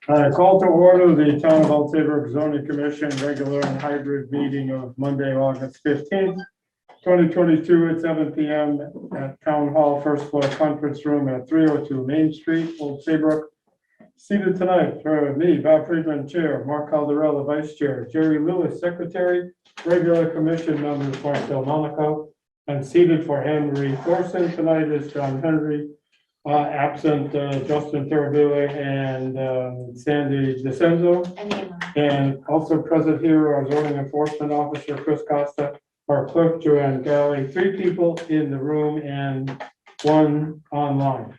Call to order the Town of Saybrook Zoning Commission regular and hybrid meeting of Monday, August 15th, 2022 at 7 p.m. at Town Hall, first floor conference room at 302 Main Street, Old Saybrook. Seated tonight for me, Bob Friedman, Chair, Mark Caldarella, Vice Chair, Jerry Lewis, Secretary, regular commission members, Marcel Monaco, and seated for Henry Thorson tonight is John Henry. Absent Justin Terabile and Sandy DeCenzo. And also present here are zoning enforcement officer Chris Costa, our clerk Joanne Galley, 3 people in the room and 1 online.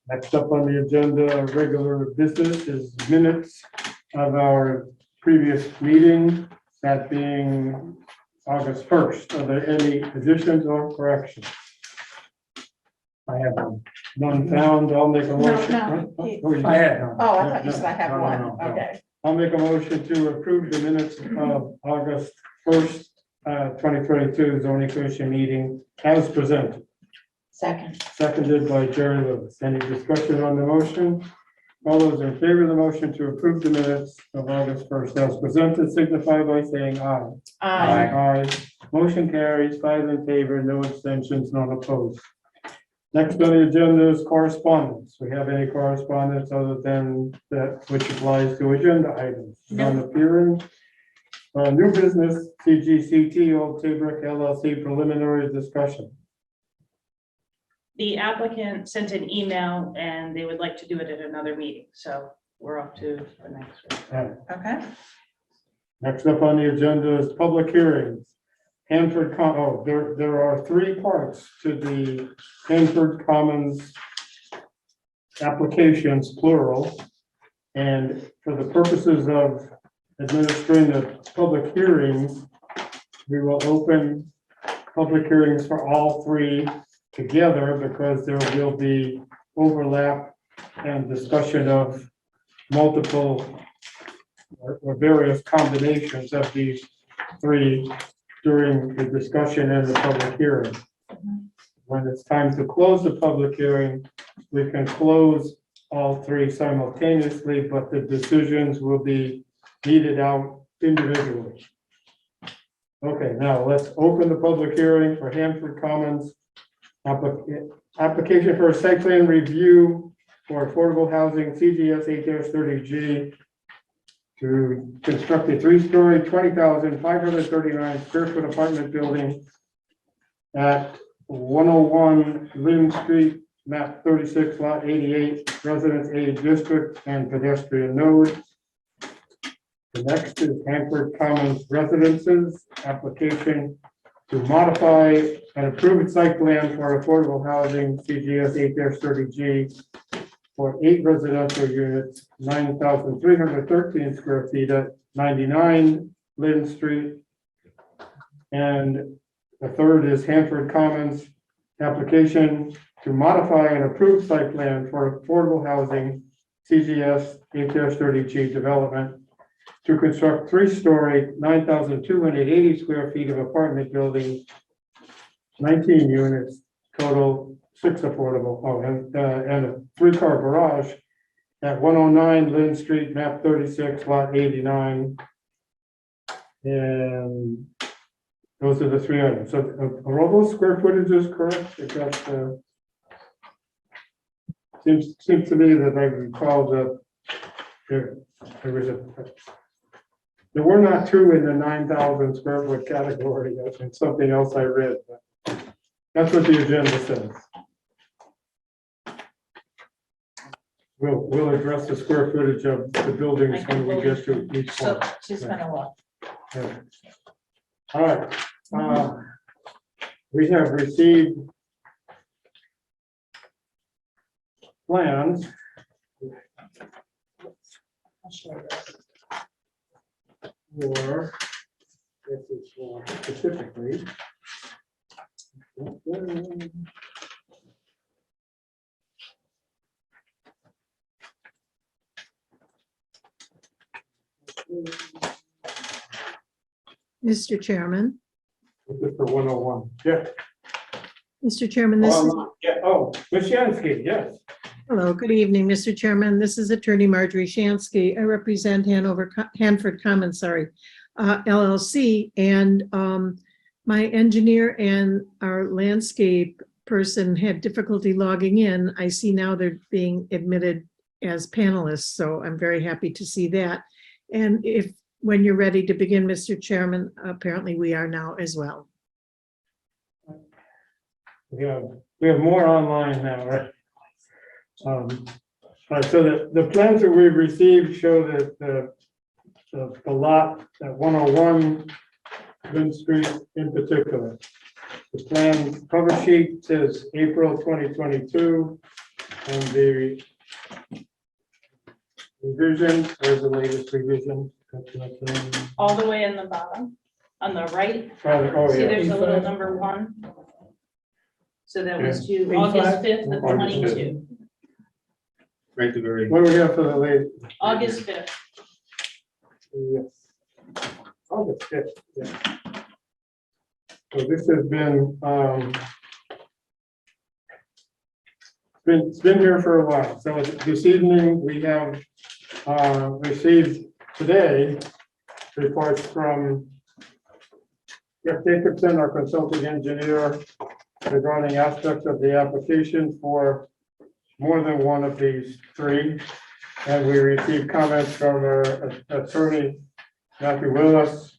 Next up on the agenda, regular business is minutes of our previous meeting, that being August 1st. Are there any additions or corrections? I have none found. I'll make a motion. I had none. Oh, I thought you said I have No, one. no, no. Okay. I'll make a motion to approve the minutes of August 1st, 2022 zoning commission meeting as presented. Second. Seconded by Jerry Lewis. Any discussion on the motion? All those in favor of the motion to approve the minutes of August 1st as presented signify by saying aye. Aye. Aye. Motion carries 5 in favor, no abstentions, none opposed. Next on the agenda is correspondence. We have any correspondence other than that which applies to agenda items? None appearing. New business, CGCT Old Saybrook LLC preliminary discussion. The applicant sent an email and they would like to do it at another meeting, so we're up to the next one. Okay. Next up on the agenda is public hearings. Hanford, there are 3 parts to the Hanford Commons applications, plural. And for the purposes of administering the public hearings, we will open public hearings for all 3 together because there will be overlap and discussion of multiple or various combinations of these 3 during the discussion and the public hearing. When it's time to close the public hearing, we can close all 3 simultaneously, but the decisions will be meted out individually. Okay, now let's open the public hearing for Hanford Commons application for a site plan review for affordable housing CGS 8-30G to construct a 3-story, 20,539 square foot apartment building at 101 Lynn Street, map 36, lot 88, residence A district and pedestrian node. The next is Hanford Commons Residences application to modify and approve its site plan for affordable housing CGS 8-30G for 8 residential units, 9,313 square feet at 99 Lynn Street. And the third is Hanford Commons application to modify and approve site plan for affordable housing CGS 8-30G development to construct 3-story, 9,280 square feet of apartment building, 19 units, total 6 affordable, and a 3-car garage at 109 Lynn Street, map 36, lot 89. And those are the 3 items. So are all those square footages correct? It got, seems to me that I recall that there was there were not 2 in the 9,000 square foot category. That's something else I read. But that's what the agenda says. We'll address the square footage of the buildings when we get to each So one. she's gonna look. Yeah. All right. We have received plans I'll show you this. for, this is for specifically. Mr. Chairman, This is for 101. Yeah. Mr. Chairman, this is, Yeah. Oh, Ms. Yansky, yes. Hello, good evening, Mr. Chairman. This is Attorney Marjorie Shansky. I represent Hanford Commons, LLC, and my engineer and our landscape person had difficulty logging in. I see now they're being admitted as panelists, so I'm very happy to see that. And when you're ready to begin, Mr. Chairman, apparently we are now as well. We have more online now, right? All right, so the plans that we've received show that the lot at 101 Lynn Street in particular. The plan cover sheet says April 2022, and the revision, where's the latest revision? All the way in the bottom, on the right, Oh, see yeah. there's a little number 1. So that was to Page August 5? 5th of August 22, Right to very. What do we have for the late? August 5th. Yes. August 5th, yeah. So this has been, it's been here for a while. So this evening, we have received today reports from Jeff Jacobson, our consulting engineer, regarding aspects of the application for more than one of these 3. And we received comments from our attorney, Matthew Willis,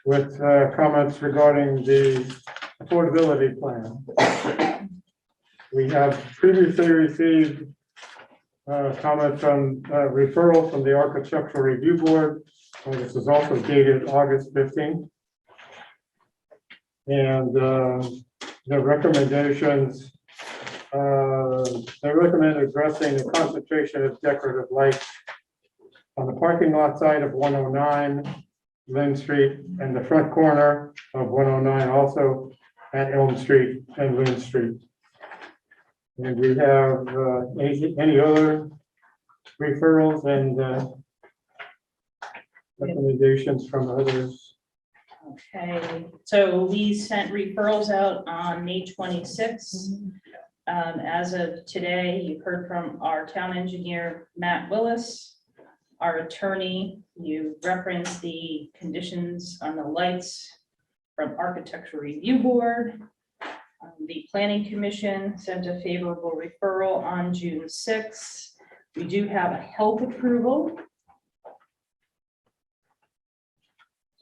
with comments regarding the affordability plan. We have previously received comments on referral from the Architectural Review Board. This is also dated August 15th. And the recommendations, they recommend addressing the concentration of decorative lights on the parking lot side of 109 Lynn Street and the front corner of 109, also at Elm Street and Lynn Street. And we have any other referrals and recommendations from others? Okay, so we sent referrals out on May 26th. As of today, you've heard from our town engineer, Matt Willis, our attorney. You referenced the conditions on the lights from Architectural Review Board. The Planning Commission sent a favorable referral on June 6th. We do have a health approval.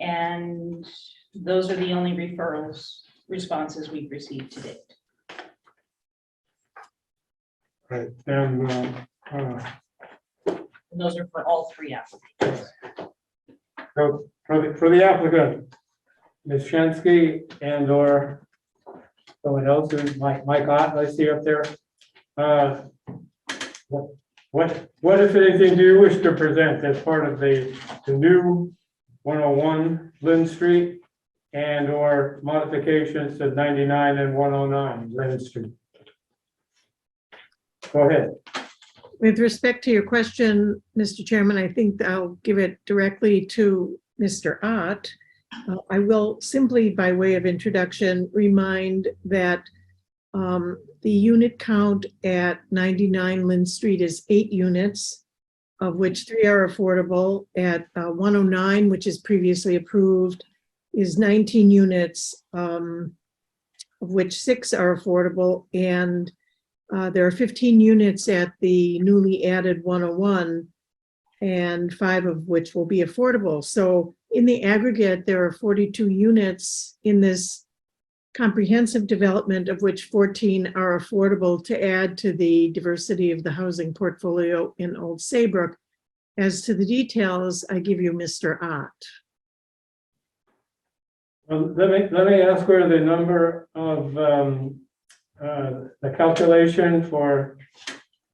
And those are the only referrals, responses we've received to date. Right, and And those are for all 3 applicants. so for the applicant, Ms. Shansky and or someone else, who's Mike Ott, I see up there. What if anything do you wish to present as part of the new 101 Lynn Street and or modifications to 99 and 109 Lynn Street? Go ahead. With respect to your question, Mr. Chairman, I think I'll give it directly to Mr. Ott. I will simply, by way of introduction, remind that the unit count at 99 Lynn Street is 8 units, of which 3 are affordable. At 109, which is previously approved, is 19 units, of which 6 are affordable. And there are 15 units at the newly added 101, and 5 of which will be affordable. So in the aggregate, there are 42 units in this comprehensive development, of which 14 are affordable, to add to the diversity of the housing portfolio in Old Saybrook. As to the details, I give you Mr. Ott. Well, let me ask where the number of the calculation for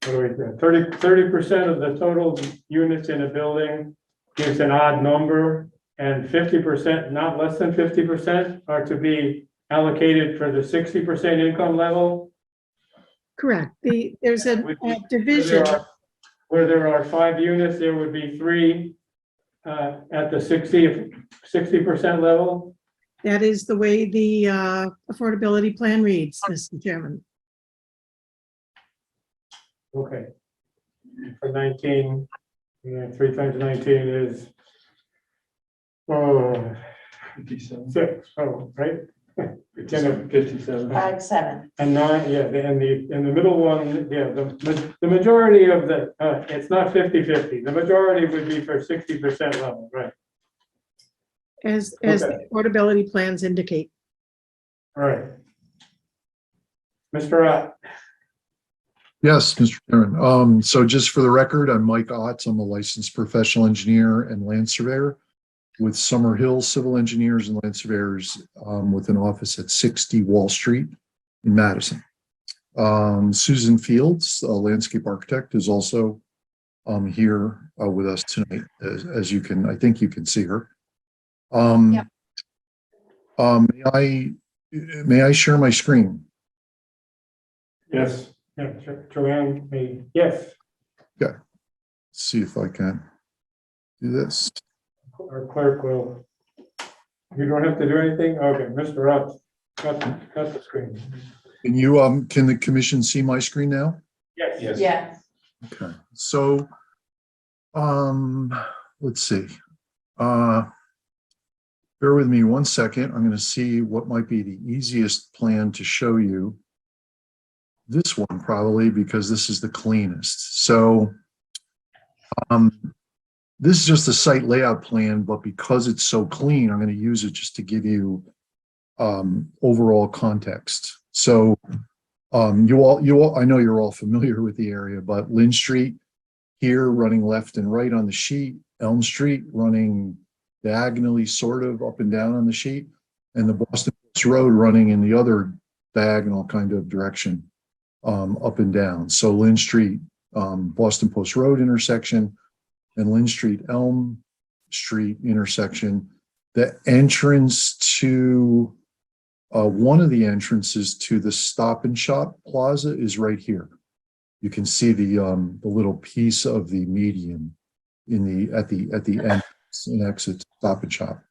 30% of the total units in a building gives an odd number, and 50%, not less than 50%, are to be allocated for the 60% income level. Correct. There's a division. Where there are 5 units, there would be 3 at the 60% level. That is the way the affordability plan reads, Mr. Chairman. Okay. For 19, 3 times 19 is, oh, 57. 6, oh, right? 57. 5-7. And 9, yeah, in the middle one, yeah, the majority of the, it's not 50-50. The majority would be for 60% level, right? As Okay. the affordability plans indicate. All right. Mr. Ott, Yes, Mr. Chairman. So just for the record, I'm Mike Otts. I'm a licensed professional engineer and land surveyor with Summer Hill Civil Engineers and Land Surveyors, with an office at 60 Wall Street in Madison. Susan Fields, a landscape architect, is also here with us tonight, as you can, I think you can see her. Yep. May I share my screen? yes, yeah, Joanne, me, yes, See if I can do this. our clerk will. You don't have to do anything? Okay, Mr. Ott, cut the screen. Can you, can the commission see my screen now? Yes. Yes. Yeah. Okay, so, let's see. Bear with me 1 second. I'm going to see what might be the easiest plan to show you. This one probably, because this is the cleanest. So, this is just a site layout plan, but because it's so clean, I'm going to use it just to give you overall context. So, you all, I know you're all familiar with the area, but Lynn Street here running left and right on the sheet, Elm Street running diagonally sort of up and down on the sheet, and the Boston Post Road running in the other diagonal kind of direction, up and down. So Lynn Street, Boston Post Road intersection, and Lynn Street, Elm Street intersection. The entrance to, one of the entrances to the Stop and Shop Plaza is right here. You can see the little piece of the median in the at the entrance and exit Stop and Shop.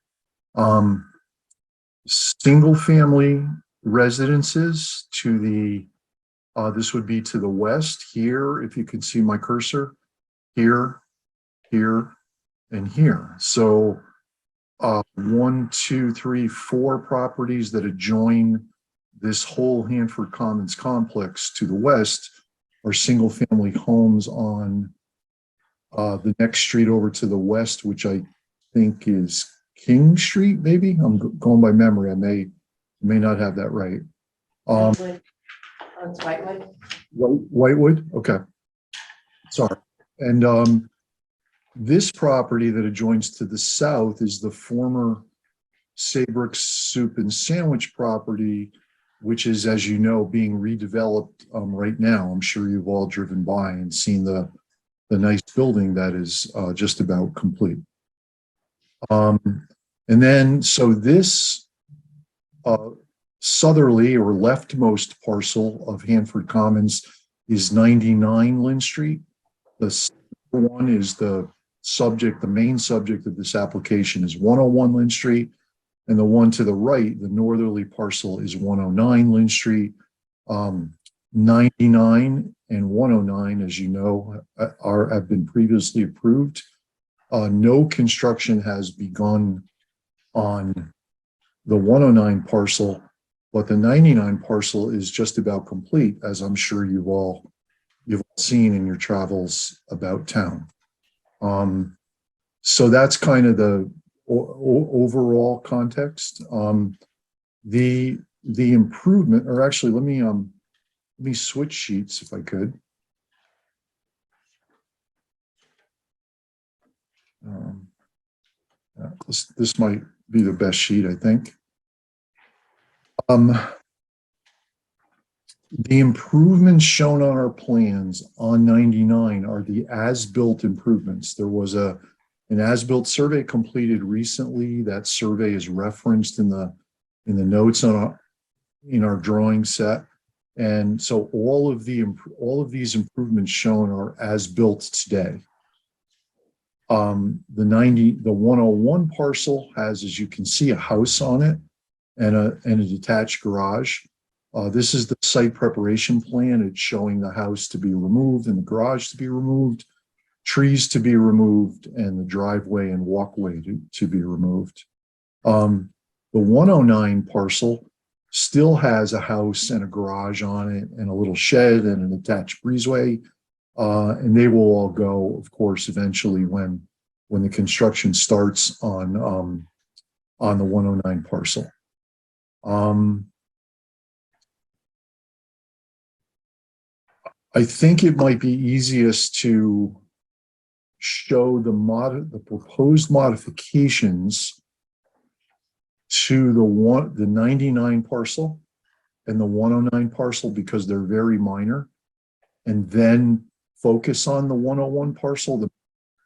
Single family residences to the this would be to the west here, if you can see my cursor, here, here, and here. So 1, 2, 3, 4 properties that adjoin this whole Hanford Commons complex to the west are single family homes on the next street over to the west, which I think is King Street, maybe. I'm going by memory. I may not have that right. Whitewood. Oh, it's Whitewood. Whitewood, okay. Sorry. And this property that adjoins to the south is the former Saybrook Soup and Sandwich property, which is, as you know, being redeveloped right now. I'm sure you've all driven by and seen the nice building that is just about complete. And then, so this southerly or leftmost parcel of Hanford Commons is 99 Lynn Street. The one is the main subject of this application is 101 Lynn Street. And the one to the right, the northerly parcel, is 109 Lynn Street. 99 and 109, as you know, have been previously approved. No construction has begun on the 109 parcel, but the 99 parcel is just about complete, as I'm sure you've all seen in your travels about town. So that's kind of the overall context. The improvement, or actually, let me switch sheets if I could. This might be the best sheet, I think. The improvements shown on our plans on 99 are the as-built improvements. There was an as-built survey completed recently. That survey is referenced in the notes in our drawing set. And so all of these improvements shown are as-built today. The 101 parcel has, as you can see, a house on it and a detached garage. This is the site preparation plan. It's showing the house to be removed and the garage to be removed, trees to be removed, and the driveway and walkway to be removed. The 109 parcel still has a house and a garage on it and a little shed and an attached breezeway. And they will all go, of course, eventually when the construction starts on the 109 parcel. I think it might be easiest to show the proposed modifications to the 99 parcel and the 109 parcel because they're very minor, and then focus on the 101 parcel, the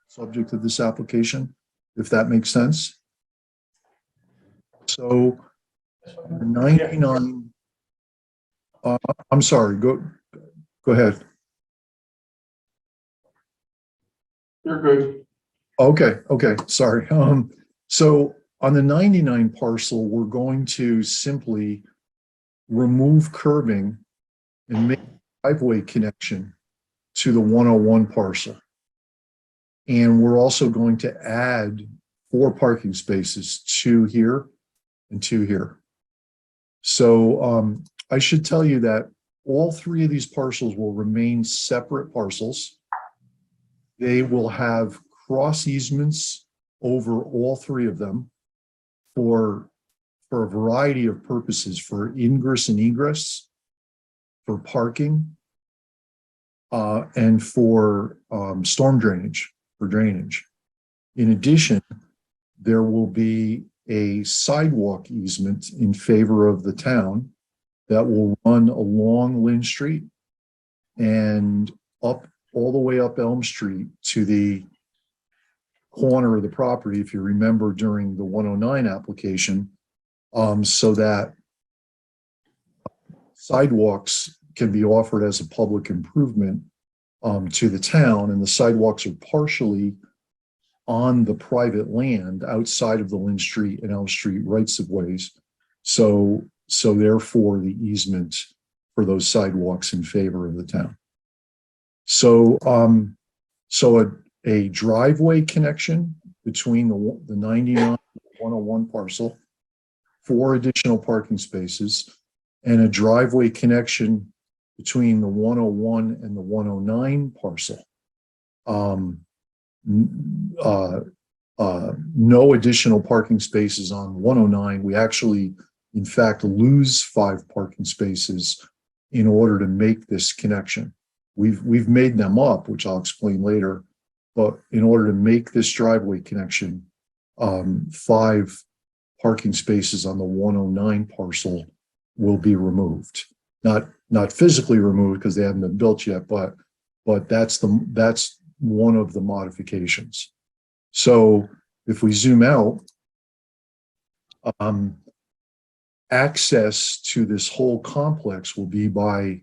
subject of this application, if that makes sense. So 99, I'm sorry, go ahead. You're good. Okay, sorry. So on the 99 parcel, we're going to simply remove curbing and make a driveway connection to the 101 parcel. And we're also going to add 4 parking spaces, 2 here and 2 here. So I should tell you that all 3 of these parcels will remain separate parcels. They will have cross easements over all 3 of them for a variety of purposes, for ingress and egress, for parking, and for storm drainage, for drainage. In addition, there will be a sidewalk easement in favor of the town that will run along Lynn Street and up all the way up Elm Street to the corner of the property, if you remember during the 109 application, so that sidewalks can be offered as a public improvement to the town, and the sidewalks are partially on the private land outside of the Lynn Street and Elm Street rights of ways. So therefore the easement for those sidewalks in favor of the town. So a driveway connection between the 99 and 101 parcel, 4 additional parking spaces, and a driveway connection between the 101 and the 109 parcel. No additional parking spaces on 109. We actually, in fact, lose 5 parking spaces in order to make this connection. We've made them up, which I'll explain later, but in order to make this driveway connection, 5 parking spaces on the 109 parcel will be removed. Not physically removed because they haven't been built yet, but that's one of the modifications. So if we zoom out, access to this whole complex will be by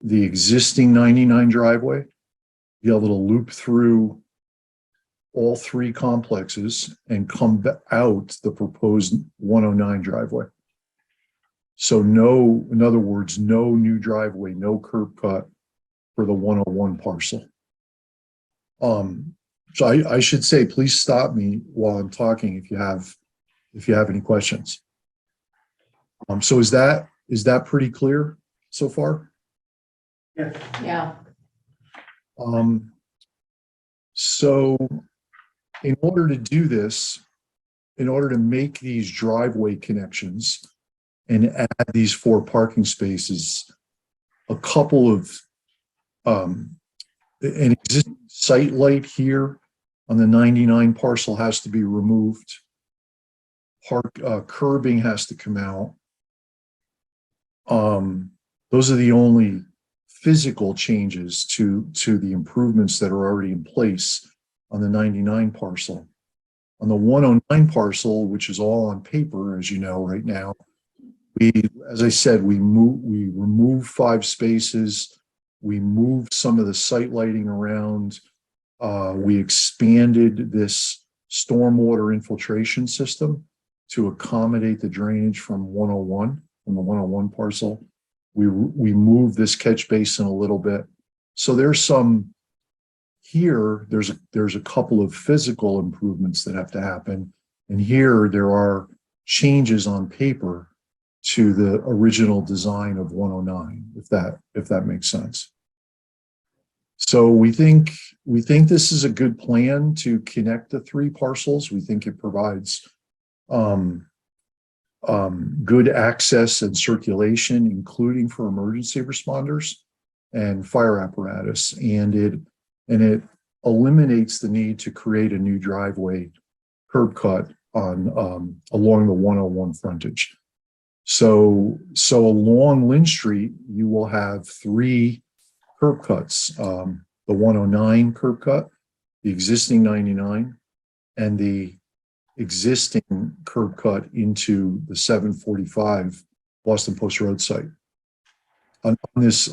the existing 99 driveway. Be able to loop through all 3 complexes and come out the proposed 109 driveway. So in other words, no new driveway, no curb cut for the 101 parcel. So I should say, please stop me while I'm talking if you have any questions. So is that pretty clear so far? Yeah. So in order to do this, in order to make these driveway connections and add these 4 parking spaces, a couple of an existing site light here on the 99 parcel has to be removed. Curbing has to come out. Those are the only physical changes to the improvements that are already in place on the 99 parcel. On the 109 parcel, which is all on paper, as you know, right now, as I said, we removed 5 spaces. We moved some of the site lighting around. We expanded this stormwater infiltration system to accommodate the drainage from 101 from the 101 parcel. We moved this catch basin a little bit. So there's some here, there's a couple of physical improvements that have to happen. And here there are changes on paper to the original design of 109, if that makes sense. So we think this is a good plan to connect the three parcels. We think it provides good access and circulation, including for emergency responders and fire apparatus, and it eliminates the need to create a new driveway curb cut on along the 101 frontage. So along Lynn Street, you will have three curb cuts: the 109 curb cut, the existing 99, and the existing curb cut into the 745 Boston Post Road site. On this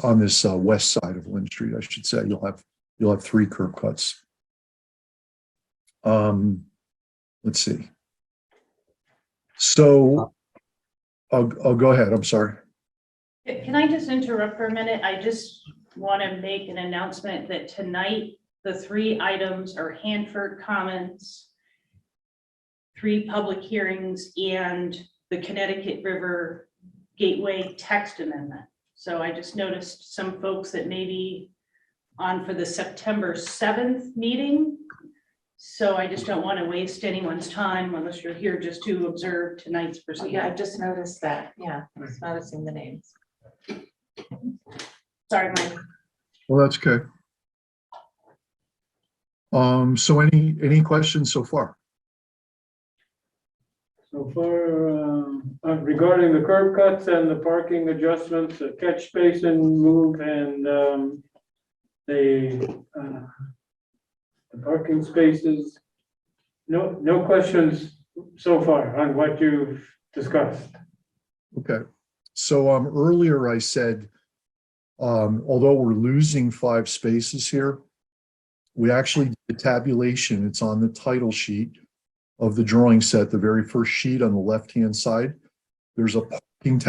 west side of Lynn Street, I should say, you'll have three curb cuts. Let's see. So I'll go ahead. I'm sorry. Can I just interrupt for a minute? I just want to make an announcement that tonight, the three items are Hanford Commons, 3 public hearings, and the Connecticut River Gateway text amendment. So I just noticed some folks that may be on for the September 7th meeting. So I just don't want to waste anyone's time unless you're here just to observe tonight's Oh, yeah, I proceeding. just noticed that. Yeah, I was noticing the names. Sorry, Mike. Well, that's okay. So any questions so far? So far, regarding the curb cuts and the parking adjustments, the catch basin move and the parking spaces, no questions so far on what you've discussed. Okay. So earlier I said, although we're losing 5 spaces here, we actually did a tabulation. It's on the title sheet of the drawing set, the very first sheet on the left-hand side. There's a parking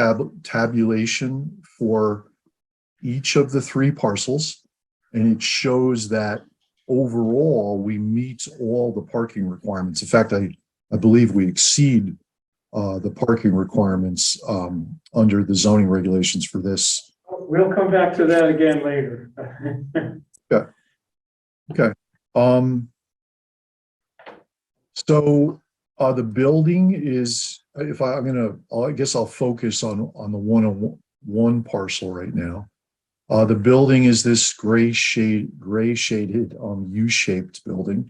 tabulation for each of the 3 parcels, and it shows that overall we meet all the parking requirements. In fact, I believe we exceed the parking requirements under the zoning regulations for this. We'll come back to that again later. Okay. So the building is, I guess I'll focus on the 101 parcel right now. The building is this gray shaded U-shaped building.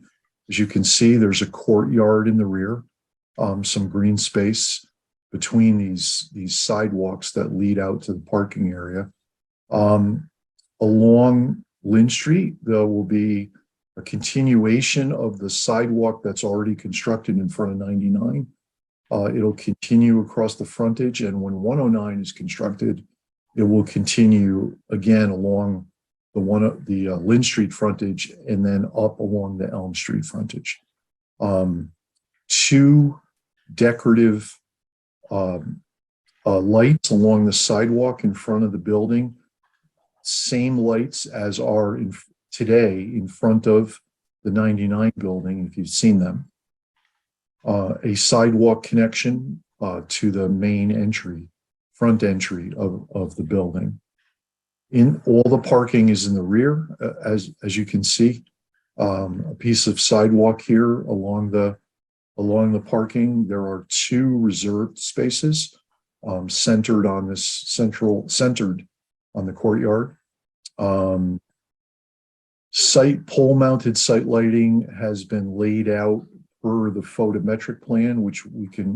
As you can see, there's a courtyard in the rear, some green space between these sidewalks that lead out to the parking area. Along Lynn Street, there will be a continuation of the sidewalk that's already constructed in front of 99. It'll continue across the frontage, and when 109 is constructed, it will continue again along the Lynn Street frontage and then up along the Elm Street frontage. 2 decorative lights along the sidewalk in front of the building, same lights as are today in front of the 99 building, if you've seen them. A sidewalk connection to the main entry, front entry of the building. In all the parking is in the rear, as you can see. A piece of sidewalk here along the parking. There are 2 reserved spaces centered on the courtyard. Pole mounted site lighting has been laid out per the photometric plan, which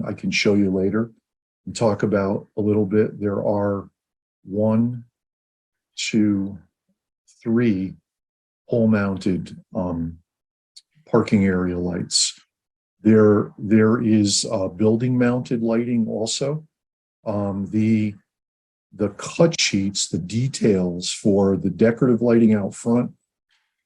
I can show you later and talk about a little bit. There are 1, 2, 3 pole mounted parking area lights. There is building mounted lighting also. The cut sheets, the details for the decorative lighting out front,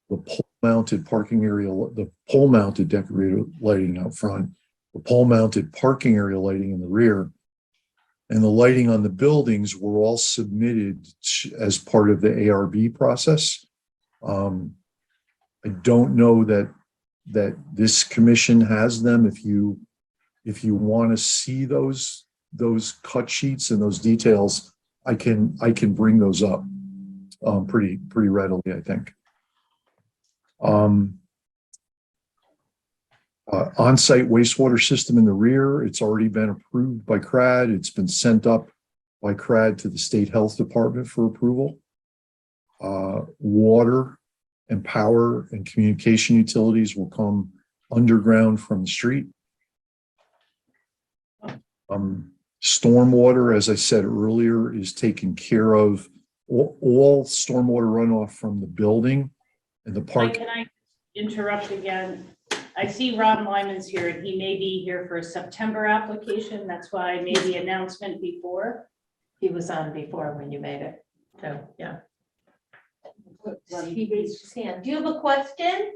the pole mounted parking area, the pole mounted decorative lighting out front, the pole mounted parking area lighting in the rear, and the lighting on the buildings were all submitted as part of the ARB process. I don't know that this commission has them. If you want to see those cut sheets and those details, I can bring those up pretty readily, I think. On-site wastewater system in the rear, it's already been approved by CRAD. It's been sent up by CRAD to the State Health Department for approval. Water and power and communication utilities will come underground from the street. Stormwater, as I said earlier, is taken care of. All stormwater runoff from the building and the park. Can I interrupt again? I see Ron Lyman's here, and he may be here for a September application. That's why I made the announcement before. He was on before when you made it. So, yeah. He raised his hand. Do you have a question?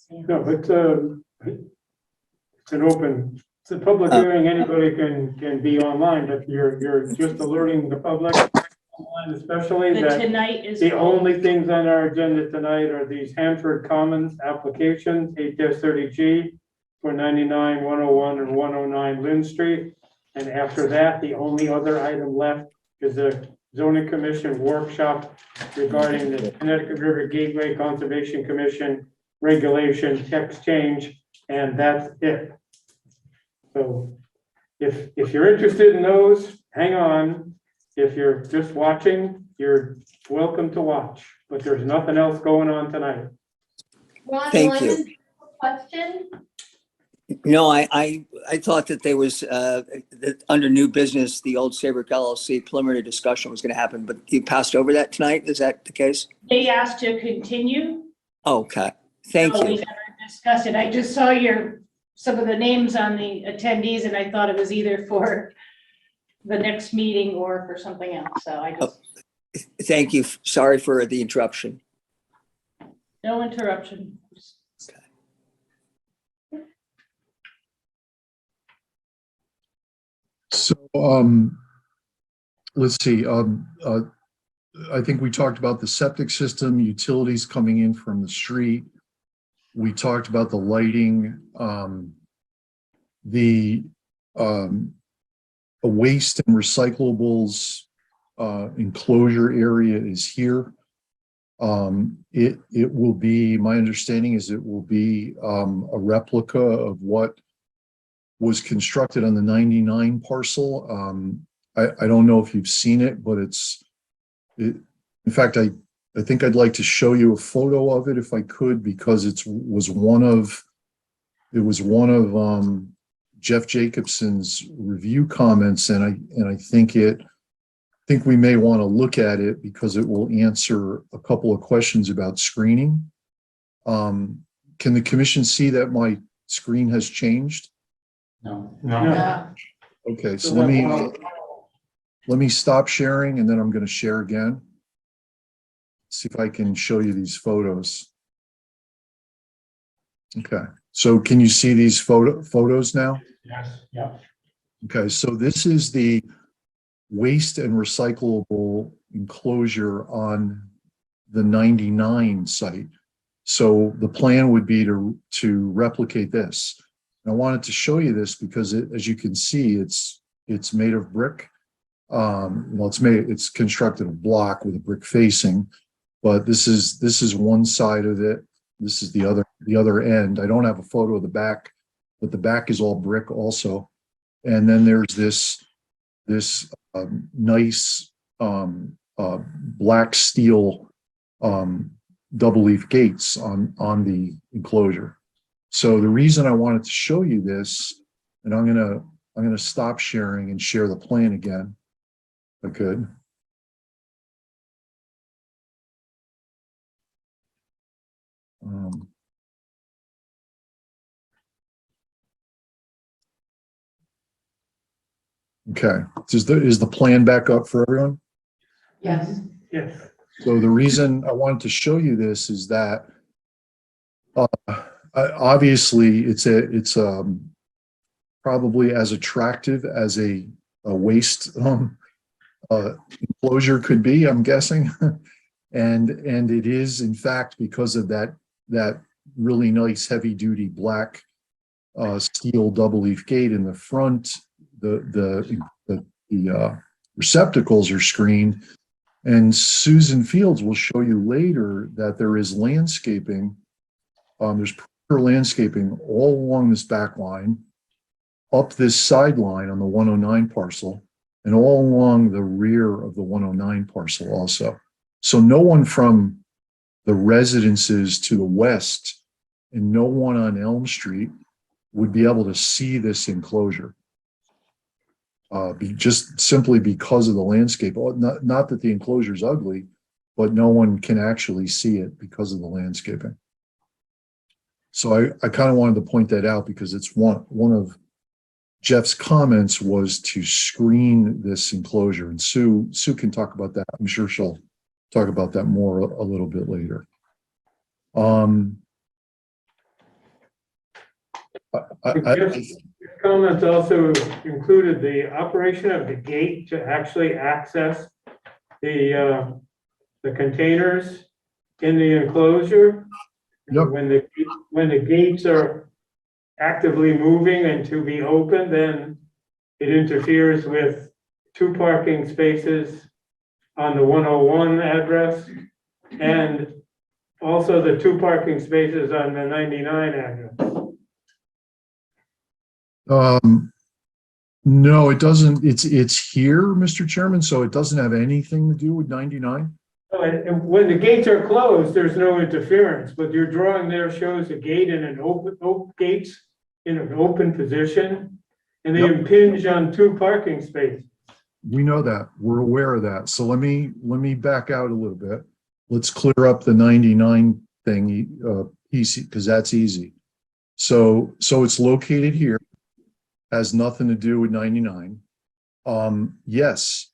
No, it's an open, it's a public hearing. Anybody can be online, but you're just alerting the public, online especially, The that tonight is. the only things on our agenda tonight are these Hanford Commons applications, HS30G for 99, 101, and 109 Lynn Street. And after that, the only other item left is a zoning commission workshop regarding the Connecticut River Gateway Conservation Commission regulation text change, and that's it. So if you're interested in those, hang on. If you're just watching, you're welcome to watch, but there's nothing else going on tonight. Ron Thank you. Lyman, question? No, I thought that there was, that under new business, the old Saybrook LLC preliminary discussion was going to happen, but you passed over that tonight? Is that the case? They asked to continue. Okay, thank No, we you. never discussed it. I just saw some of the names on the attendees, and I thought it was either for the next meeting or for something else. So I just, Thank you. Sorry for the interruption. no interruption. So, let's see, I think we talked about the septic system, utilities coming in from the street. We talked about the lighting, the waste and recyclables enclosure area is here. It will be, my understanding is it will be a replica of what was constructed on the 99 parcel. I don't know if you've seen it, but in fact, I think I'd like to show you a photo of it if I could, because it was one of Jeff Jacobson's review comments, and I think we may want to look at it because it will answer a couple of questions about screening. Can the commission see that my screen has changed? No. Okay, so let me stop sharing, and then I'm going to share again. See if I can show you these photos. Okay, so can you see these photos now? Yes, yeah. Okay, so this is the waste and recyclable enclosure on the 99 site. So the plan would be to replicate this. And I wanted to show you this because as you can see, it's made of brick. Well, it's constructed of block with a brick facing, but this is one side of it. This is the other end. I don't have a photo of the back, but the back is all brick also. And then there's this nice black steel double leaf gates on the enclosure. So the reason I wanted to show you this, and I'm gonna stop sharing and share the plan again, if I could. Okay, is the plan back up for everyone? Yes. Yes. So the reason I wanted to show you this is that Obviously, it's probably as attractive as a waste enclosure could be, I'm guessing. And it is, in fact, because of that really nice heavy duty black steel double leaf gate in the front. The receptacles are screened, and Susan Fields will show you later that there is landscaping. There's landscaping all along this back line, up this sideline on the 109 parcel, and all along the rear of the 109 parcel also. So no one from the residences to the west and no one on Elm Street would be able to see this enclosure. Just simply because of the landscape. Not that the enclosure is ugly, but no one can actually see it because of the landscaping. So I kind of wanted to point that out because it's one of Jeff's comments was to screen this enclosure, and Sue can talk about that. I'm sure she'll talk about that more a little bit later. Comments also included the operation of the gate to actually access the containers in the enclosure. Yep. When the gates are actively moving and to be open, then it interferes with 2 parking spaces on the 101 address and also the 2 parking spaces on the 99 address. No, it doesn't. It's here, Mr. Chairman, so it doesn't have anything to do with 99. And when the gates are closed, there's no interference, but your drawing there shows a gate in an open gates in an open position, and they Yep. impinge on 2 parking spaces. We know that. We're aware of that. So let me back out a little bit. Let's clear up the 99 thing piece because that's easy. So it's located here. Has nothing to do with 99. Yes.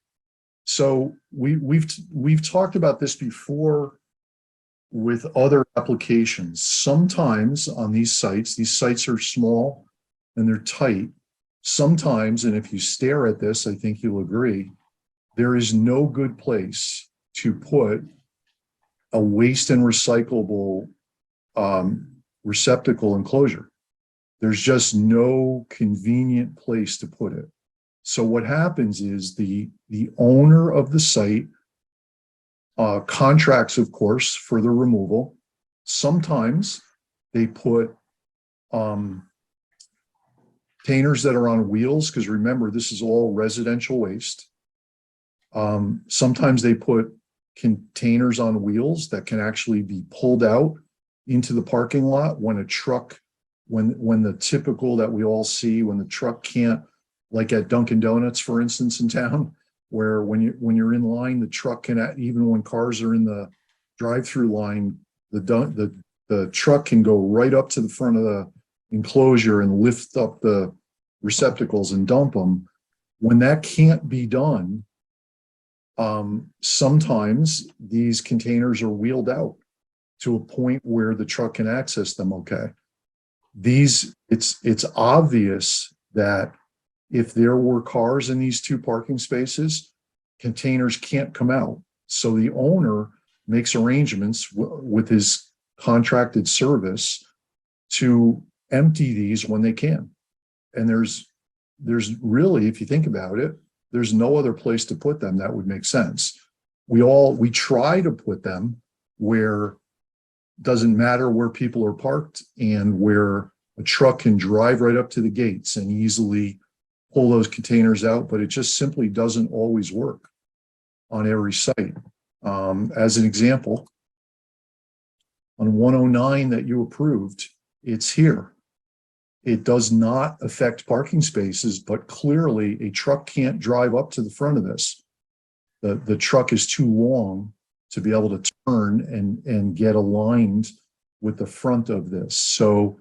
So we've talked about this before with other applications. Sometimes on these sites are small and they're tight. Sometimes, and if you stare at this, I think you'll agree, there is no good place to put a waste and recyclable receptacle enclosure. There's just no convenient place to put it. So what happens is the owner of the site contracts, of course, for the removal. Sometimes they put containers that are on wheels, because remember, this is all residential waste. Sometimes they put containers on wheels that can actually be pulled out into the parking lot when a truck, when the typical that we all see, when the truck can't, like at Dunkin' Donuts, for instance, in town, where when you're in line, the truck can, even when cars are in the drive-through line, the truck can go right up to the front of the enclosure and lift up the receptacles and dump them. When that can't be done, sometimes these containers are wheeled out to a point where the truck can access them. Okay. It's obvious that if there were cars in these 2 parking spaces, containers can't come out. So the owner makes arrangements with his contracted service to empty these when they can. And there's really, if you think about it, there's no other place to put them that would make sense. We try to put them where it doesn't matter where people are parked and where a truck can drive right up to the gates and easily pull those containers out, but it just simply doesn't always work on every site. As an example, on 109 that you approved, it's here. It does not affect parking spaces, but clearly a truck can't drive up to the front of this. The truck is too long to be able to turn and get aligned with the front of this. So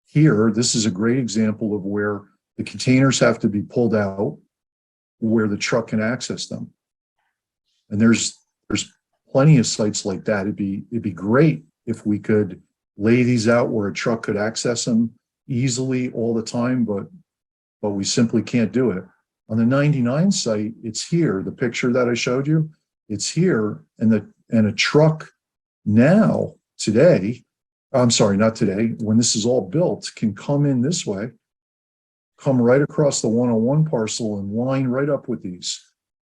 here, this is a great example of where the containers have to be pulled out where the truck can access them. And there's plenty of sites like that. It'd be great if we could lay these out where a truck could access them easily all the time, but we simply can't do it. On the 99 site, it's here. The picture that I showed you, it's here, and a truck now, today, I'm sorry, not today, when this is all built, can come in this way, come right across the 101 parcel and line right up with these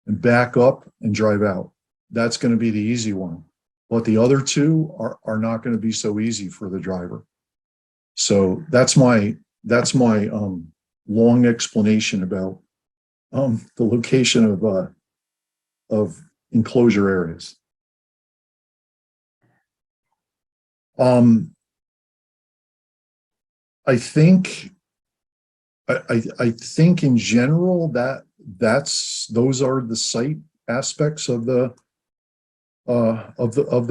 and back up and drive out. That's going to be the easy one. But the other two are not going to be so easy for the driver. So that's my long explanation about the location of enclosure areas. I think in general those are the site aspects of the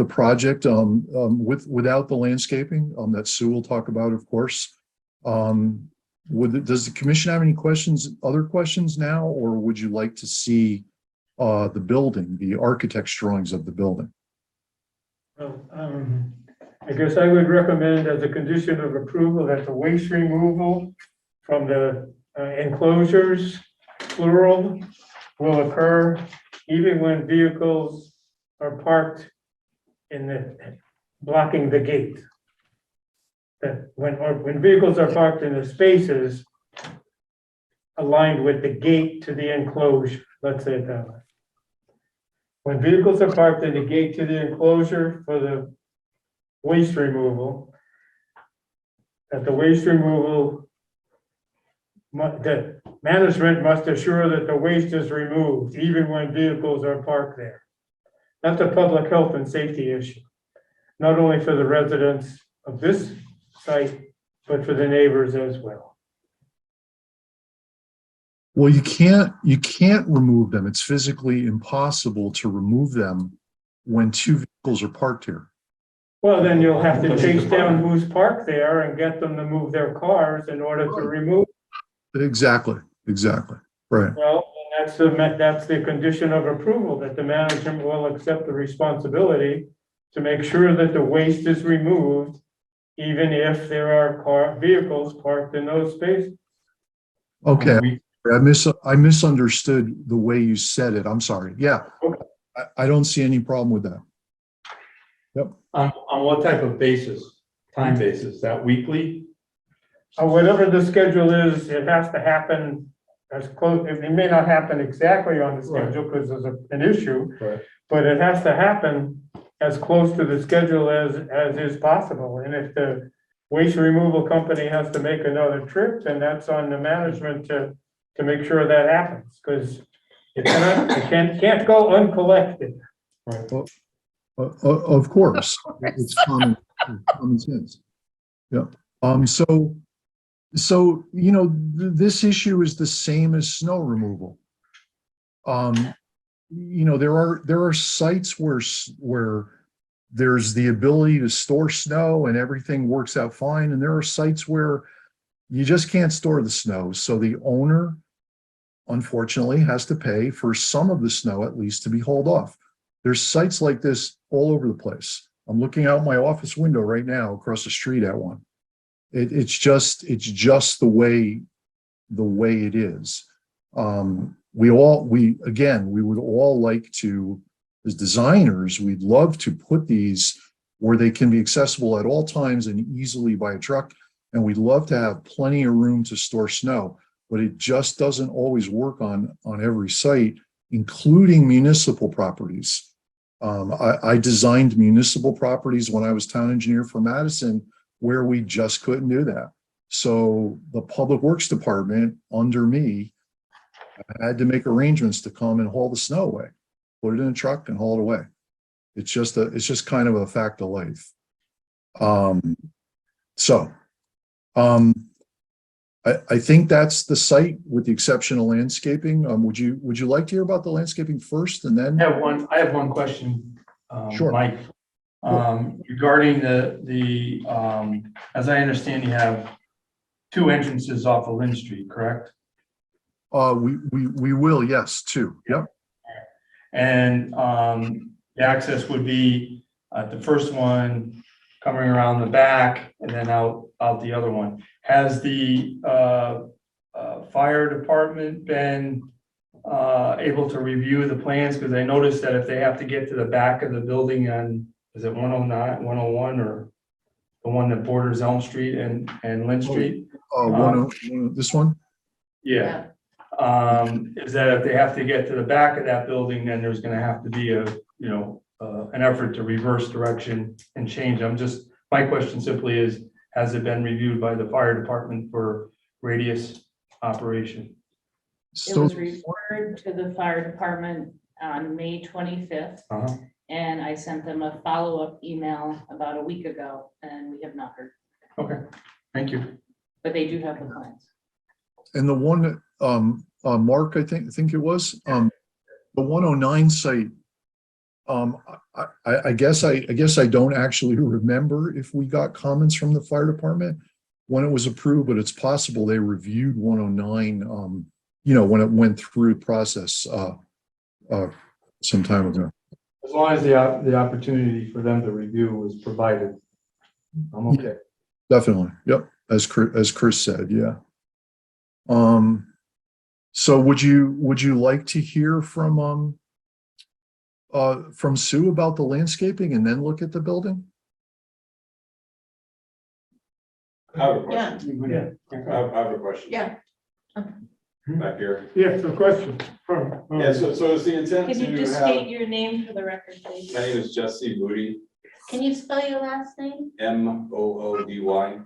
project, without the landscaping, that Sue will talk about, of course. Does the commission have any other questions now, or would you like to see the building, the architect's drawings of the building? Well, I guess I would recommend as a condition of approval that the waste removal from the enclosures, plural, will occur even when vehicles are parked blocking the gate. That when vehicles are parked in the spaces aligned with the gate to the enclosure, let's say it that way. When vehicles are parked in the gate to the enclosure for the waste removal, that the waste removal, that management must assure that the waste is removed even when vehicles are parked there. That's a public health and safety issue, not only for the residents of this site, but for the neighbors as well. Well, you can't remove them. It's physically impossible to remove them when two vehicles are parked here. Well, then you'll have to chase down who's parked there and get them to move their cars in order to remove. Exactly. Right. Well, that's the condition of approval, that the management will accept the responsibility to make sure that the waste is removed, even if there are vehicles parked in those spaces. Okay. I misunderstood the way you said it. I'm sorry. Yeah. Okay. I don't see any problem with that. Yep. On what type of basis? Time basis? That weekly? Whatever the schedule is, it has to happen as close. It may not happen exactly on the schedule because there's an issue, Right. but it has to happen as close to the schedule as is possible. And if the waste removal company has to make another trip, then that's on the management to make sure that happens, because it can't go uncollected. Right. Of course, it's common sense. Yeah. So this issue is the same as snow removal. There are sites where there's the ability to store snow and everything works out fine, and there are sites where you just can't store the snow. So the owner, unfortunately, has to pay for some of the snow at least to be hauled off. There's sites like this all over the place. I'm looking out my office window right now across the street at one. It's just the way it is. We would all like to, as designers, we'd love to put these where they can be accessible at all times and easily by a truck. And we'd love to have plenty of room to store snow, but it just doesn't always work on every site, including municipal properties. I designed municipal properties when I was town engineer for Madison, where we just couldn't do that. So the Public Works Department under me had to make arrangements to come and haul the snow away, put it in a truck and haul it away. It's just kind of a fact of life. I think that's the site with the exception of landscaping. Would you like to hear about the landscaping first and then? I have one question, Sure. Mike. Regarding the as I understand, you have two entrances off of Lynn Street, correct? We will, yes, two. Yep. And the access would be the first one coming around the back and then out the other one. Has the fire department been able to review the plans? Because I noticed that if they have to get to the back of the building on, is it 109, 101, or the one that borders Elm Street and Lynn Street? This one? Yeah. Is that if they have to get to the back of that building, then there's gonna have to be an effort to reverse direction and change. My question simply is, has it been reviewed by the fire department for radius operation? It So, was referred to the fire department on May 25th, Uh-huh. and I sent them a follow-up email about a week ago, and we have not heard, Okay, thank you. but they do have the plans. and the one that, Mark, I think it was, the 109 site, I guess I don't actually remember if we got comments from the fire department when it was approved, but it's possible they reviewed 109, when it went through the process, some time ago. As long as the opportunity for them to review was provided, I'm okay. Definitely. Yep. As Chris said, yeah. So would you like to hear from Sue about the landscaping and then look at the building? I have a Yeah, question. Yeah. I have a question. yeah. Back here. Yes, a question from. Yeah, so is the intent Can you to just have, state your name for the record, please? my name is Jesse Moody, Can you spell your last name? Moody.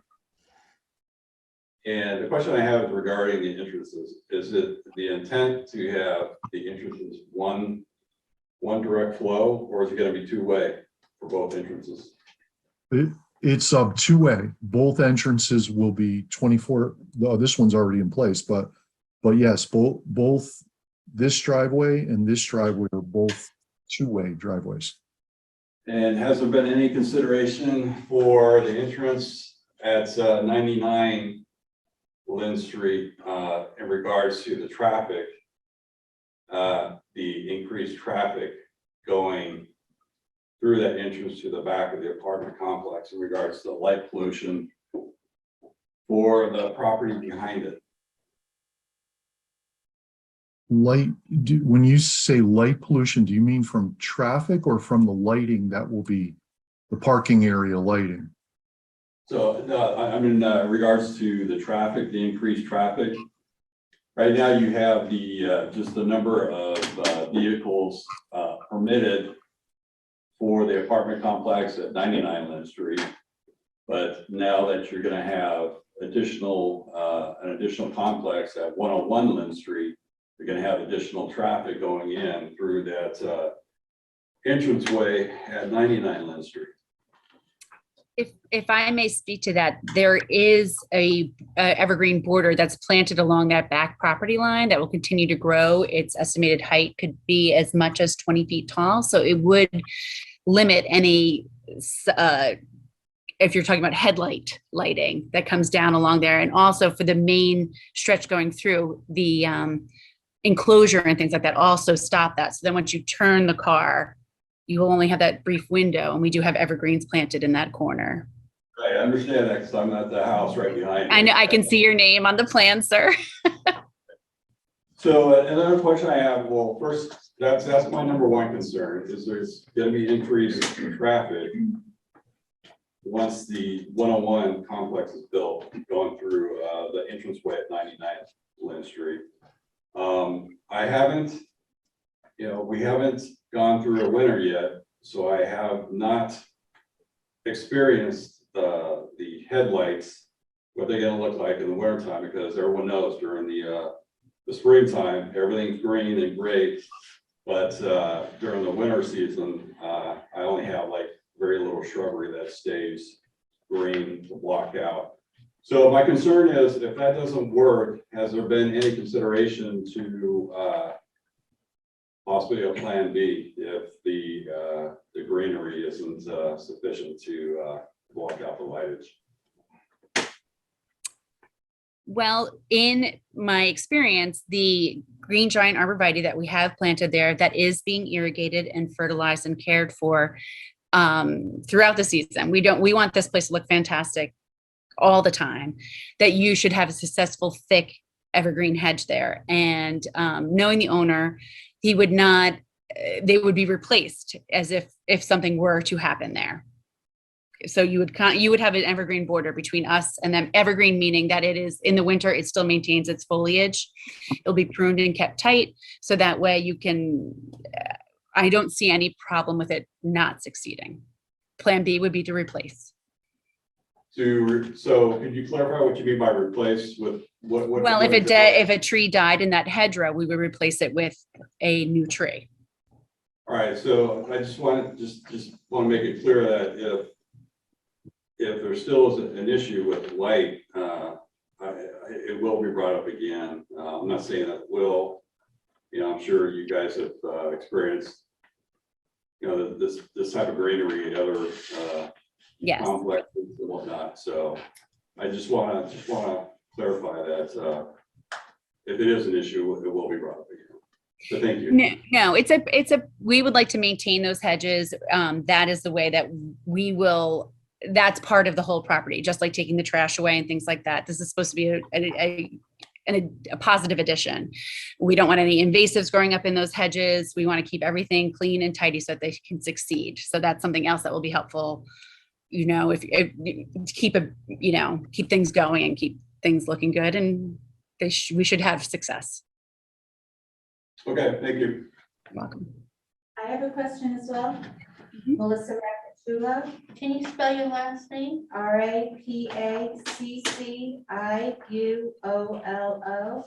And the question I have regarding the entrances, is it the intent to have the entrances one direct flow, or is it gonna be two-way for both entrances? It's two-way. Both entrances will be 24. This one's already in place, but yes, both this driveway and this driveway are both two-way driveways. And has there been any consideration for the entrance at 99 Lynn Street in regards to the traffic, the increased traffic going through that entrance to the back of the apartment complex in regards to the light pollution for the property behind it? When you say light pollution, do you mean from traffic or from the lighting that will be the parking area lighting? So I'm in regards to the traffic, the increased traffic. Right now you have the just the number of vehicles permitted for the apartment complex at 99 Lynn Street. But now that you're gonna have an additional complex at 101 Lynn Street, you're gonna have additional traffic going in through that entranceway at 99 Lynn Street. If I may speak to that, there is a evergreen border that's planted along that back property line that will continue to grow. Its estimated height could be as much as 20 feet tall. So it would limit any, if you're talking about headlight lighting that comes down along there. And also for the main stretch going through, the enclosure and things like that also stop that. So then once you turn the car, you will only have that brief window, and we do have evergreens planted in that corner. Right, I understand that because I'm at the house right behind. I know, I can see your name on the plan, sir. So another question I have, well, first, that's my number one concern, is there's gonna be increased traffic once the 101 complex is built, going through the entranceway at 99 Lynn Street. I haven't, we haven't gone through a winter yet, so I have not experienced the headlights, what they're gonna look like in the winter time, because everyone knows during the springtime, everything's green and great, but during the winter season, I only have like very little shrubbery that stays green to block out. So my concern is, if that doesn't work, has there been any consideration to possibly a plan B if the greenery isn't sufficient to block out the lightage? Well, in my experience, the green giant arborvitae that we have planted there that is being irrigated and fertilized and cared for throughout the season. We want this place to look fantastic all the time, that you should have a successful, thick evergreen hedge there. And knowing the owner, he would not, they would be replaced as if something were to happen there. So you would have an evergreen border between us and them. Evergreen meaning that it is in the winter, it still maintains its foliage. It'll be pruned and kept tight. So that way you can, I don't see any problem with it not succeeding. Plan B would be to replace. So could you clarify what you mean by replace with what? Well, if a tree died in that hedgerow, we would replace it with a new tree. All right, so I just want to make it clear that if there still is an issue with light, it will be brought up again. I'm not saying that it will, I'm sure you guys have experienced, this type of greenery and other Yes. complexes and whatnot. So I just want to clarify that if it is an issue, it will be brought up again. So thank you. No, we would like to maintain those hedges. That is the way that we will, that's part of the whole property, just like taking the trash away and things like that. This is supposed to be a positive addition. We don't want any invasives growing up in those hedges. We want to keep everything clean and tidy so that they can succeed. So that's something else that will be helpful, if keep things going and keep things looking good, and we should have success. Okay, thank you. You're welcome. I have a question as well. Melissa Rapatulo, can you spell your last name? Rapacciuolo.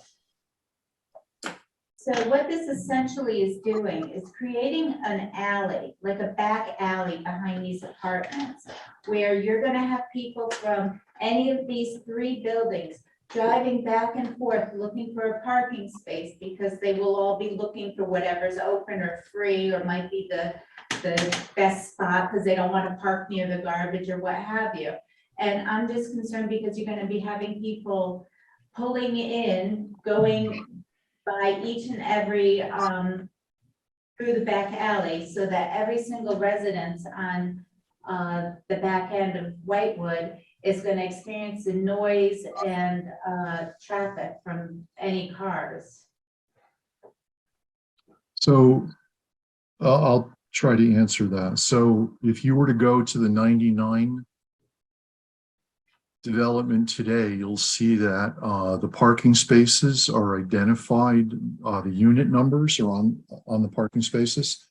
So what this essentially is doing is creating an alley, like a back alley behind these apartments, where you're gonna have people from any of these three buildings driving back and forth, looking for a parking space, because they will all be looking for whatever's open or free, or might be the best spot, because they don't want to park near the garbage or what have you. And I'm just concerned because you're gonna be having people pulling in, going by each and every, through the back alley, so that every single residence on the back end of Whitewood is going to experience the noise and traffic from any cars. So I'll try to answer that. So if you were to go to the 99 development today, you'll see that the parking spaces are identified, the unit numbers are on the parking spaces.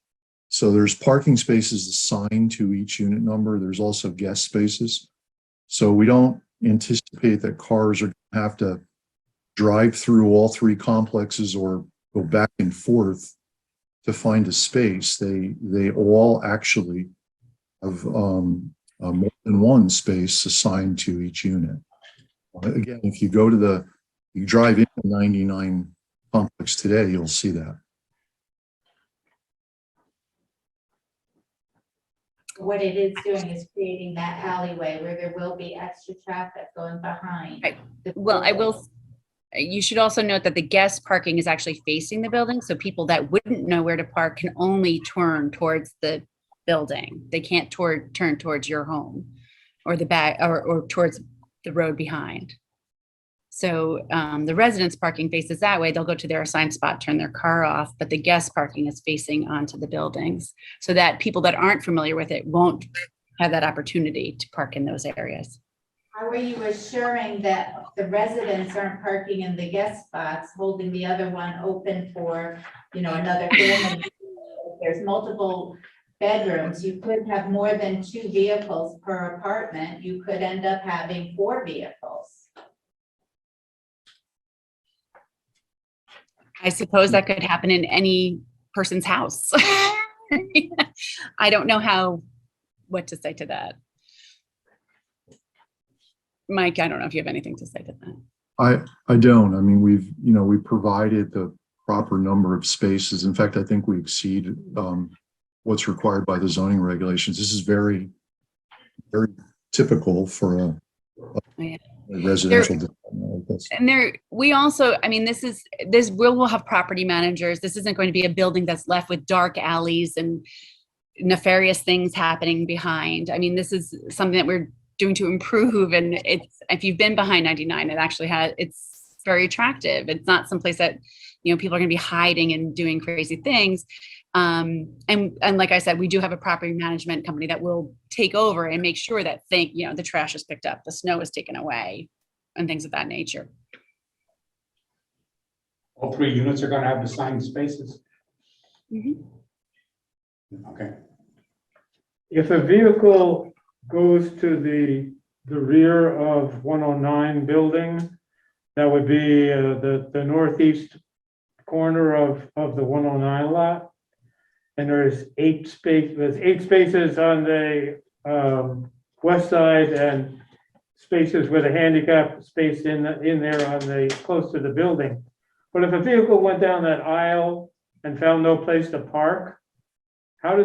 So there's parking spaces assigned to each unit number. There's also guest spaces. So we don't anticipate that cars are gonna have to drive through all three complexes or go back and forth to find a space. They all actually have more than one space assigned to each unit. Again, if you drive into 99 complex today, you'll see that. What it is doing is creating that alleyway where there will be extra traffic going behind. Right. the Well, building. you should also note that the guest parking is actually facing the building. So people that wouldn't know where to park can only turn towards the building. They can't turn towards your home or the back or towards the road behind. So the residents parking faces that way. They'll go to their assigned spot, turn their car off, but the guest parking is facing onto the buildings so that people that aren't familiar with it won't have that opportunity to park in those areas. How are you assuring that the residents aren't parking in the guest spots, holding the other one open for, another family? If there's multiple bedrooms, you could have more than 2 vehicles per apartment. You could end up having 4 vehicles. I suppose that could happen in any person's house. I don't know what to say to that. Mike, I don't know if you have anything to say to that. I don't. I mean, we provided the proper number of spaces. In fact, I think we exceed what's required by the zoning regulations. This is very, very typical for a residential development like this. And we also, I mean, we'll have property managers. This isn't going to be a building that's left with dark alleys and nefarious things happening behind. I mean, this is something that we're doing to improve, and it's, if you've been behind 99, it actually it's very attractive. It's not someplace that, people are gonna be hiding and doing crazy things. And like I said, we do have a property management company that will take over and make sure that the trash is picked up, the snow is taken away, and things of that nature. All 3 units are gonna have assigned spaces? Mhm. Okay. If a vehicle goes to the rear of 109 building, that would be the northeast corner of the 109 lot. And there's 8 spaces on the west side and spaces with a handicap space in there on the close to the building. But if a vehicle went down that aisle and found no place to park, where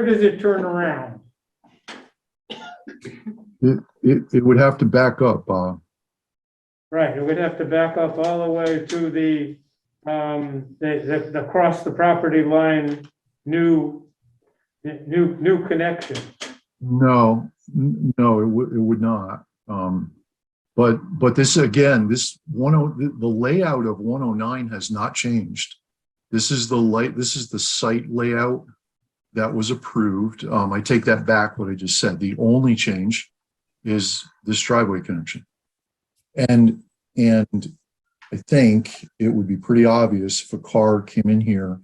does it turn around? It would have to back up, Right, it would have to back up all the way to the across the property line, new connection. no, it would not. But this, again, the layout of 109 has not changed. This is the site layout that was approved. I take that back, what I just said. The only change is this driveway connection. And I think it would be pretty obvious if a car came in here,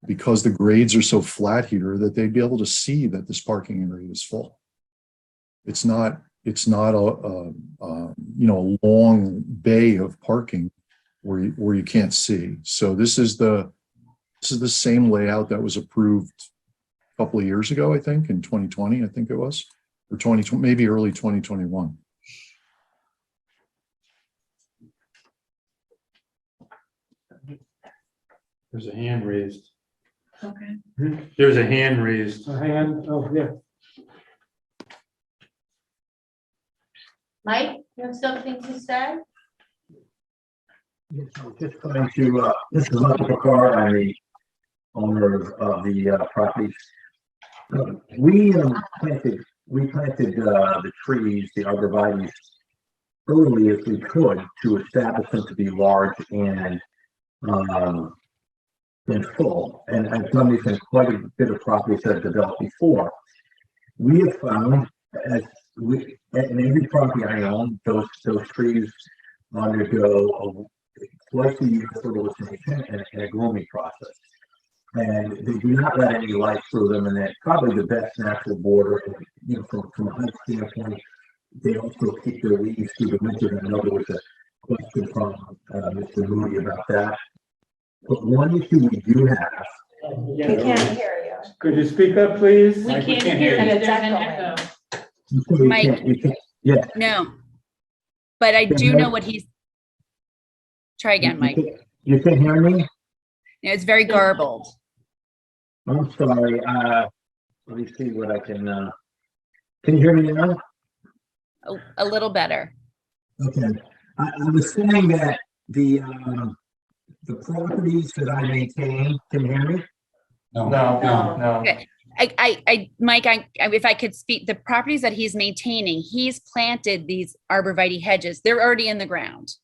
because the grades are so flat here, that they'd be able to see that this parking area is full. It's not a long bay of parking where you can't see. So this is the same layout that was approved a couple of years ago, I think, in 2020, I think it was, or 2020, maybe early 2021. There's a hand raised. Okay. There's a hand raised. A hand, oh, yeah. Mike, you have something to say? Just trying to, this is not the car, I'm the owner of the property. We planted the trees, the arborvitae, early as we could to establish them to be large and full. And I've done this in quite a bit of properties that I've developed before. We have found, in every property I own, those trees undergo twice a year fertilization and a grooming process. And they do not let any light through them, and that's probably the best natural border. And, from a height standpoint, they also keep their leaves through the winter. I know there was a question from Mr. Moody about that. But one issue we do have. We can't hear you. Could you speak up, please? We Mike, we can't can't hear hear you, you. there's an echo. Mike. Yeah. No, but I do know what he's, try again, Mike. You can hear me? It's very garbled. I'm sorry. Let me see what I can you hear me now? A little better. Okay. I was saying that the properties that I maintain, can you hear me? No. Okay. Mike, if I could speak, the properties that he's maintaining, he's planted these arborvitae hedges. They're already in the ground.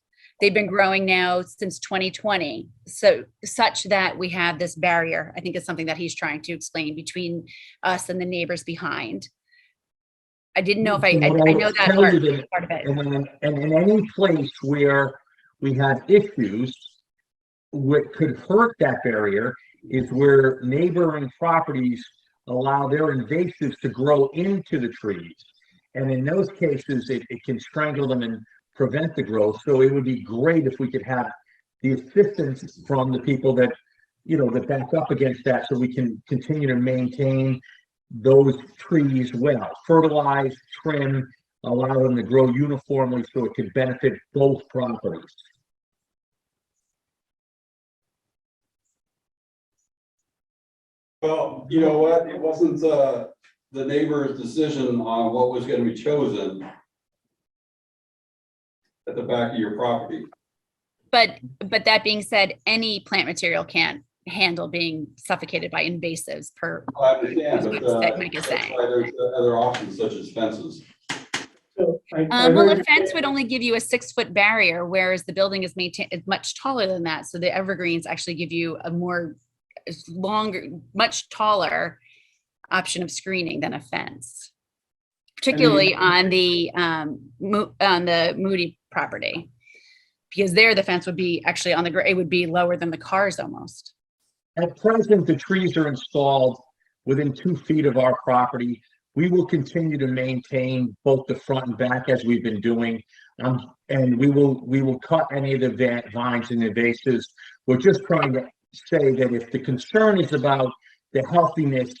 They've been growing now since 2020. So such that we have this barrier, I think is something that he's trying to explain between us and the neighbors behind. I didn't know if I know that part of it. And in any place where we have issues, what could hurt that barrier is where neighboring properties allow their invasives to grow into the trees. And in those cases, it can strangle them and prevent the growth. So it would be great if we could have the assistance from the people that, that back up against that, so we can continue to maintain those trees well, fertilize, trim, allow them to grow uniformly so it can benefit both properties. Well, you know what, it wasn't the neighbor's decision on what was gonna be chosen at the back of your property. But that being said, any plant material can't handle being suffocated by invasives per. I understand, That's but what Mike is that's saying. why there's other options such as fences. So I Well, heard a you fence say- would only give you a 6-foot barrier, whereas the building is much taller than that. So the evergreens actually give you a more longer, much taller option of screening than a fence. Particularly on the Moody property. Because there, the fence would be actually on the, it would be lower than the cars almost. At present, the trees are installed within 2 feet of our property. We will continue to maintain both the front and back as we've been doing. And we will cut any of the vines and invasives. We're just trying to say that if the concern is about the healthiness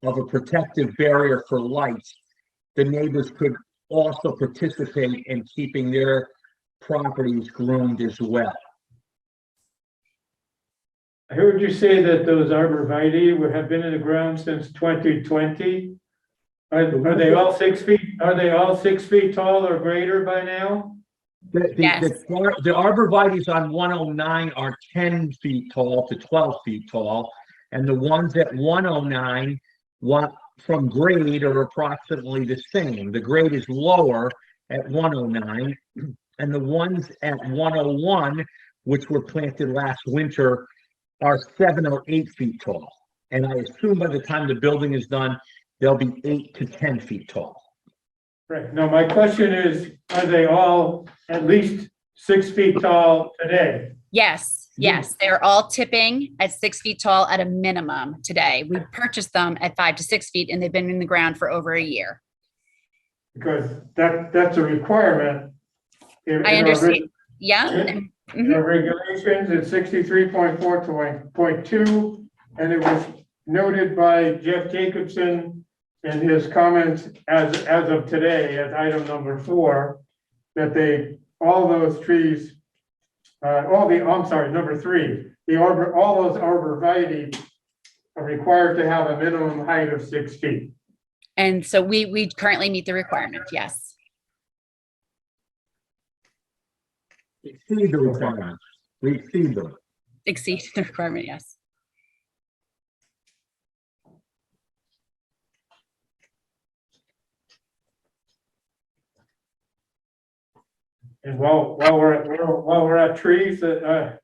of a protective barrier for lights, the neighbors could also participate in keeping their properties groomed as well. I heard you say that those arborvitae have been in the ground since 2020. Are they all 6 feet, are they all 6 feet tall or greater by now? Yes. The arborvitae's on 109 are 10 feet tall to 12 feet tall, and the ones at 109 from grade are approximately the same. The grade is lower at 109, and the ones at 101, which were planted last winter, are 7 or 8 feet tall. And I assume by the time the building is done, they'll be 8 to 10 feet tall. Right, now my question is, are they all at least 6 feet tall today? Yes, yes, they're all tipping at 6 feet tall at a minimum today. We purchased them at 5 to 6 feet and they've been in the ground for over a year. Because that's a requirement. I understand. Yeah. In Mhm. our regulations, it's 63.4.2, and it was noted by Jeff Jacobson in his comments as of today, as item number 4, that all those trees, number 3, all those arborvitae are required to have a minimum height of 6 feet. And so we currently meet the requirement, yes. Exceed the requirements. We exceed them. Exceed the requirement, yes. And while we're at trees, the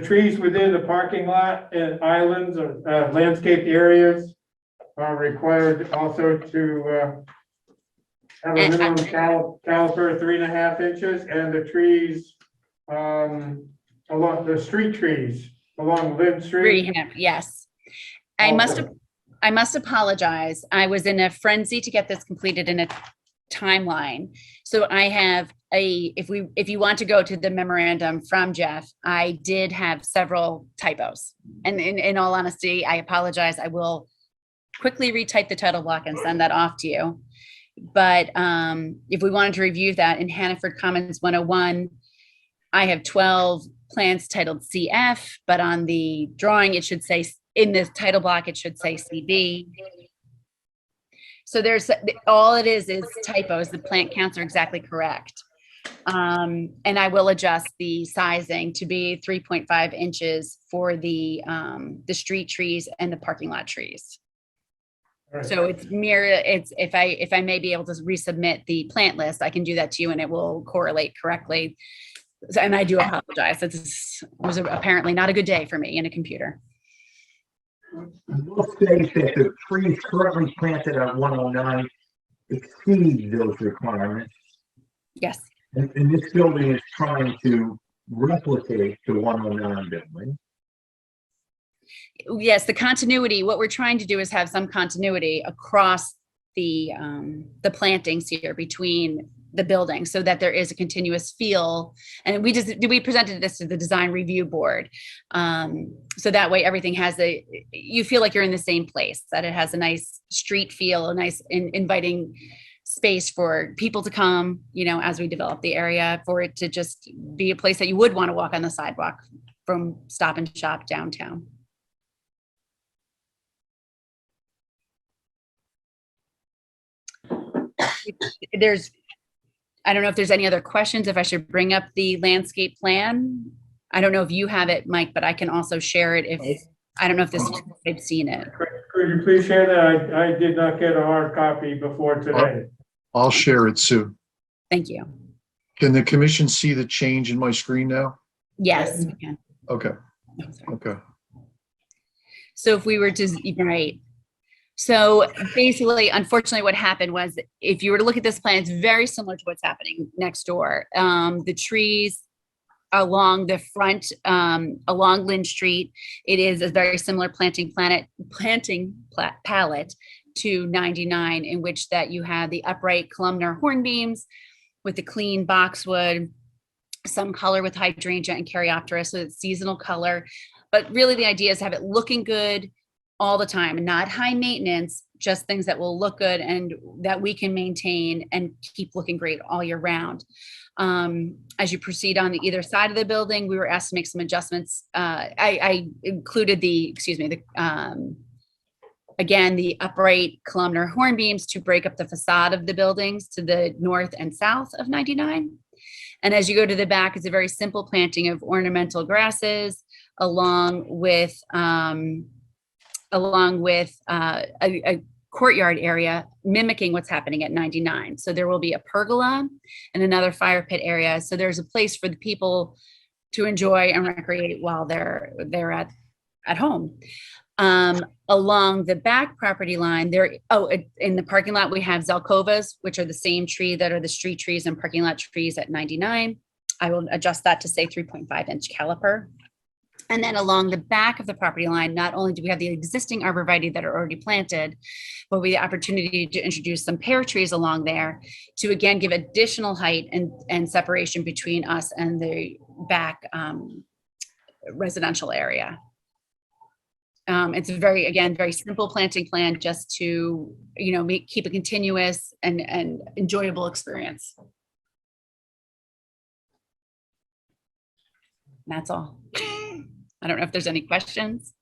trees within the parking lot and islands or landscaped areas are required also to have a minimum caliper of 3.5 inches, and the trees along the street trees along Lynn Street. Yes. I must apologize. I was in a frenzy to get this completed in a timeline. So I have if you want to go to the memorandum from Jeff, I did have several typos. And in all honesty, I apologize. I will quickly retype the title block and send that off to you. But if we wanted to review that in Hannaford Commons 101, I have 12 plans titled CF, but on the drawing, it should say, in the title block, it should say CB. So there's, all it is typos. The plant counts are exactly correct. And I will adjust the sizing to be 3.5 inches for the street trees and the parking lot trees. Right. So it's if I may be able to resubmit the plant list, I can do that to you and it will correlate correctly. And I do apologize. It was apparently not a good day for me in a computer. We'll state that the trees currently planted at 109 exceed those requirements. Yes. And this building is trying to replicate the 109 building. Yes, the continuity, what we're trying to do is have some continuity across the plantings here between the buildings so that there is a continuous feel. And we presented this to the design review board. So that way everything you feel like you're in the same place, that it has a nice street feel, a nice inviting space for people to come, as we develop the area, for it to just be a place that you would want to walk on the sidewalk from Stop and Shop downtown. I don't know if there's any other questions, if I should bring up the landscape plan. I don't know if you have it, Mike, but I can also share it if. I don't know if this, I've seen it. Could you please share that? I did not get a hard copy before today. I'll share it soon. Thank you. Can the commission see the change in my screen now? Yes, we can. Okay, Oh, sorry. okay. So if we were to, right. So basically, unfortunately, what happened was if you were to look at this plan, it's very similar to what's happening next door. The trees along the front, along Lynn Street, it is a very similar palette to 99, in which that you have the upright columnar horn beams with the clean boxwood, some color with hydrangea and caryoptera, so it's seasonal color. But really the idea is to have it looking good all the time, not high maintenance, just things that will look good and that we can maintain and keep looking great all year round. As you proceed on the either side of the building, we were asked to make some adjustments. I included again, the upright columnar horn beams to break up the facade of the buildings to the north and south of 99. And as you go to the back, it's a very simple planting of ornamental grasses along with a courtyard area mimicking what's happening at 99. So there will be a pergola and another fire pit area. So there's a place for the people to enjoy and recreate while they're at home. Along the back property line in the parking lot, we have Zelkovas, which are the same tree that are the street trees and parking lot trees at 99. I will adjust that to say 3.5-inch caliper. And then along the back of the property line, not only do we have the existing arborvitae that are already planted, but we have the opportunity to introduce some pear trees along there to again give additional height and separation between us and the back residential area. It's a very simple planting plan just to, keep a continuous and enjoyable experience. And that's all. I don't know if there's any questions.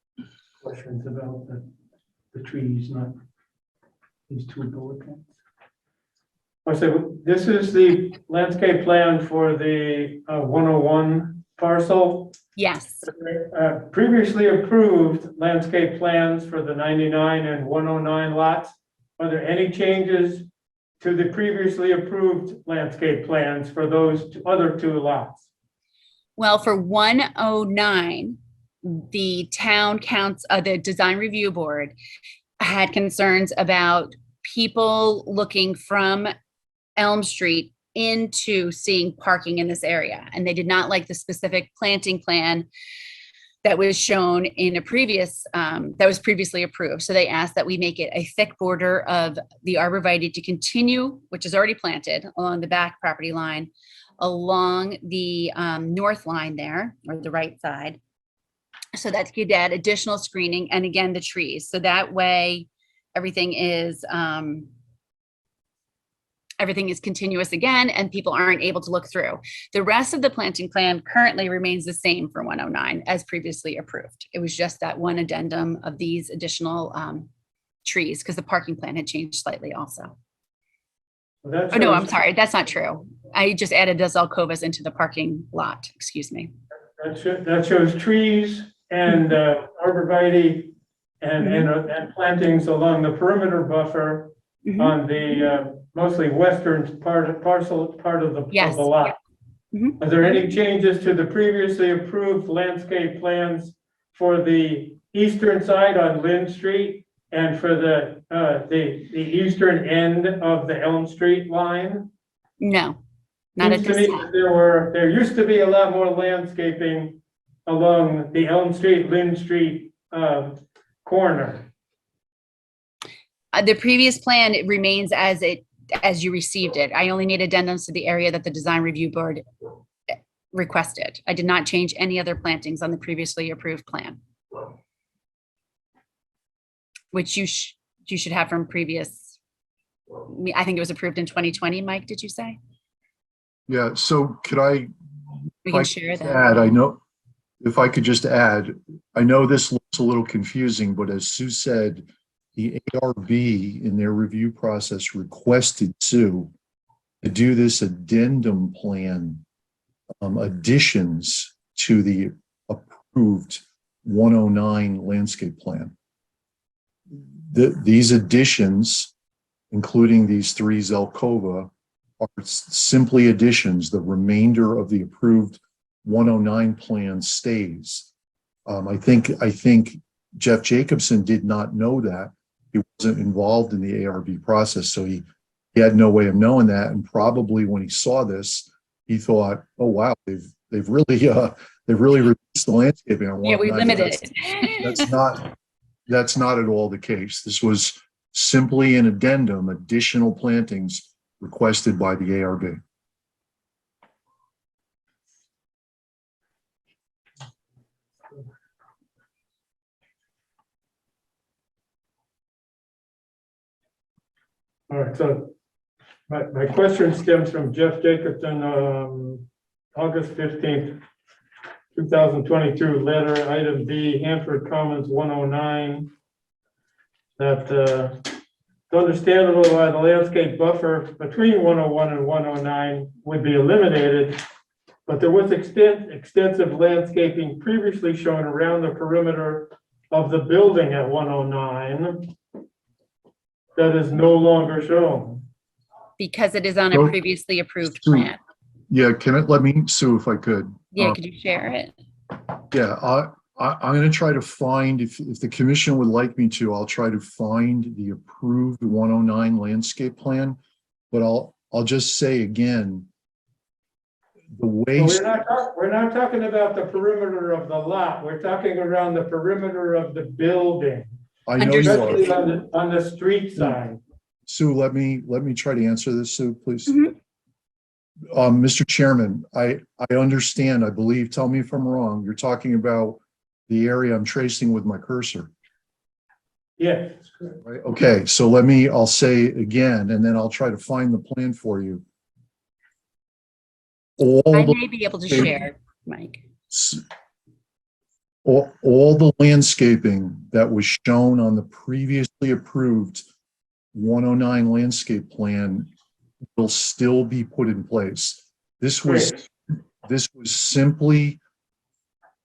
Questions about the trees, not these two bullet points. So this is the landscape plan for the 101 parcel. Yes. Previously approved landscape plans for the 99 and 109 lots. Are there any changes to the previously approved landscape plans for those other two lots? Well, for 109, the town the design review board had concerns about people looking from Elm Street into seeing parking in this area. And they did not like the specific planting plan that was shown in a previous, that was previously approved. So they asked that we make it a thick border of the arborvitae to continue, which is already planted along the back property line, along the north line there, or the right side. So that could add additional screening and again, the trees. So that way everything is continuous again, and people aren't able to look through. The rest of the planting plan currently remains the same for 109 as previously approved. It was just that one addendum of these additional trees because the parking plan had changed slightly also. Well, Oh, no, I'm sorry. That's not true. I just added the Zelkovas into the parking lot. Excuse me. That shows trees and arborvitae and plantings along the perimeter buffer on the mostly western part of the Yes. lot. Mhm. Are there any changes to the previously approved landscape plans for the eastern side on Lynn Street and for the eastern end of the Elm Street line? No, not at Seems to this me time. that there used to be a lot more landscaping along the Elm Street, Lynn Street corner. The previous plan remains as you received it. I only made addendums to the area that the design review board requested. I did not change any other plantings on the previously approved plan, which you should have from previous. I think it was approved in 2020. Mike, did you say? Yeah, so could I We If I can share that. add, I know, if I could just add, I know this looks a little confusing, but as Sue said, the ARB in their review process requested Sue to do this addendum plan, additions to the approved 109 landscape plan. These additions, including these three Zelkova, are simply additions. The remainder of the approved 109 plan stays. I think Jeff Jacobson did not know that. He wasn't involved in the ARB process, so he had no way of knowing that. And probably when he saw this, he thought, "Oh wow, they've really reduced the landscaping." Yeah, we limited it. That's not at all the case. This was simply an addendum, additional plantings requested by the ARB. All right, so my question stems from Jeff Jacobson, August 15th, 2022, letter item B, Hanford Commons 109. That it's understandable why the landscape buffer between 101 and 109 would be eliminated, but there was extensive landscaping previously shown around the perimeter of the building at 109 that is no longer shown. Because it is on a So- previously approved Sue, plan. Yeah, let me, Sue, if I could. Yeah, could you share it? Yeah, I'm going to try to find, if the commission would like me to, I'll try to find the approved 109 landscape plan. But I'll just say again, the way. We're not talking about the perimeter of the lot. We're talking around the perimeter of the building, I know you are. especially on the street side. Sue, let me try to answer this, Sue, please. Mhm. Mr. Chairman, I understand, I believe, tell me if I'm wrong, you're talking about the area I'm tracing with my cursor, Yes. right? Okay, so I'll say again, and then I'll try to find the plan for you. All I the, may be able to share, Mike. all the landscaping that was shown on the previously approved 109 landscape plan will still be put in place. This was simply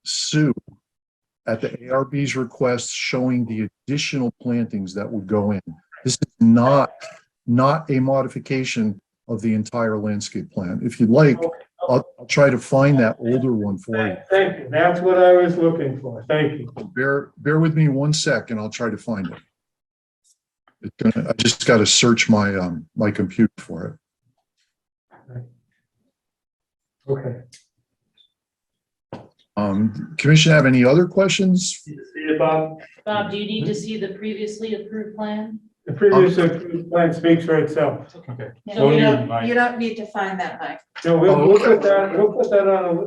Sue at the ARB's request showing the additional plantings that would go in. This is not a modification of the entire landscape plan. If you'd like, I'll try to find that older one for you. Thank you. That's what I was looking for. Thank you. Bear with me 1 second. I'll try to find it. I just got to search my my computer for it. Okay. Commission have any other questions? See it, Bob? Bob, do you need to see the previously approved plan? The previous approved plan speaks for itself. Okay. No, we don't- Mike. You don't need to find that, Mike. No, we'll put that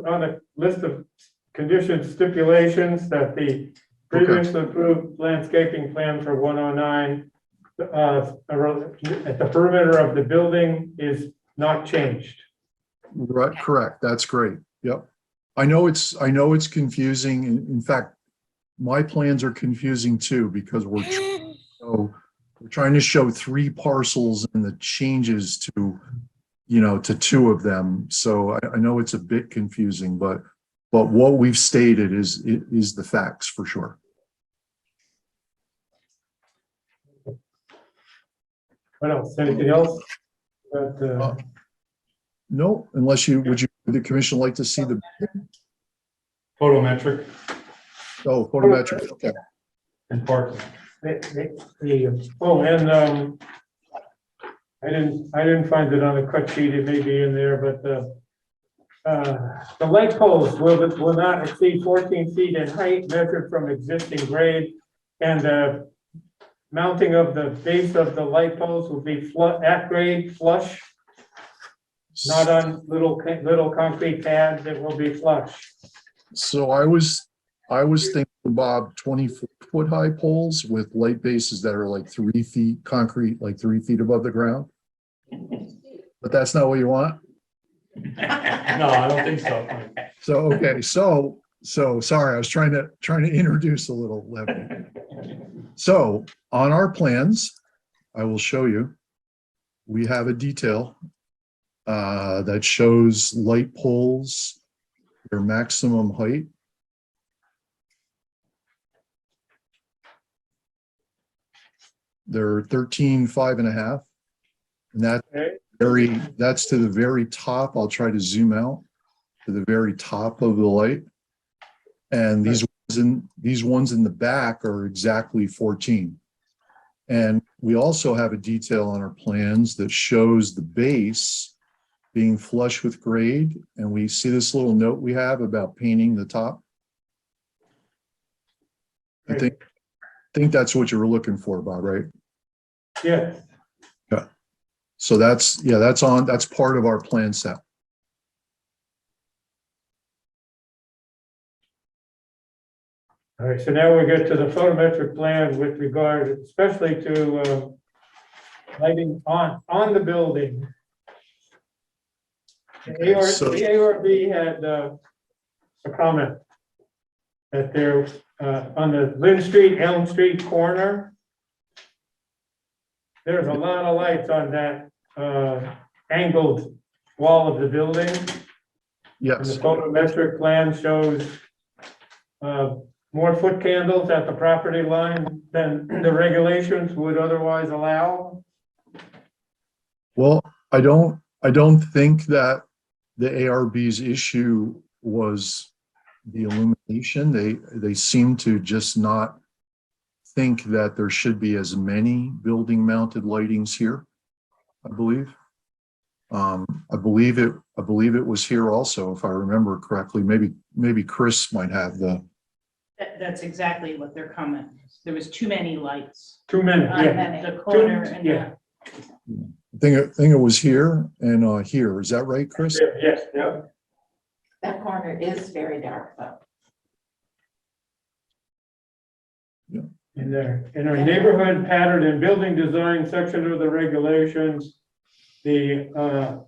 on a list of conditions, stipulations that the previously approved landscaping plan for 109 at the perimeter of the building is not changed. Right, correct. That's great. Yep. I know it's confusing. In fact, my plans are confusing too, because we're trying to show 3 parcels and the changes to, to 2 of them. So I know it's a bit confusing, but what we've stated is the facts for sure. What else? Anything else? But, No, unless would the commission like to see the Photometric photometric? Okay. and parking. I didn't find it on the cut sheet. It may be in there, but the light poles will not exceed 14 feet in height measured from existing grade, and the mounting of the base of the light poles will be at grade, flush, not on little concrete pads. It will be flush. So I was thinking, Bob, 24-foot high poles with light bases that are like 3 feet concrete, like 3 feet above the ground. But that's not what you want? No, I don't think so. So, okay, so sorry, I was trying to introduce a little levity. So on our plans, I will show you, we have a detail that shows light poles, their maximum height. They're 13, 5.5. And Okay. that's to the very top. I'll try to zoom out to the very top of the light. And these ones in the back are exactly 14. And we also have a detail on our plans that shows the base being flush with grade. And we see this little note we have about painting the top. I think that's what you were looking for, Bob, right? Yes. Yeah. So that's part of our plan set. All right, so now we get to the photometric plan with regard especially to lighting on the building. The ARB had a comment that there on the Lynn Street, Elm Street corner, there's a lot of lights on that angled wall of the building. And Yes. the photometric plan shows more foot candles at the property line than the regulations would otherwise allow. Well, I don't think that the ARB's issue was the illumination. They seem to just not think that there should be as many building mounted lightings here, I believe. I believe it was here also, if I remember correctly. Maybe Chris might have the. That's exactly what their comment was. There was too many lights Too many, on yeah. the corner and Yeah. I think it was here and here. Is that right, Chris? Yes, yeah. That corner is very dark though. In our neighborhood pattern and building design section of the regulations, the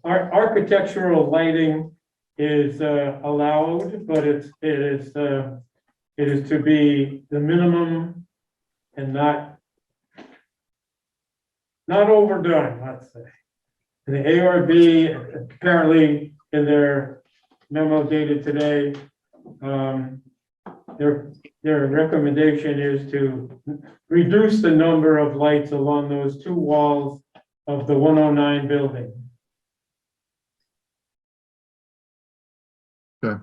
architectural lighting is allowed, but it is to be the minimum and not overdone, let's say. And the ARB apparently in their memo dated today, their recommendation is to reduce the number of lights along those two walls of the 109 building. Okay.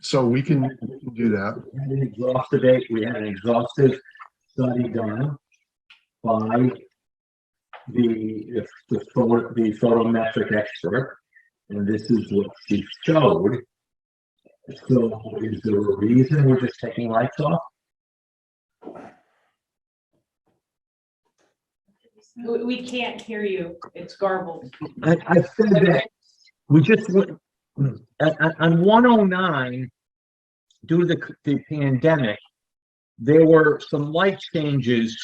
So we can do that. We had an exhaustive study done by the photometric expert, and this is what she showed. So is there a reason we're just taking lights off? we can't hear you. It's garbled. I said that we just went on 109, due to the pandemic, there were some light changes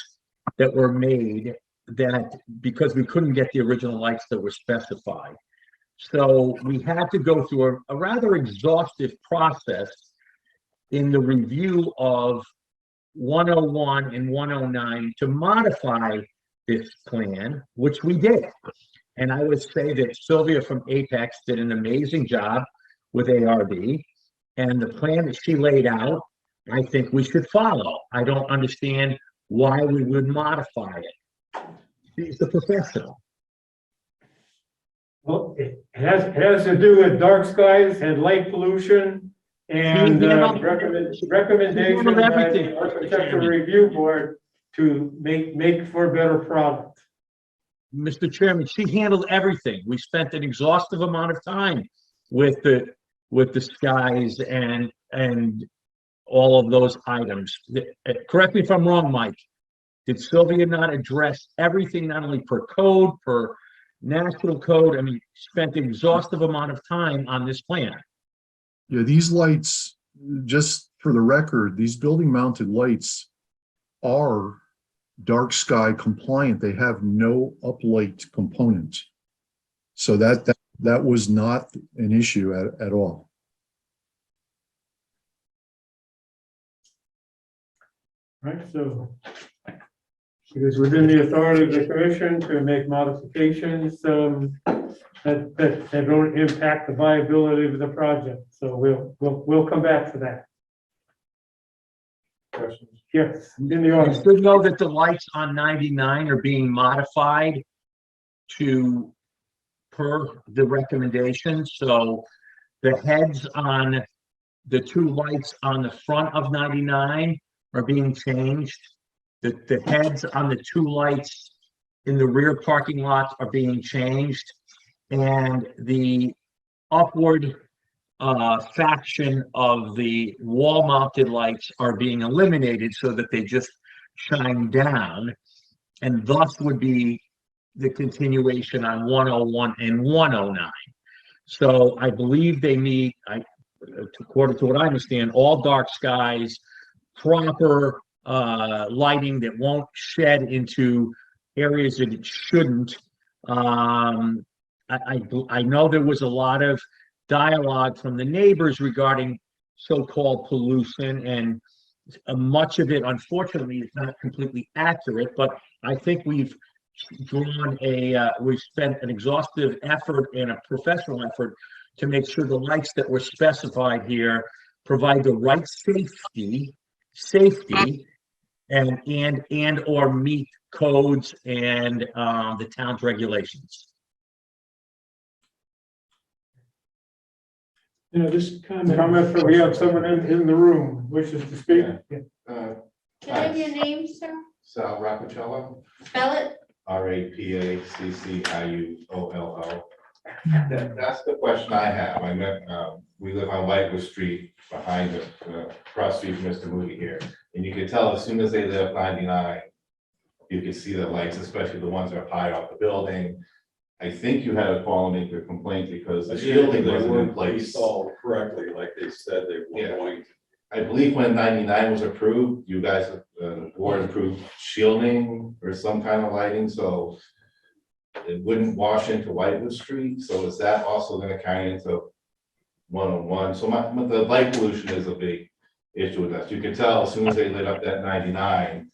that were made that because we couldn't get the original lights that were specified. So we had to go through a rather exhaustive process in the review of 101 and 109 to modify this plan, which we did. And I would say that Sylvia from Apex did an amazing job with ARB, and the plan that she laid out, I think we should follow. I don't understand why we would modify it. She's the professional. Well, it has to do with dark skies and light pollution and recommendation by the Architectural Review Board to make for a better product. Mr. Chairman, she handled everything. We spent an exhaustive amount of time with the skies and all of those items. Correct me if I'm wrong, Mike. Did Sylvia not address everything, not only per code, per national code? I mean, spent an exhaustive amount of time on this plan. Yeah, these lights, just for the record, these building mounted lights are dark sky compliant. They have no uplight component. So that was not an issue at all. Right, so it is within the authority of the commission to make modifications that don't impact the viability of the project. So we'll come back to that. questions. Yes, in the You audience. should know that the lights on 99 are being modified to per the recommendations. So the heads on the two lights on the front of 99 are being changed. The heads on the two lights in the rear parking lots are being changed. And the upward faction of the wall mounted lights are being eliminated so that they just shine down. And thus would be the continuation on 101 and 109. So I believe they meet, according to what I understand, all dark skies, proper lighting that won't shed into areas that it shouldn't. I know there was a lot of dialogue from the neighbors regarding so-called pollution, and much of it, unfortunately, is not completely accurate, but I think we've spent an exhaustive effort and a professional effort to make sure the lights that were specified here provide the right safety and or meet codes and the town's regulations. You know, this comment, we have someone in the room wishes to speak. Can I have your name, sir? Sal Rapacello, Spell it. RAPACCIUOLO. That's the question I have. I met, we live on Whitewood Street behind the, cross street from Mr. Moody here. And you can tell as soon as they lit up 99, you can see the lights, especially the ones that are high off the building. I think you had a call and make a complaint because the shielding wasn't in place. Installed correctly, like they said they were going to. I believe when 99 was approved, you guys, the board approved shielding or some kind of lighting, so it wouldn't wash into Whitewood Street. So is that also going to carry into 101? So the light pollution is a big issue with us. You can tell as soon as they lit up that 99,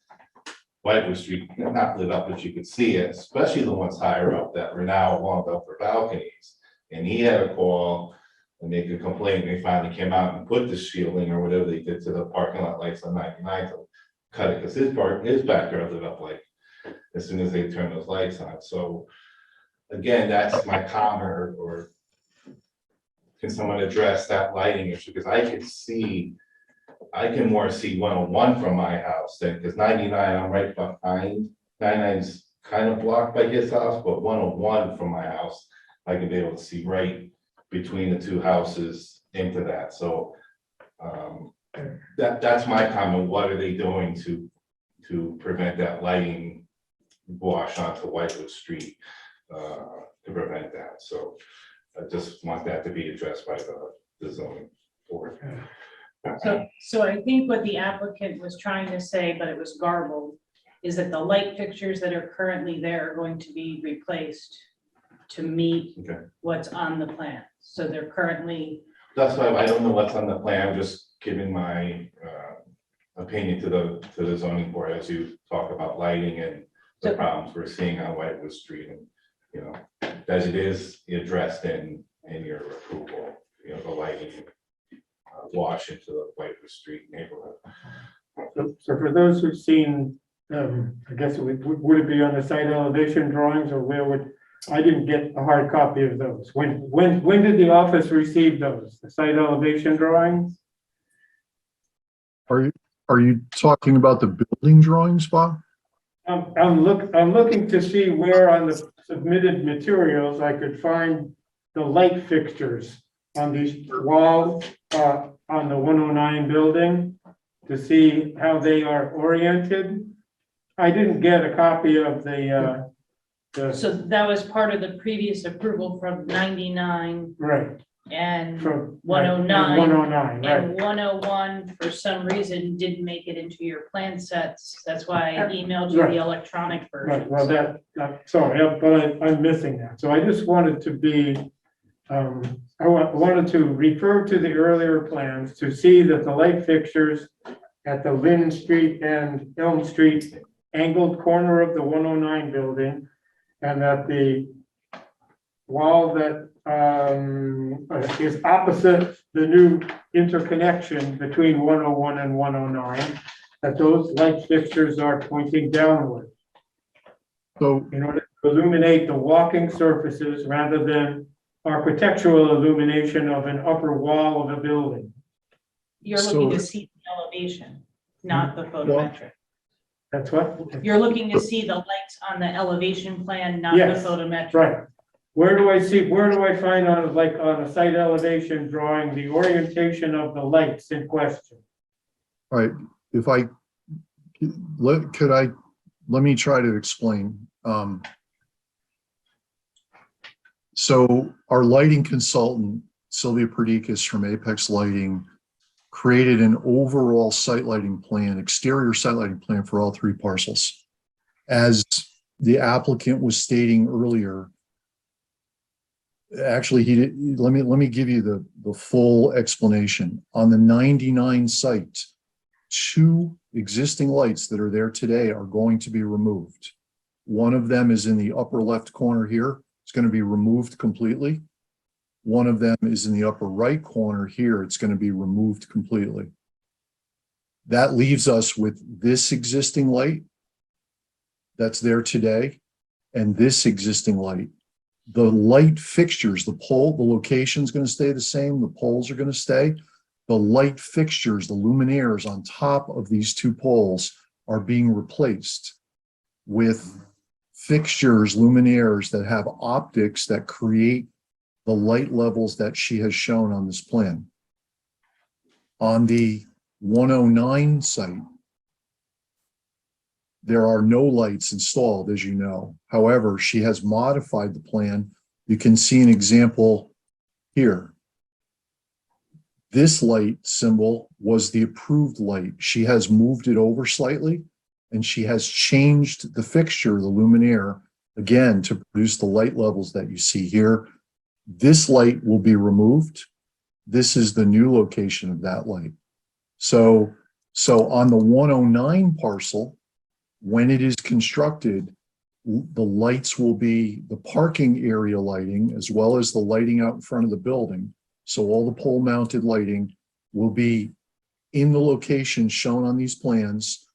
Whitewood Street, not lit up, but you could see it, especially the ones higher up that were now along up for balconies. And he had a call and make a complaint. They finally came out and put the shielding or whatever they did to the parking lot lights on 99 to cut it, because his backyard lit up like as soon as they turned those lights on. So again, that's my comment, or can someone address that lighting issue? Because I can more see 101 from my house than, because 99, I'm right behind. 99's kind of blocked by his house, but 101 from my house, I can be able to see right between the two houses into that. So that's my comment. What are they doing to prevent that lighting wash onto Whitewood Street to prevent that? So I just want that to be addressed by the zoning board. So I think what the applicant was trying to say, but it was garbled, is that the light fixtures that are currently there are going to be replaced to meet what's on the plan. So they're currently. That's why I don't know what's on the plan. I'm just giving my opinion to the zoning board as you talk about lighting and the problems we're seeing on Whitewood Street, and you know, as it is addressed in your approval, you know, the lighting wash into the Whitewood Street neighborhood. So for those who've seen, I guess would it be on the site elevation drawings, or where would, I didn't get a hard copy of those. When did the office receive those? The site elevation drawings? Are you talking about the building drawings, Bob? I'm looking to see where on the submitted materials I could find the light fixtures on these walls, on the 109 building, to see how they are oriented. I didn't get a copy of the So that was part of the previous approval from 99 right, and from 109. 109, right. And 101, for some reason, didn't make it into your plan sets. That's why I emailed you Right. the electronic version. Right, well, sorry, but I'm missing that. So I just wanted to be, I wanted to refer to the earlier plans to see that the light fixtures at the Lynn Street and Elm Street angled corner of the 109 building, and that the wall that is opposite the new interconnection between 101 and 109, that those light fixtures are pointing downward So, in order to illuminate the walking surfaces rather than architectural illumination of an upper wall of a building. You're looking to So- see the elevation, not the photometric. That's what? You're looking to see the lights on the elevation plan, not the Yes, photometric. Right. Where do I find on a site elevation drawing, the orientation of the lights in question? all right, if I, let me try to explain. So our lighting consultant, Sylvia Perdikas from Apex Lighting, created an overall site lighting plan, exterior site lighting plan for all three parcels. As the applicant was stating earlier, actually, he did, let me give you the full explanation. On the 99 site, 2 existing lights that are there today are going to be removed. One of them is in the upper left corner here. It's going to be removed completely. One of them is in the upper right corner here. It's going to be removed completely. That leaves us with this existing light that's there today and this existing light. The light fixtures, the location is going to stay the same. The poles are going to stay. The light fixtures, the luminaires on top of these 2 poles are being replaced with fixtures, luminaires that have optics that create the light levels that she has shown on this plan. On the 109 site, there are no lights installed, as you know. However, she has modified the plan. You can see an example here. This light symbol was the approved light. She has moved it over slightly, and she has changed the fixture, the luminaire, again, to produce the light levels that you see here. This light will be removed. This is the new location of that light. So on the 109 parcel, when it is constructed, the lights will be the parking area lighting as well as the lighting out in front of the building. So all the pole mounted lighting will be in the location shown on these plans.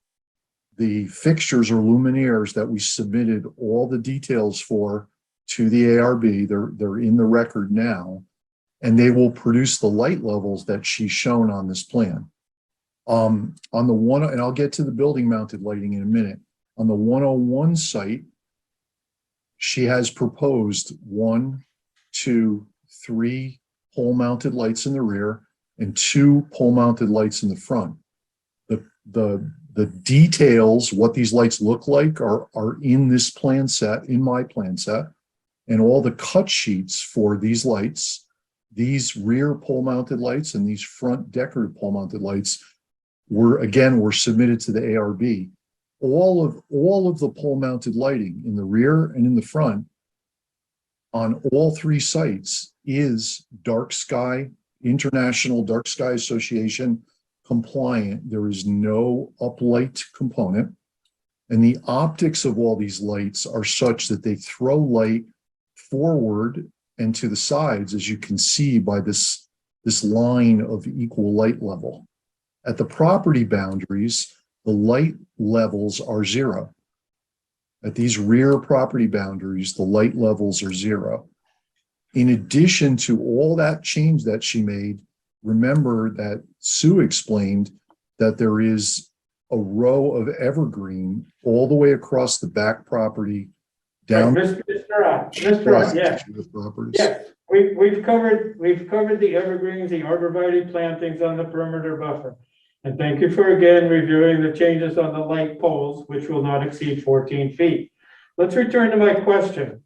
The fixtures or luminaires that we submitted all the details for to the ARB, they're in the record now, and they will produce the light levels that she's shown on this plan. On the one, and I'll get to the building mounted lighting in a minute. On the 101 site, she has proposed 1, 2, 3 pole mounted lights in the rear and 2 pole mounted lights in the front. The details, what these lights look like are in this plan set, in my plan set, and all the cut sheets for these lights, these rear pole mounted lights and these front decorative pole mounted lights were submitted to the ARB. All of the pole mounted lighting in the rear and in the front on all 3 sites is dark sky, International Dark Sky Association compliant. There is no uplight component. And the optics of all these lights are such that they throw light forward and to the sides, as you can see by this line of equal light level. At the property boundaries, the light levels are 0. At these rear property boundaries, the light levels are 0. In addition to all that change that she made, remember that Sue explained that there is a row of evergreen all the way across the back property down. Right, Mr. Rock, yes. The properties. Yes, we've covered the evergreens, the arborvitae plantings on the perimeter buffer. And thank you for again reviewing the changes on the light poles, which will not exceed 14 feet. Let's return to my question.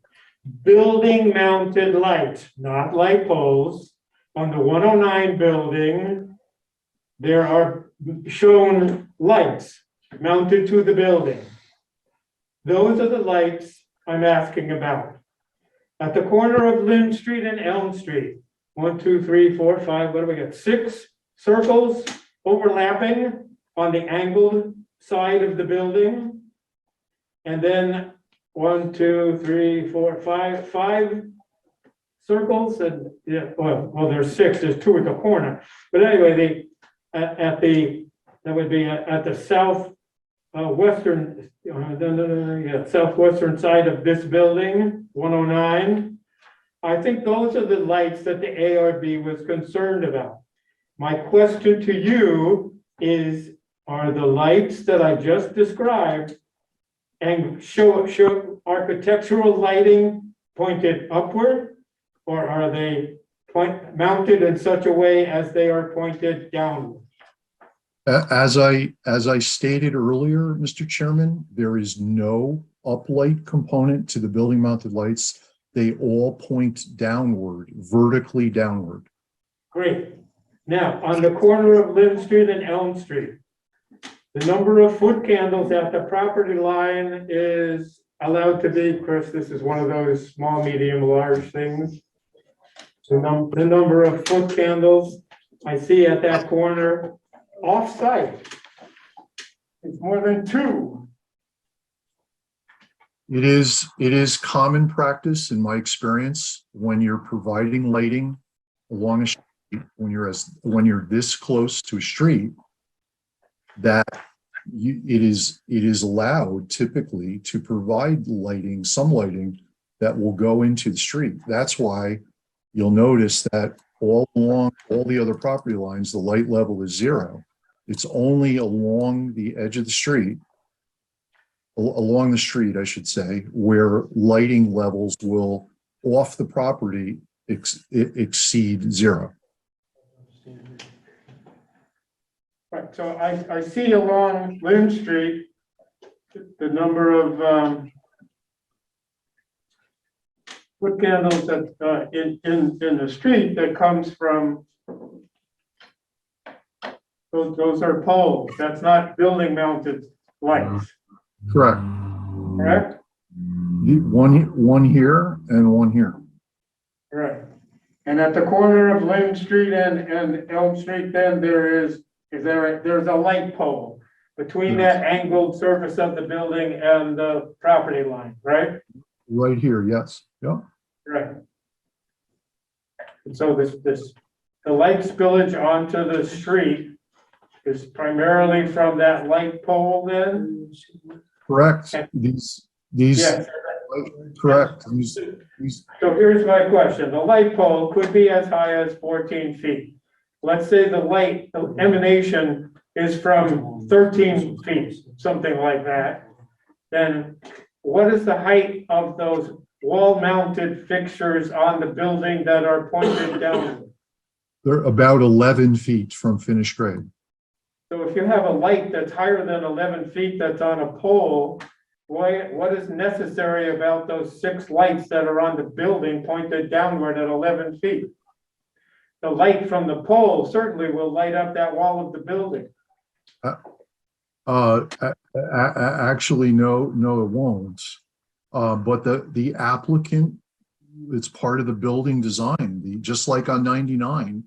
Building mounted lights, not light poles. On the 109 building, there are shown lights mounted to the building. Those are the lights I'm asking about. At the corner of Lynn Street and Elm Street, 1, 2, 3, 4, 5, what do we got? 6 circles overlapping on the angled side of the building. And then 1, 2, 3, 4, 5 circles, and yeah, well, there's 6, there's 2 at the corner. But anyway, at the That would be at the southwestern side of this building, 109. I think those are the lights that the ARB was concerned about. My question to you is, are the lights that I just described and show architectural lighting pointed upward? Or are they mounted in such a way as they are pointed downward? As I stated earlier, Mr. Chairman, there is no uplight component to the building mounted lights. They all point downward, vertically downward. Great. Now, on the corner of Lynn Street and Elm Street, the number of foot candles at the property line is allowed to be, Chris, this is one of those small, medium, large things. The number of foot candles I see at that corner off-site, it's more than 2. It is common practice in my experience when you're providing lighting along a street, when you're this close to a street, that it is allowed typically to provide lighting, some lighting that will go into the street. That's why you'll notice that all along all the other property lines, the light level is 0. It's only along the edge of the street, along the street, I should say, where lighting levels will off the property exceed 0. Right, so I see along Lynn Street, the number of foot candles that in the street that comes from, those are poles. That's not building mounted lights, Correct. correct? One here and one here. Right. And at the corner of Lynn Street and Elm Street, then there's a light pole between that angled surface of the building and the property line, right? Right here, yes. Yep. Right. And so the light spillage onto the street is primarily from that light pole then? Correct. These, Yes. correct. So here's my question. The light pole could be as high as 14 feet. Let's say the emanation is from 13 feet, something like that. Then what is the height of those wall-mounted fixtures on the building that are pointed downward? They're about 11 feet from finished grade. So if you have a light that's higher than 11 feet that's on a pole, what is necessary about those 6 lights that are on the building pointed downward at 11 feet? The light from the pole certainly will light up that wall of the building. Actually, no, it won't. But the applicant, it's part of the building design. Just like on 99,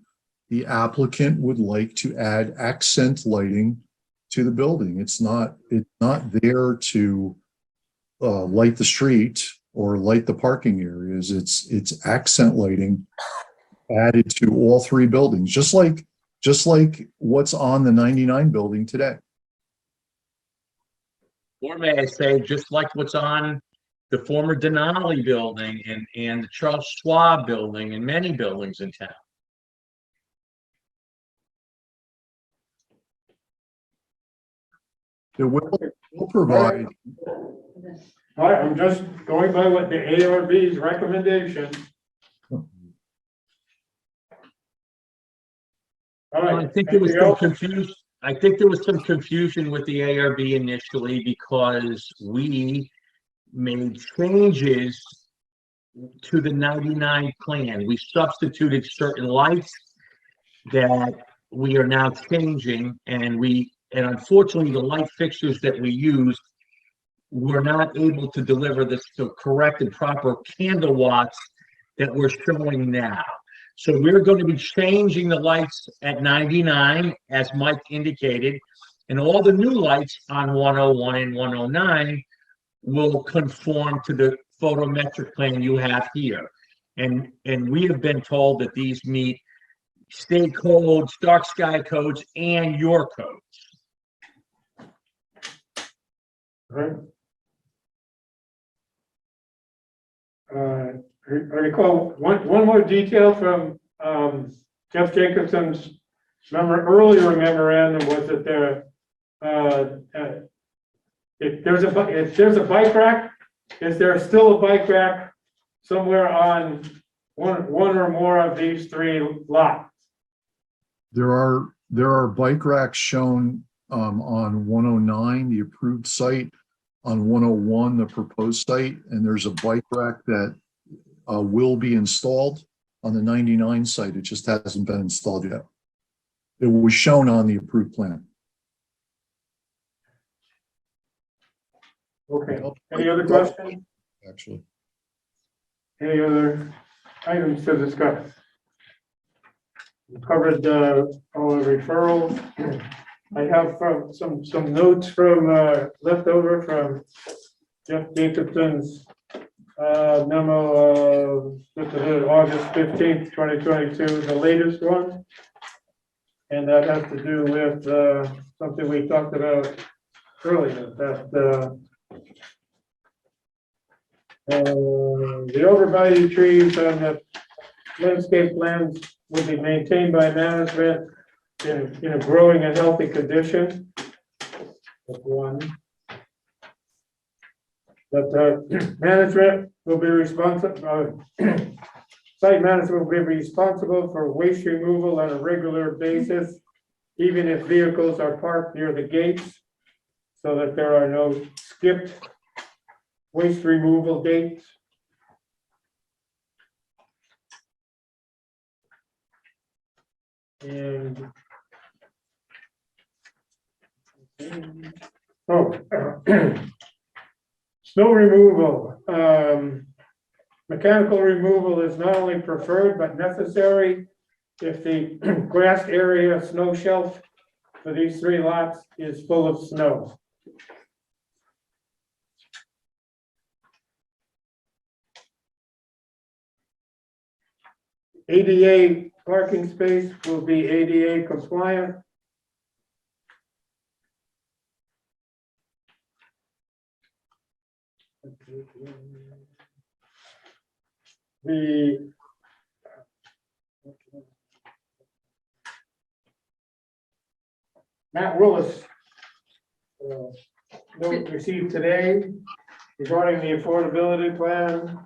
the applicant would like to add accent lighting to the building. It's not there to light the street or light the parking areas. It's accent lighting added to all 3 buildings, just like what's on the 99 building today. Or may I say, just like what's on the former Denali building and the Charles Schwab building and many buildings in town. It will provide. All right, I'm just going by what the ARB's recommendation. All right. I think there was some confusion. I think there was some confusion with the ARB initially because we made changes to the 99 plan. We substituted certain lights that we are now changing, and unfortunately the light fixtures that we used were not able to deliver the correct and proper candle watts that we're showing now. So we're going to be changing the lights at 99, as Mike indicated, and all the new lights on 101 and 109 will conform to the photometric plan you have here. And we have been told that these meet state codes, dark sky codes, and your codes. Right. I recall one more detail from Jeff Jacobson's earlier memorandum was that if there's a bike rack, is there still a bike rack somewhere on one or more of these three lots? There are bike racks shown on 109, the approved site, on 101, the proposed site, and there's a bike rack that will be installed on the 99 site. It just hasn't been installed yet. It was shown on the approved plan. Okay, any other questions? Actually, Any other items to discuss? We covered all the referrals. I have from some notes from leftover from Jeff Jacobson's memo of August 15th, 2022, the latest one. And that has to do with something we talked about earlier, that the overvalue trees and the landscape plans will be maintained by management in a growing and healthy condition. That's one. That management will be responsible, site management will be responsible for waste removal on a regular basis, even if vehicles are parked near the gates, so that there are no skipped waste removal dates. And snow removal. Mechanical removal is not only preferred but necessary if the grass area snow shelf for these three lots is full of snow. ADA parking space will be ADA compliant. The Matt Willis note received today regarding the affordability plan.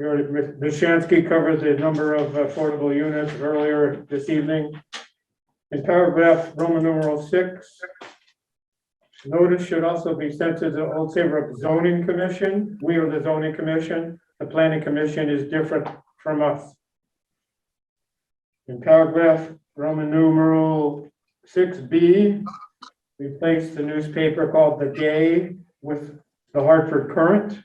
Ms. Shansky covered the number of affordable units earlier this evening. In paragraph Roman numeral 6, notice should also be sent to the Old Saybrook Zoning Commission. We are the Zoning Commission. The Planning Commission is different from us. In paragraph Roman numeral 6B, replace the newspaper called The Day with the Hartford Current.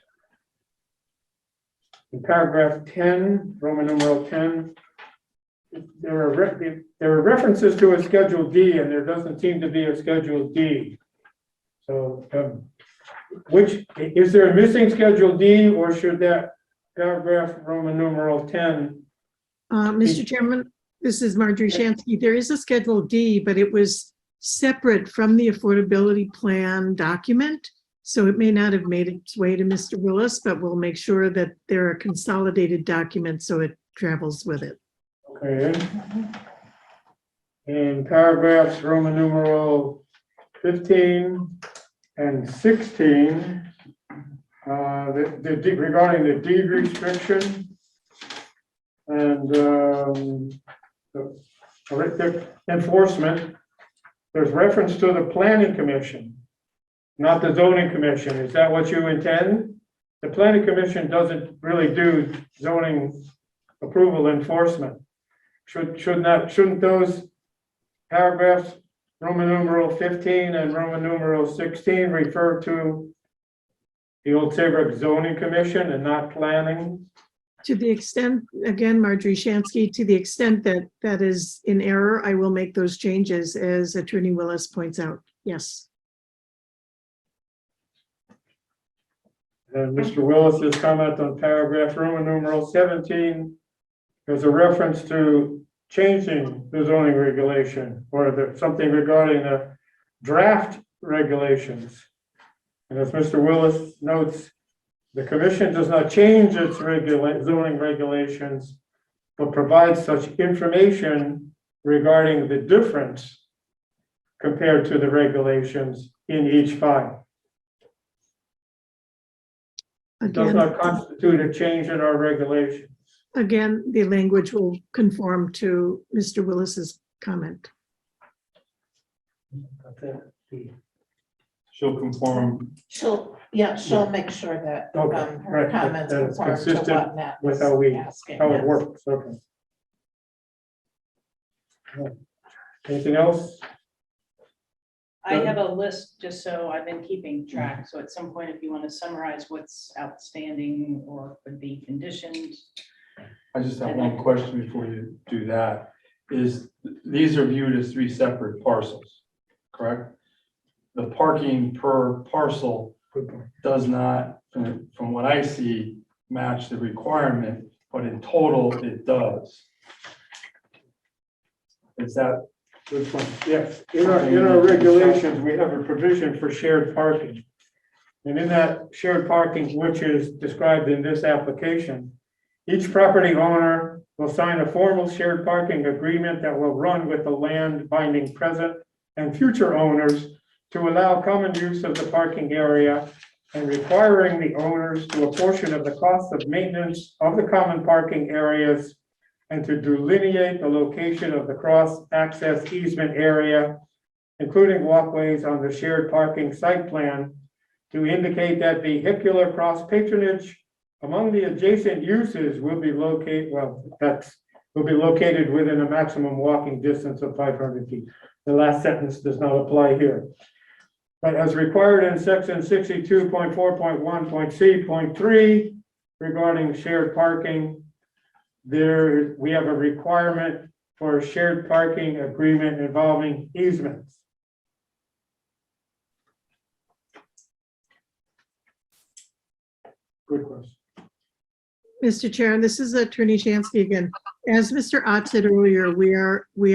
In paragraph 10, Roman numeral 10, there are references to a Schedule D, and there doesn't seem to be a Schedule D. So, which is there a missing Schedule D, or should that paragraph Roman numeral 10? Mr. Chairman, this is Marjorie Shansky. There is a Schedule D, but it was separate from the affordability plan document. So it may not have made its way to Mr. Willis, but we'll make sure that there are consolidated documents so it travels with it. Okay. In paragraphs Roman numeral 15 and 16, regarding the deed restriction and the enforcement, there's reference to the Planning Commission, not the Zoning Commission. Is that what you intend? The Planning Commission doesn't really do zoning approval enforcement. Shouldn't those paragraphs, Roman numeral 15 and Roman numeral 16, refer to the Old Saybrook Zoning Commission and not planning? To the extent, again, Marjorie Shansky, to the extent that that is in error, I will make those changes as Attorney Willis points out. Yes. And Mr. Willis's comment on paragraph Roman numeral 17, there's a reference to changing the zoning regulation or something regarding the draft regulations. And as Mr. Willis notes, the commission does not change its zoning regulations, but provides such information regarding the difference compared to the regulations in each file. It does Again, not constitute a change in our regulations. again, the language will conform to Mr. Willis's comment. She'll conform She'll make sure that Okay, her right, comments that are is part of consistent what Matt with was how we- asking. How it yes. works, okay. Anything else? I have a list, just so I've been keeping track. So at some point, if you want to summarize what's outstanding or could be conditioned. I just have one question before you do that, is these are viewed as three separate parcels, correct? The parking per parcel does not, from what I see, match the requirement, but in total, it does. Is that? Good point. Yes, in our regulations, we have a provision for shared parking. And in that shared parking, which is described in this application, each property owner will sign a formal shared parking agreement that will run with the land binding present and future owners to allow common use of the parking area and requiring the owners to apportion of the cost of maintenance of the common parking areas and to delineate the location of the cross-access easement area, including walkways on the shared parking site plan, to indicate that vehicular cross-patronage among the adjacent uses will be located, will be located within a maximum walking distance of 500 feet. The last sentence does not apply here. But as required in section 62.4.1.c.3 regarding shared parking, there, we have a requirement for a shared parking agreement involving easements. Good question. Mr. Chair, this is Attorney Shansky again. As Mr. Ott said earlier, we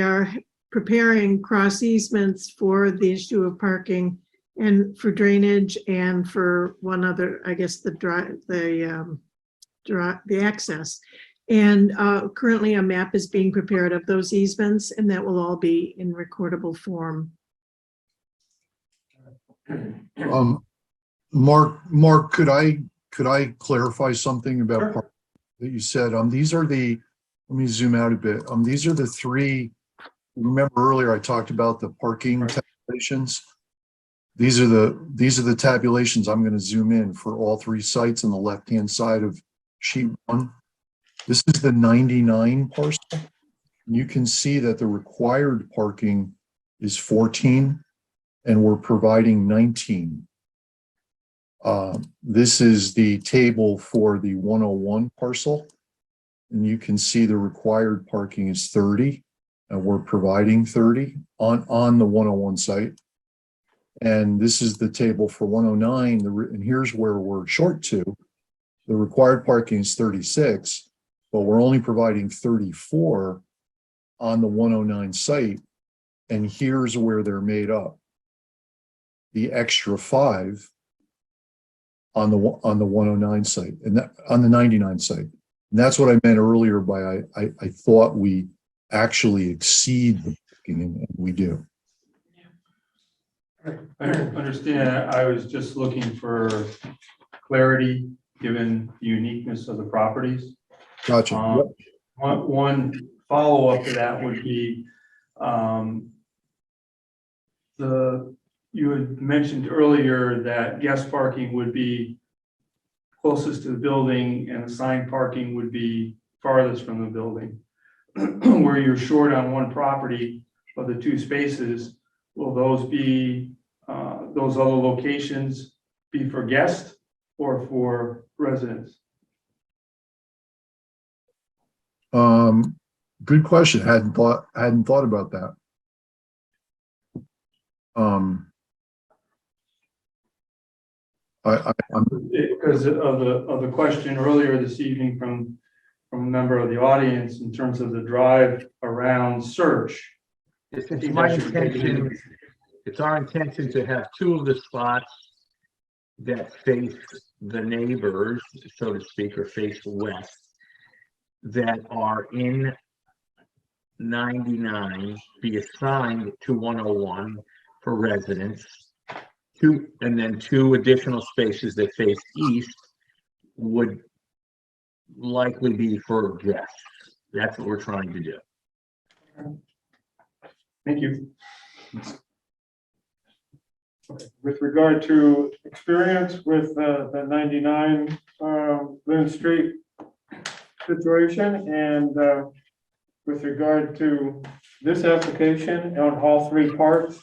are preparing cross easements for the issue of parking and for drainage and for one other, I guess, the access. And currently a map is being prepared of those easements, and that will all be in recordable form. Mark, could I clarify something about Sure. parking that you said? These are the, let me zoom out a bit. These are the three, remember earlier I talked about the parking tabulations? These are the tabulations. I'm going to zoom in for all three sites on the left-hand side of sheet 1. This is the 99 parcel. You can see that the required parking is 14 and we're providing 19. This is the table for the 101 parcel. And you can see the required parking is 30 and we're providing 30 on the 101 site. And this is the table for 109. And here's where we're short to. The required parking is 36. But we're only providing 34 on the 109 site. And here's where they're made up. The extra 5 on the 109 site and that on the 99 site. And that's what I meant earlier by I thought we actually exceed the parking, and we do. I understand. I was just looking for clarity, given the uniqueness of the properties. Gotcha. Yep. One follow-up to that would be, you had mentioned earlier that guest parking would be closest to the building and assigned parking would be farthest from the building. Where you're short on one property of the 2 spaces, will those be, those other locations be for guests or for residents? Good question. Hadn't thought about that. I'm Because of the question earlier this evening from from a member of the audience in terms of the drive around search. It's I think my that should be taken into intention, it's our intention to have two of the spots that face the neighbors, so to speak, or face west, that are in 99 be assigned to 101 for residents. And then two additional spaces that face east would likely be for guests. That's what we're trying to do. Thank you. Okay. With regard to experience with the 99 Lynn Street situation, and with regard to this application on all three parts,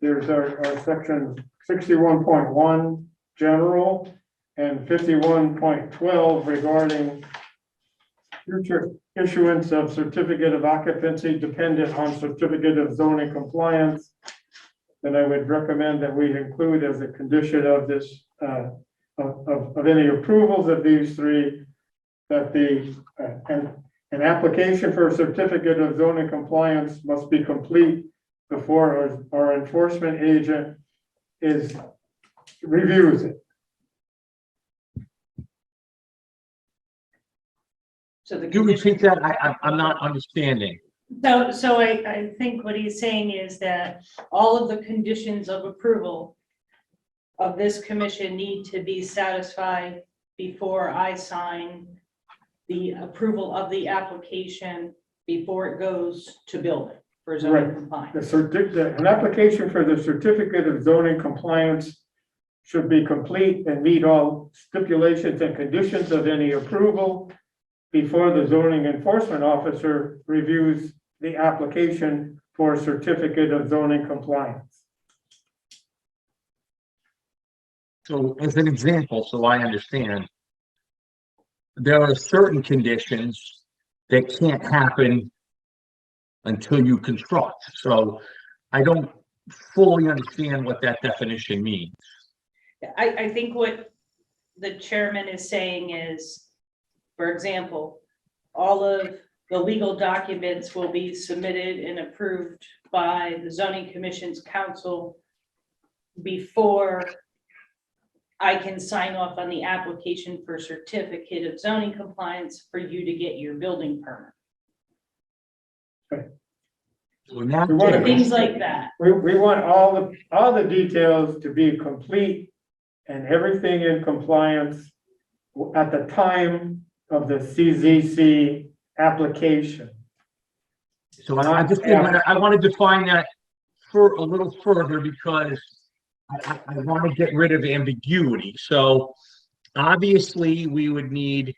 there's our section 61.1 general and 51.12 regarding future issuance of certificate of occupancy dependent on certificate of zoning compliance. Then I would recommend that we include as a condition of this, of any approvals of these three, that an application for a certificate of zoning compliance must be complete before our enforcement agent reviews it. So the Can you condition, repeat that? I'm not understanding. so I think what he's saying is that all of the conditions of approval of this commission need to be satisfied before I sign the approval of the application before it goes to building for zoning Right. compliance. An application for the certificate of zoning compliance should be complete and meet all stipulations and conditions of any approval before the zoning enforcement officer reviews the application for a certificate of zoning compliance. So as an example, so I understand, there are certain conditions that can't happen until you construct. So I don't fully understand what that definition means. I think what the chairman is saying is, for example, all of the legal documents will be submitted and approved by the zoning commission's council before I can sign off on the application for certificate of zoning compliance for you to get your building permit. So in that We want case, Things like that. We want all the details to be complete and everything in compliance at the time of the CZC application. so I want to define that for a little further because I want to get rid of ambiguity. So obviously we would need,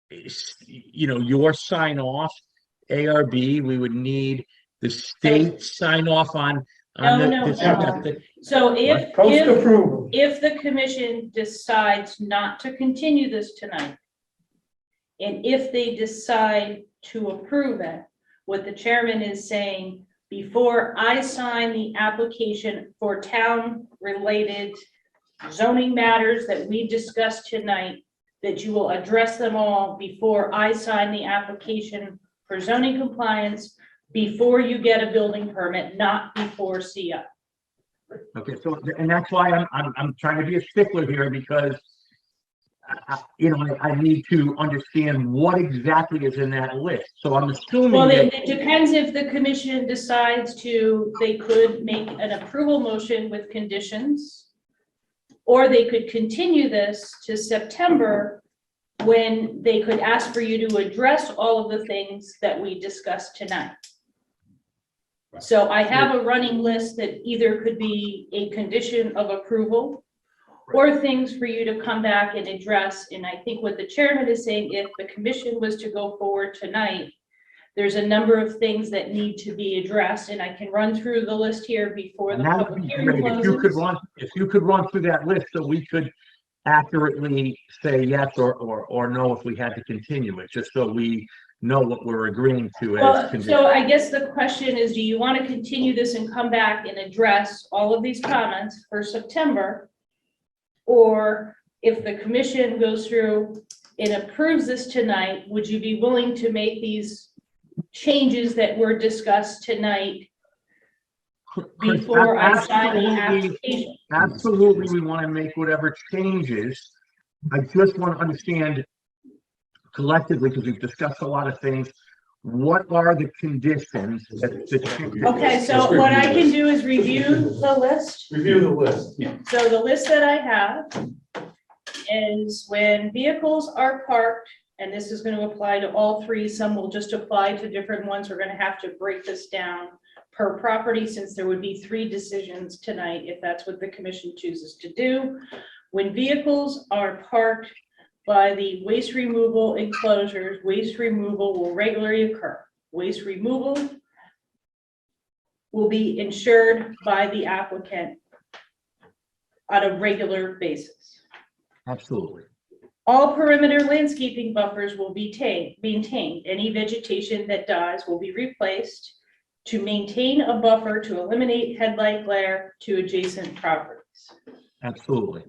your sign off, ARB, we would need the state sign off on No. So Post approval. if the commission decides not to continue this tonight, and if they decide to approve it, what the chairman is saying, before I sign the application for town-related zoning matters that we discussed tonight, that you will address them all before I sign the application for zoning compliance, before you get a building permit, not before CO. Okay, so, and that's why I'm trying to be a stickler here because I need to understand what exactly is in that list. So I'm assuming Well, that, it depends if the commission decides to, they could make an approval motion with conditions, or they could continue this to September, when they could ask for you to address all of the things that we discussed tonight. So I have a running list that either could be a condition of approval or things for you to come back and address. And I think what the chairman is saying, if the commission was to go forward tonight, there's a number of things that need to be addressed, and I can run through the list here before and the that would public be hearing great. closes. If you could run through that list so we could accurately say yes or no if we had to continue it, just so we know what we're agreeing to as Well, conditions. so I guess the question is, do you want to continue this and come back and address all of these comments for September? Or if the commission goes through and approves this tonight, would you be willing to make these changes that were discussed tonight Chris, before I sign the absolutely, application? absolutely, we want to make whatever changes. I just want to understand collectively, because we've discussed a lot of things, what are the conditions that Okay, so what I can do is review the list. Review the list. So the list that I have is when vehicles are parked, and this is going to apply to all three, some will just apply to different ones. We're going to have to break this down per property, since there would be 3 decisions tonight, if that's what the commission chooses to do. When vehicles are parked by the waste removal enclosures, waste removal will regularly occur. Waste removal will be insured by the applicant on a regular basis. Absolutely. All perimeter landscaping buffers will be maintained. Any vegetation that dies will be replaced to maintain a buffer to eliminate headlight glare to adjacent properties. Absolutely.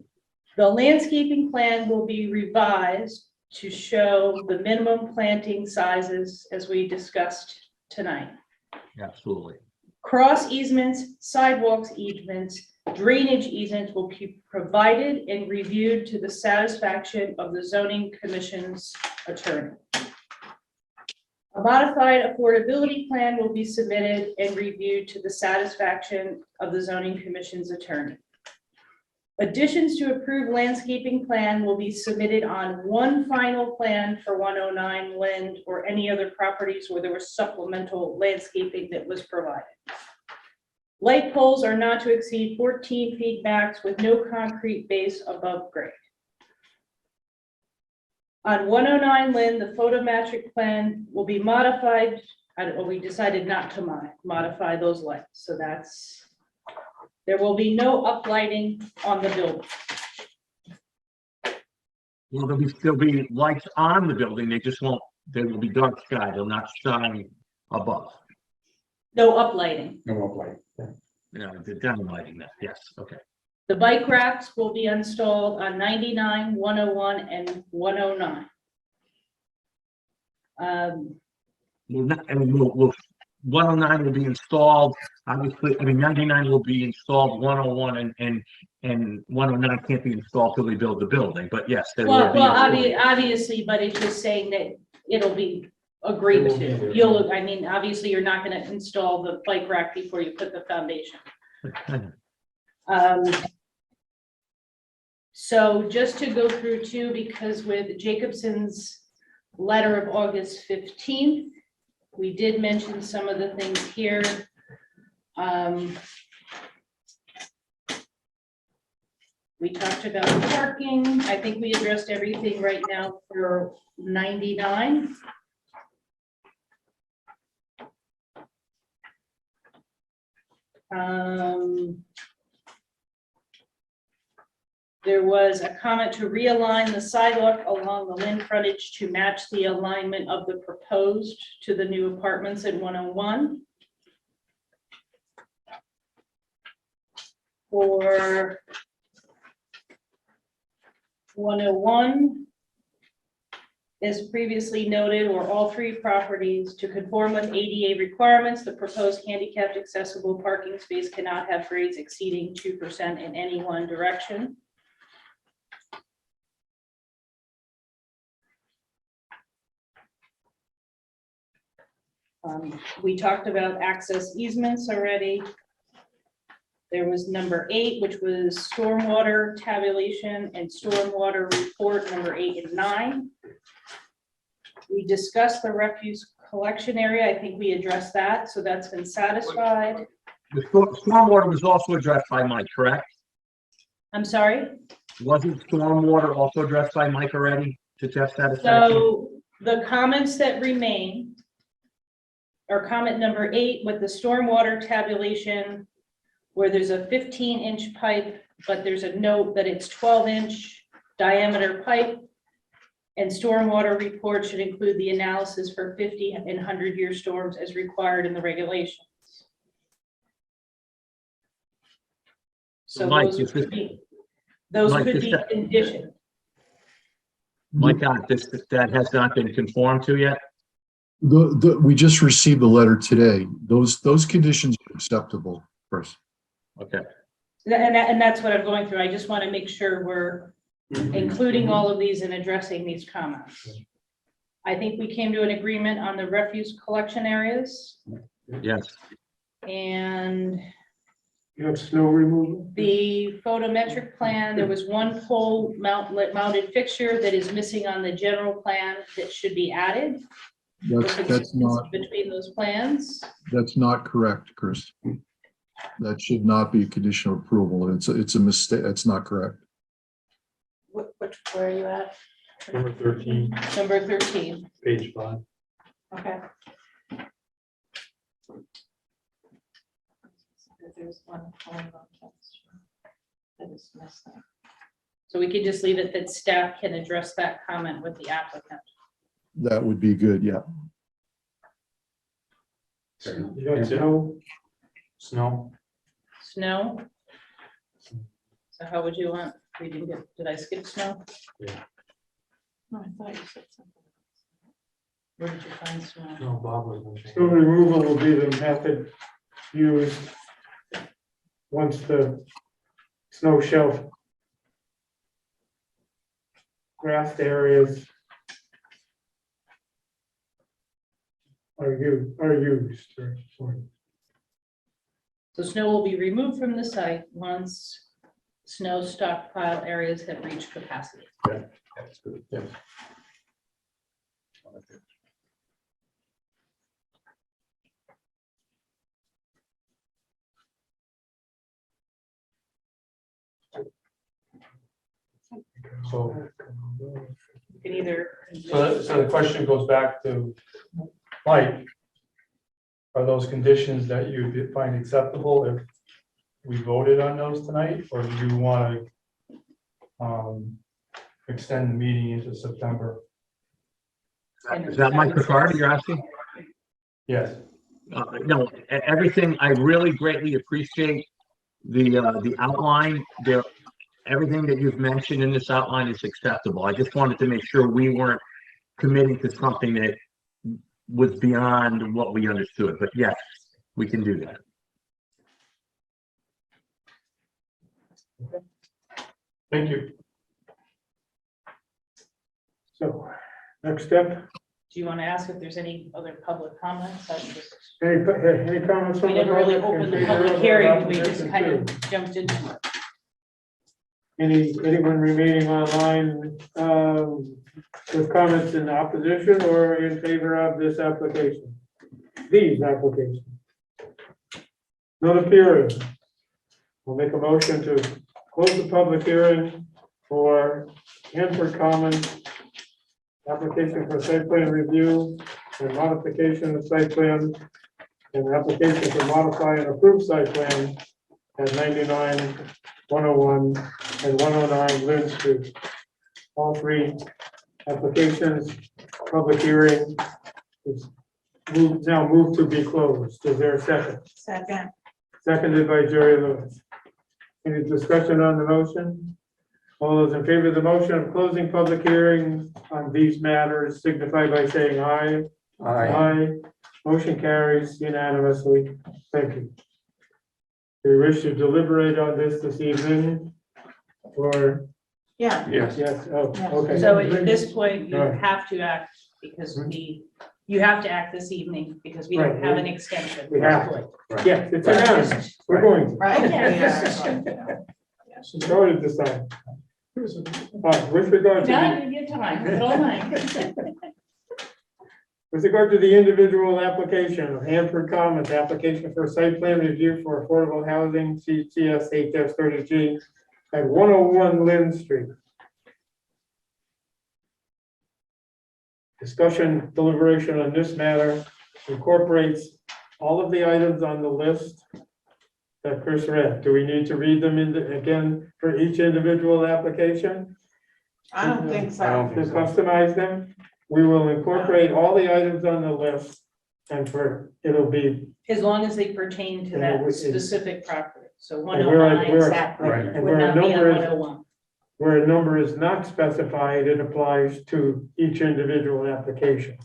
The landscaping plan will be revised to show the minimum planting sizes as we discussed tonight. Absolutely. Cross easements, sidewalks easements, drainage easements will be provided and reviewed to the satisfaction of the zoning commission's attorney. A modified affordability plan will be submitted and reviewed to the satisfaction of the zoning commission's attorney. Additions to approved landscaping plan will be submitted on one final plan for 109 Lind or any other properties where there was supplemental landscaping that was provided. Light poles are not to exceed 14 feet max with no concrete base above grade. On 109 Lind, the photometric plan will be modified. We decided not to modify those lights, so there will be no uplighting on the building. Well, there'll be lights on the building, they will be dark sky, they'll not shine above. No uplighting. No uplight. The downlighting that, yes, okay. The bike racks will be installed on 99, 101, and 109. We'll 109 will be installed, obviously, 99 will be installed, 101 and 109 can't be installed till we build the building, but yes, they will be. Obviously, but it's just saying that it'll be agreed to. Obviously, you're not gonna install the bike rack before you put the foundation. So just to go through too, because with Jacobson's letter of August 15th, we did mention some of the things here. We talked about parking. I think we addressed everything right now for 99. There was a comment to realign the sidewalk along the Lynn frontage to match the alignment of the proposed to the new apartments in 101. For 101, as previously noted, or all 3 properties to conform with ADA requirements, the proposed handicapped accessible parking space cannot have grades exceeding 2% in any one direction. We talked about access easements already. There was number 8, which was stormwater tabulation and stormwater report, number 8 and 9. We discussed the refuse collection area. I think we addressed that, so that's been satisfied. The stormwater was also addressed by Mike, correct? I'm sorry? Wasn't stormwater also addressed by Mike already to Jeff's satisfaction? So the comments that remain are comment number 8 with the stormwater tabulation, where there's a 15-inch pipe, but there's a note that it's 12-inch diameter pipe, and stormwater report should include the analysis for 50 and 100-year storms as required in the regulations. So Mike, those could be conditioned. my God, that has not been conformed to yet? We just received the letter today. Those conditions are acceptable, Chris. Okay. And that's what I'm going through. I just want to make sure we're including all of these and addressing these comments. I think we came to an agreement on the refuse collection areas Yes. and You have snow removal? the photometric plan. There was one pole mounted fixture that is missing on the general plan that should be added. That's not, Between those plans. that's not correct, Chris. That should not be a condition of approval. It's a mistake. That's not correct. Where are you at? Number 13, Number 13. page 5. Okay. There's one that is missing. So we could just leave it that staff can address that comment with the applicant. That would be good, yeah. You got snow? Snow. Snow? So how would you want, we didn't get, did I skip snow? Yeah. No, I thought you said something. Where did you find snow? No, Bob was. Snow removal will be the method used once the snow shelf grassed areas are used. So snow will be removed from the site once snow stockpile areas have reached capacity. That's good. Yeah. So, You can either. so the question goes back to Mike. Are those conditions that you find acceptable if we voted on those tonight, or do you want to extend the meeting into September? Is that Mike Picard you're asking? Yes. No, everything, I really greatly appreciate the outline there. Everything that you've mentioned in this outline is acceptable. I just wanted to make sure we weren't committing to something that was beyond what we understood, but yes, we can do that. Thank you. So, next step, Do you want to ask if there's any other public comments? I just, any comments? we from the never really public opened in the favor public of hearing. We just opposition kind to? of jumped into it. Anyone remaining online with comments in opposition or in favor of this application? These applications? None appearing. We'll make a motion to close the public hearing for Hanford Commons application for site plan review and modification of site plan and application to modify and approve site plan at 99, 101, and 109 Lynn Street. All three applications, public hearing is now moved to be closed. Is there a second? Second. Seconded by Jerry Lewis. Any discussion on the motion? All those in favor of the motion of closing public hearings on these matters signify by saying aye. Aye. Motion carries unanimously. Thank you. Do you wish to deliberate on this evening? Or, Yeah. Yes. yes, oh, okay. So at this point, you All right. have to act because you have to act this evening because we don't Right. have an extension. We have to. Yes, it's unanimous. We're going to. Right. Okay. Go to decide. With regard to. Now you get time, but all night. With regard to the individual application of Hanford Commons, application for site plan review for affordable housing, CTS HS 30G at 101 Lynn Street. Discussion deliberation on this matter incorporates all of the items on the list that Chris read. Do we need to read them again for each individual application? I don't think so. To customize them? We will incorporate all the items on the list and it'll be. As long as they pertain to Yeah, that which is- specific property. So And we're- 109 we're- exactly right, and would we're not be on numbers- 101. Where a number is not specified, it applies to each individual application.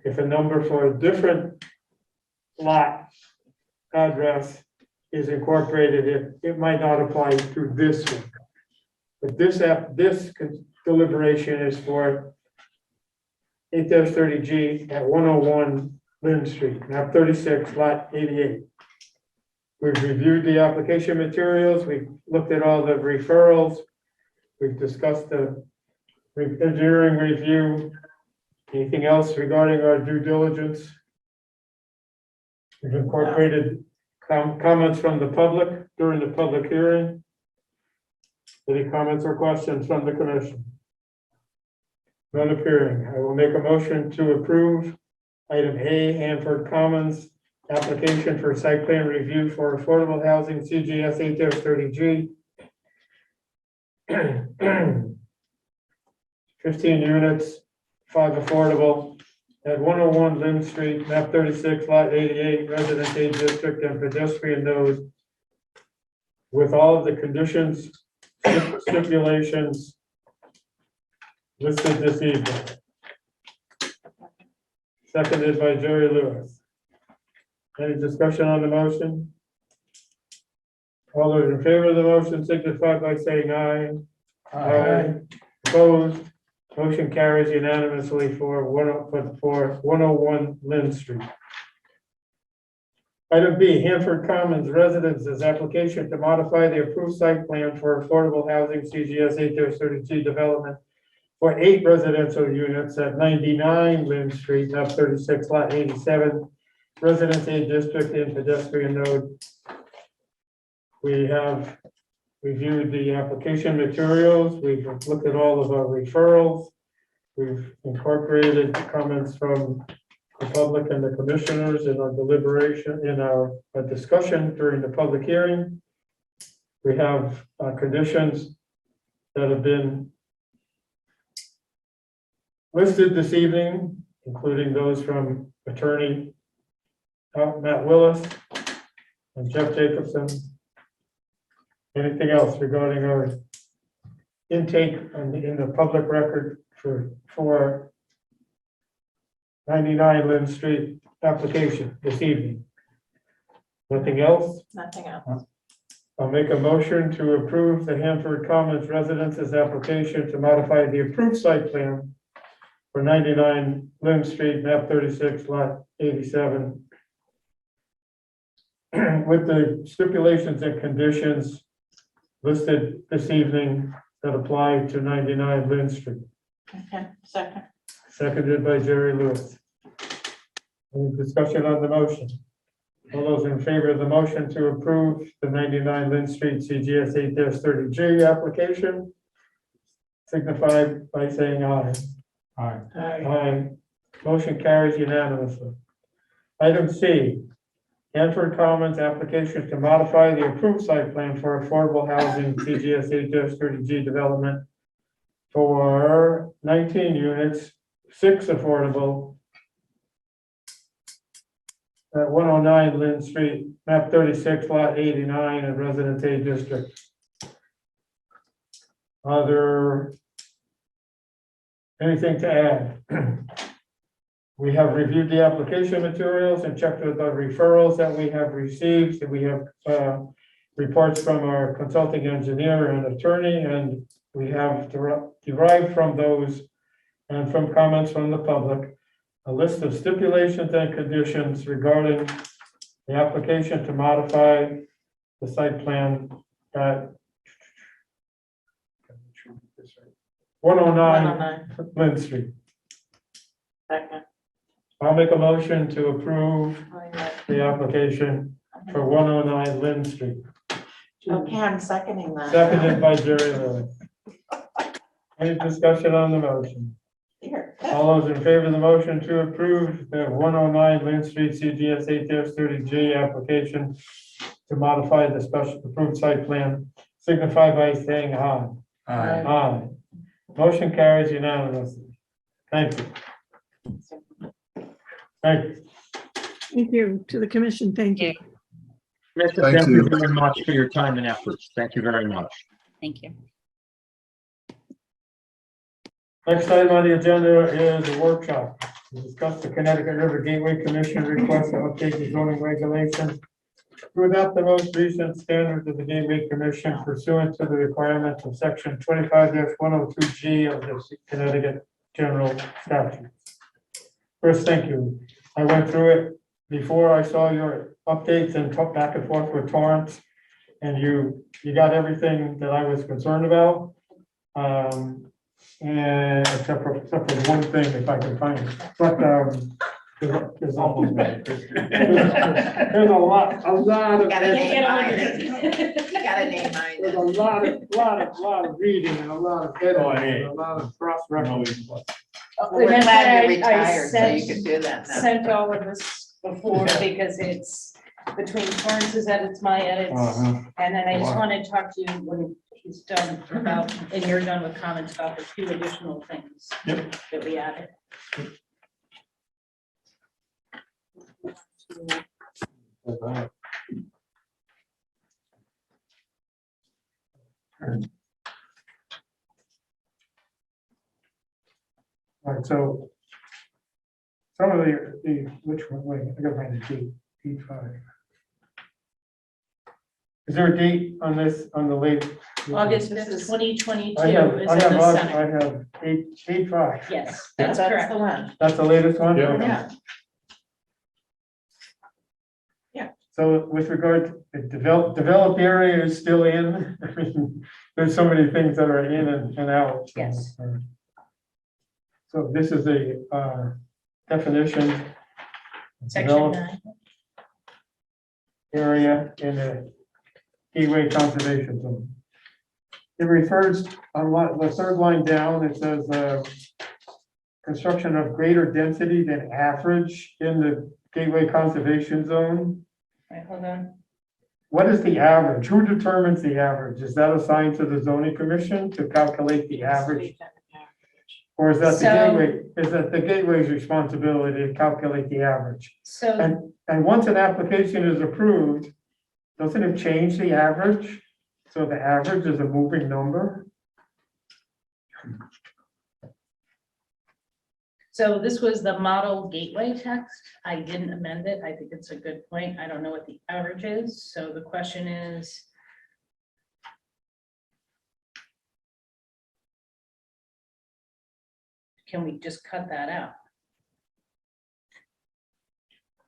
If a number for a different lot address is incorporated, it might not apply to this one. But this deliberation is for 8-30G at 101 Lynn Street, map 36, lot 88. We've reviewed the application materials, we've looked at all the referrals, we've discussed the engineering review. Anything else regarding our due diligence? We've incorporated comments from the public during the public hearing. Any comments or questions from the commission? None appearing. I will make a motion to approve item A, Hanford Commons, application for site plan review for affordable housing, CGS 8-30G. 15 units, 5 affordable, at 101 Lynn Street, map 36, lot 88, Residence A District and pedestrian node, with all of the conditions, stipulations listed this evening. Seconded by Jerry Lewis. Any discussion on the motion? All those in favor of the motion signify by saying aye. Aye. Opposed? Motion carries unanimously for 101 Lynn Street. Item B, Hanford Commons Residences application to modify the approved site plan for affordable housing CGS 8-30G development for 8 residential units at 99 Lynn Street, map 36, lot 87, Residence A District and pedestrian node. We have reviewed the application materials. We've looked at all of our referrals. We've incorporated comments from the public and the commissioners in our deliberation, in our discussion during the public hearing. We have conditions that have been listed this evening, including those from attorney Matt Willis and Jeff Jacobson. Anything else regarding our intake in the public record for 99 Lynn Street application this evening? Nothing else? Nothing else. I'll make a motion to approve the Hanford Commons Residences application to modify the approved site plan for 99 Lynn Street, map 36, lot 87, with the stipulations and conditions listed this evening that apply to 99 Lynn Street. Okay, second. Seconded by Jerry Lewis. Any discussion on the motion? All those in favor of the motion to approve the 99 Lynn Street CGS 8-30G application signify by saying aye. Aye. Aye. Motion carries unanimously. Item C, Hanford Commons application to modify the approved site plan for affordable housing CGS 8-30G development for 19 units, 6 affordable at 109 Lynn Street, map 36, lot 89 in Residence A District. Are there anything to add? We have reviewed the application materials and checked with the referrals that we have received. We have reports from our consulting engineer and attorney, and we have derived from those and from comments from the public a list of stipulations and conditions regarding the application to modify the site plan at 109 Lynn Street. Second. I'll make a motion to approve the application for 109 Lynn Street. Okay, I'm seconding that. Seconded by Jerry Lewis. Any discussion on the motion? Here. All those in favor of the motion to approve the 109 Lynn Street CGS 8-30G application to modify the special approved site plan signify by saying aye. Aye. Aye. Motion carries unanimously. Thank you. Thank you. Thank you to the commission. Thank you. Commissioner, Thank thank you you. very much for your time and efforts. Thank you very much. Thank you. Next item on the agenda is a workshop to discuss the Connecticut River Gateway Commission request to update the zoning regulations to adopt the most recent standards of the Gateway Commission pursuant to the requirements of section 25-102G of the Connecticut General Statute. First, thank you. I went through it before I saw your updates and talked back and forth with Torrance. And you got everything that I was concerned about. And except for one thing, if I can find it, but, there's almost, there's a lot of. Gotta name mine. it. Gotta name mine. There's a lot of reading and a lot of editing and a lot of cross-referencing. We're And that's glad you're why I retired, so you sent- can do that now. Sent all of this before because it's between Torrance's edits, my edits. Uh-huh. And then I just Wow. want to talk to you when he's done about, and you're done with comments about the two additional things that we added. All right, so some of the, which one, wait, I gotta find the date, D5. Is there a date on this, on the late? August This 5th, is- 2022 I have, is I in have, the center. I have 8/5. Yes, that's correct. the one. That's the latest one? Yeah. Okay. Yeah. So with regard to the developed area is still in, I mean, there's so many things that are in and out. Yes. So this is a definition. Section Developed 9. area in the Gateway Conservation Zone. It refers on the third line down, it says, construction of greater density than average in the Gateway Conservation Zone. Right, hold on. What is the average? Who determines the average? Is that assigned to the zoning commission to calculate the average? Or is that the So- gateway, is that the gateway's responsibility to calculate the average? So And once an application is approved, doesn't it change the average? So the average is a moving number? So this was the model gateway text. I didn't amend it. I think it's a good point. I don't know what the average is. So the question is, can we just cut that out?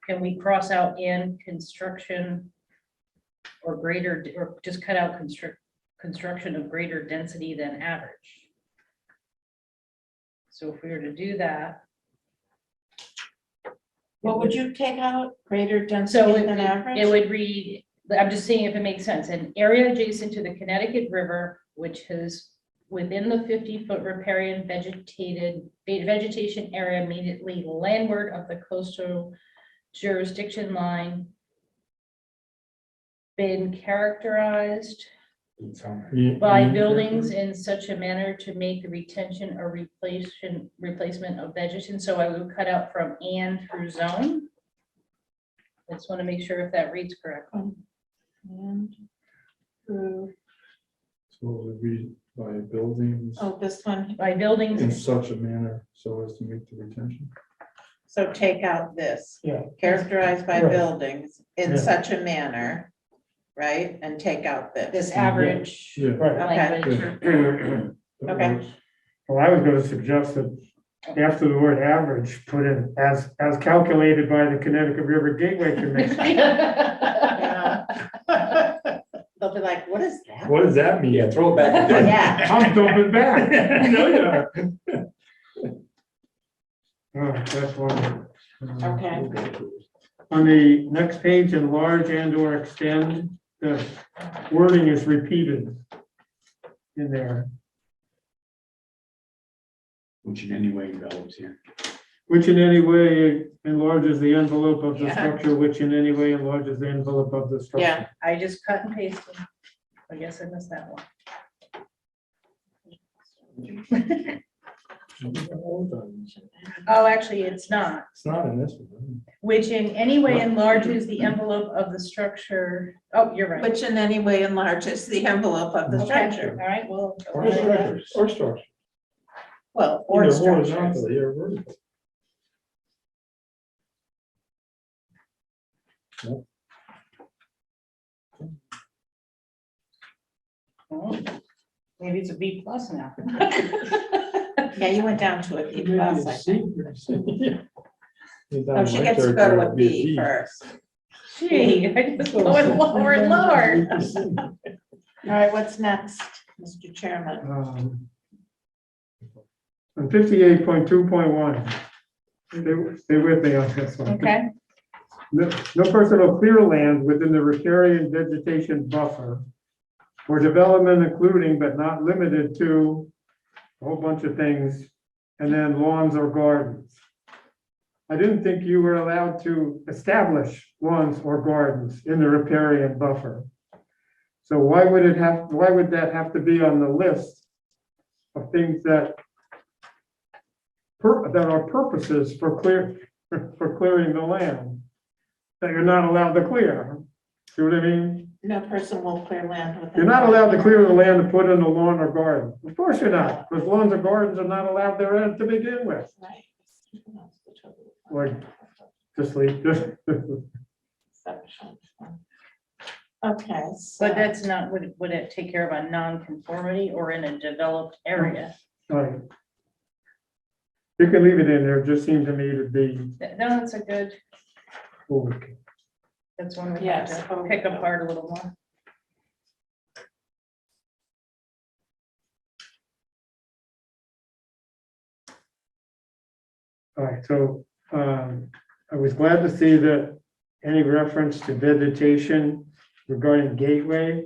Can we cross out in construction or greater, or just cut out construction of greater density than average? So if we were to do that. What would you take out? Greater So density than average? it would read, I'm just seeing if it makes sense, an area adjacent to the Connecticut River, which is within the 50-foot riparian vegetation area immediately landward of the coastal jurisdiction line, been characterized by buildings in such a manner to make the retention or replacement of vegetation. So I would cut out from and through zone. I just want to make sure if that reads correctly. And through, So it would be by buildings oh, this one, By in buildings, such a manner so as to make the retention. so take out this, Yeah. characterized by Right. buildings in Yeah. such a manner, right? And take out this this. average Yeah. Right. language. That Okay. works. Well, I was gonna suggest that after the word average, put in as calculated by the Connecticut River Gateway Commission. Yeah. They'll be like, what is that? What does that mean? Yeah, throw it back. Yeah. I'm jumping back. No, you are. Oh, that's one. Okay. On the next page, enlarge and or extend, the wording is repeated in there, Which in any way envelops here. which in any way enlarges the envelope of the Yeah. structure, which in any way enlarges the envelope of the structure. Yeah, I just cut and pasted. I guess I missed that one. Oh, actually, it's not. It's not in this one. Which in any way enlarges the envelope of the structure. Oh, you're right. which in any way enlarges the envelope of the Okay, structure. all right, well. Or structure. Well, or Either structures. horizontally or vertical. Oh, maybe it's a B plus now. Yeah, you went down to a B plus, I think. Oh, Oh, she gets to go to a B first. Gee, I just going lower and lower. All right, what's next, Mr. Chairman? On 58.2.1. Stay with me on this one. Okay, No person will clear land within the riparian vegetation buffer for development including but not limited to a whole bunch of things, and then lawns or gardens. I didn't think you were allowed to establish lawns or gardens in the riparian buffer. So why would that have to be on the list of things that are purposes for clearing the land that you're not allowed to clear? See what I mean? No person will clear land within. You're not allowed to clear the land to put in a lawn or garden. Of course you're not, because lawns or gardens are not allowed there to begin with. Right. Like, just leave, just. Okay. so- but that's not, would it take care of a non-conformity or in a developed area? Right. You can leave it in there, it just seemed to me to be No, that's a good, overkill. that's one we have Yes, to pick apart a little more. All right, so I was glad to see that any reference to vegetation regarding gateway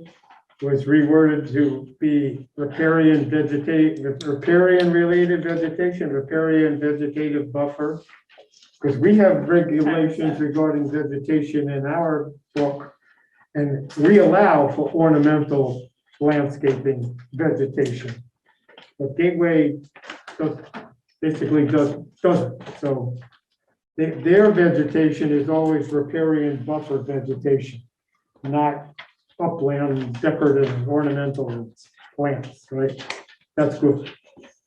was reworded to be riparian related vegetation, riparian vegetative buffer. Because we have regulations regarding vegetation in our book, and we allow for ornamental landscaping vegetation. But gateway basically doesn't, so their vegetation is always riparian buffer vegetation, not upland decorative ornamental plants, right? That's good.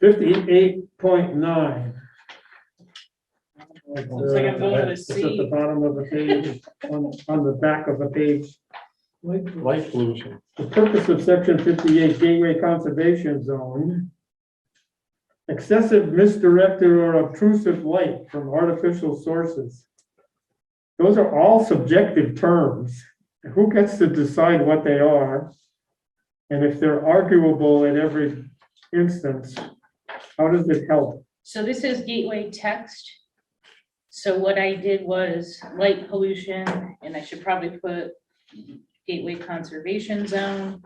58.9. Looks like I'm going to It's at C. the bottom of the page, on the back of the page. Light pollution. The purpose of section 58 gateway conservation zone. Excessive, misdirected, or obtrusive light from artificial sources. Those are all subjective terms. Who gets to decide what they are? And if they're arguable in every instance, how does it help? So this is gateway text. So what I did was light pollution, and I should probably put gateway conservation zone,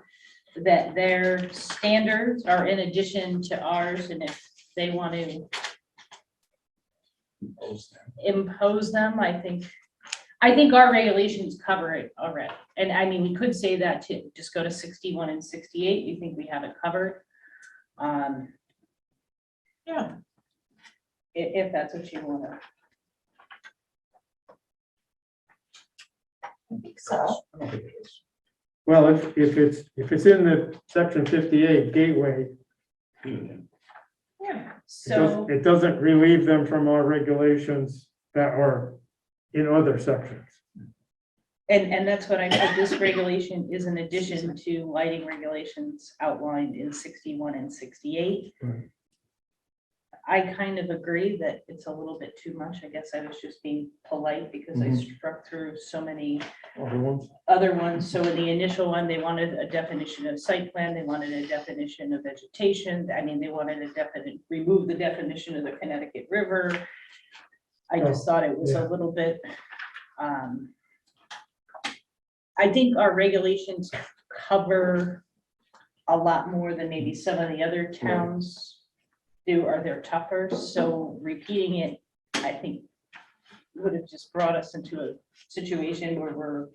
that their standards are in addition to ours, and if they want to impose them, I think our regulations cover it already. And I mean, we could say that to just go to 61 and 68. We think we have it covered. Yeah. If that's what you want to. I think so. Well, if it's in the section 58 gateway, Yeah. So. it doesn't relieve them from our regulations that are in other sections. And that's what I put, this regulation is in addition to lighting regulations outlined in 61 and 68. Right. I kind of agree that it's a little bit too much. I guess I was just being polite because I struck through so many other ones. So in the initial one, they wanted a definition of site plan, they wanted a definition of vegetation. I mean, they wanted a remove the definition of the Connecticut River. I just thought it was a little bit, I think our regulations cover a lot more than maybe some of the other towns do, or they're tougher. So repeating it, I think, would have just brought us into a situation where we're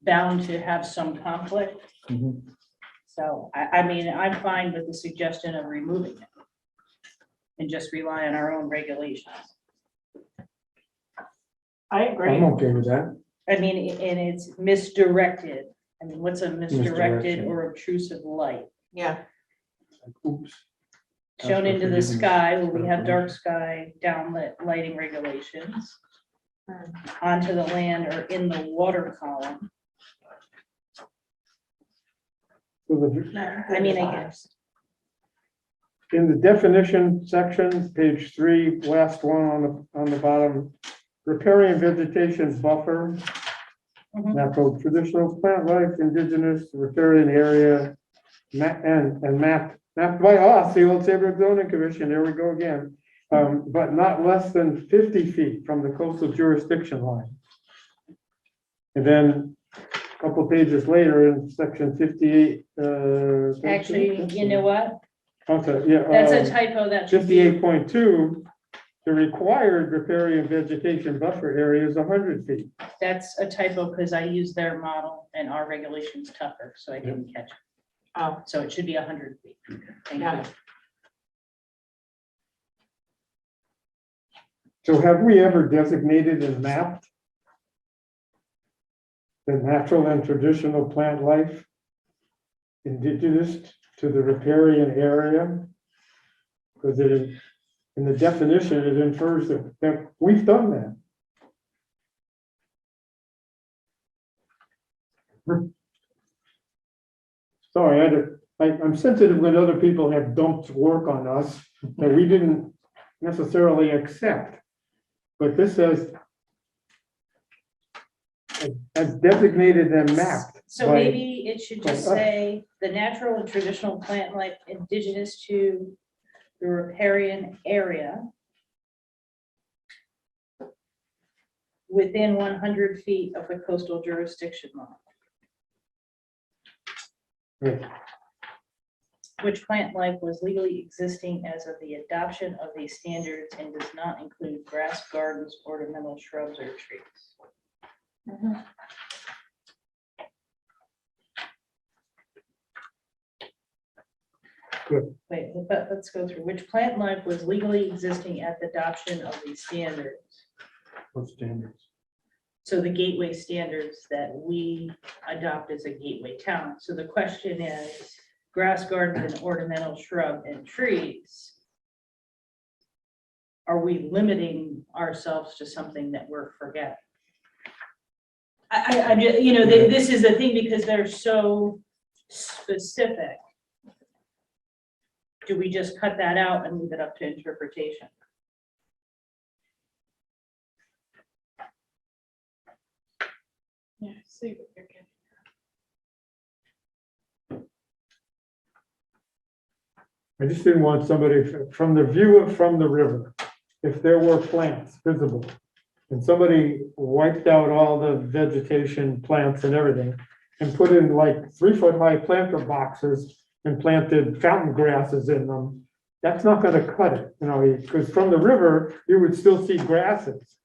bound to have some conflict. So I mean, I'm fine with the suggestion of removing it and just rely on our own regulations. I agree. I'm okay with that. I mean, and it's misdirected. I mean, what's a misdirected Misdirection. or obtrusive light? Yeah. Oops. shown into the sky, where we have dark sky downlit lighting regulations. Onto the land or in the water column. So the- I mean, I guess. In the definition section, page 3, last one on the bottom, riparian vegetation buffer, Mhm. natural traditional plant life, indigenous riparian area, and mapped by us, the Old Saybrook Zoning Commission, there we go again, but not less than 50 feet from the coastal jurisdiction line. And then a couple pages later in section 58. Actually, you know what? Okay, yeah. That's a typo, that should be. 58.2, the required riparian vegetation buffer area is 100 feet. That's a typo because I used their model and our regulations tougher, so I didn't catch it. Oh, So it should be 100 feet. Thank got you. it. So have we ever designated and mapped the natural and traditional plant life indigenous to the riparian area? Because in the definition, it infers that we've done that. Sorry, I'm sensitive when other people have dumped work on us that we didn't necessarily accept. But this says as designated and mapped. So by- maybe it should just by us. say the natural and traditional plant life indigenous to the riparian area within 100 feet of the coastal jurisdiction line. Yeah. Which plant life was legally existing as of the adoption of these standards and does not include grass, gardens, ornamental shrubs, or trees. Good. Wait, but let's go through. Which plant life was legally existing at the adoption of these standards? What standards? So the gateway standards that we adopt as a gateway town. So the question is, grass, garden, and ornamental shrub and trees. Are we limiting ourselves to something that we're forgetting? I'm just, you know, this is the thing because they're so specific. Do we just cut that out and leave it up to interpretation? Yeah, I see what you're getting. I just didn't want somebody from the view from the river, if there were plants visible, and somebody wiped out all the vegetation, plants and everything, and put in like 3-foot high planter boxes and planted fountain grasses in them, that's not gonna cut it, you know, because from the river, you would still see grasses.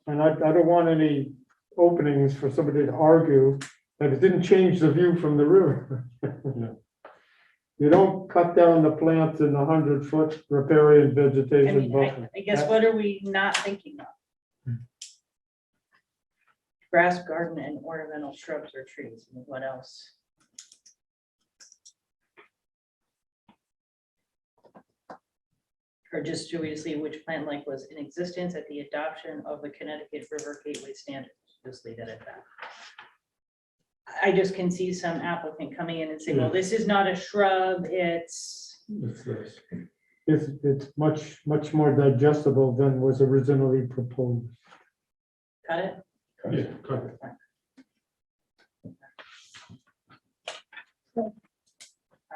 And I don't want any openings for somebody to argue that it didn't change the view from the river. You don't cut down the plants in the 100-foot riparian I vegetation mean, buffer. I guess what are we not thinking of? Grass, garden, and ornamental shrubs or trees, and what else? Or just, should we just see which plant life was in existence at the adoption of the Connecticut River Gateway Standards? Just leave it at that. I just can see some applicant coming in and saying, well, this is not a shrub, it's. It's this. It's much more digestible than was originally proposed. Got it? Yeah, cut it. All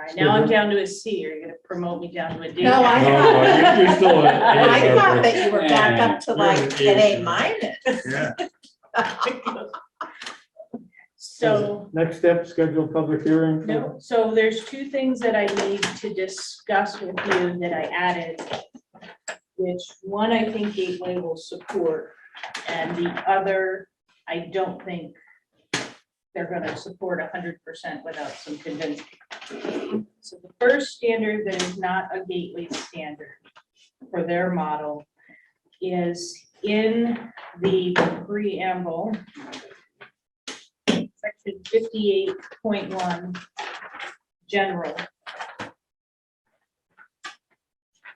right, now I'm down to a C. Are you gonna promote me down to a D? No, I No, thought, you're still an A I thought member. that you were back up to like You're an an A minus. Yeah. So, Next step, schedule public hearing. no, so there's two things that I need to discuss with you that I added. Which one I think Gateway will support, and the other, I don't think they're gonna support 100% without some convincing. So the first standard that is not a Gateway standard for their model is in the preamble, section 58.1, general.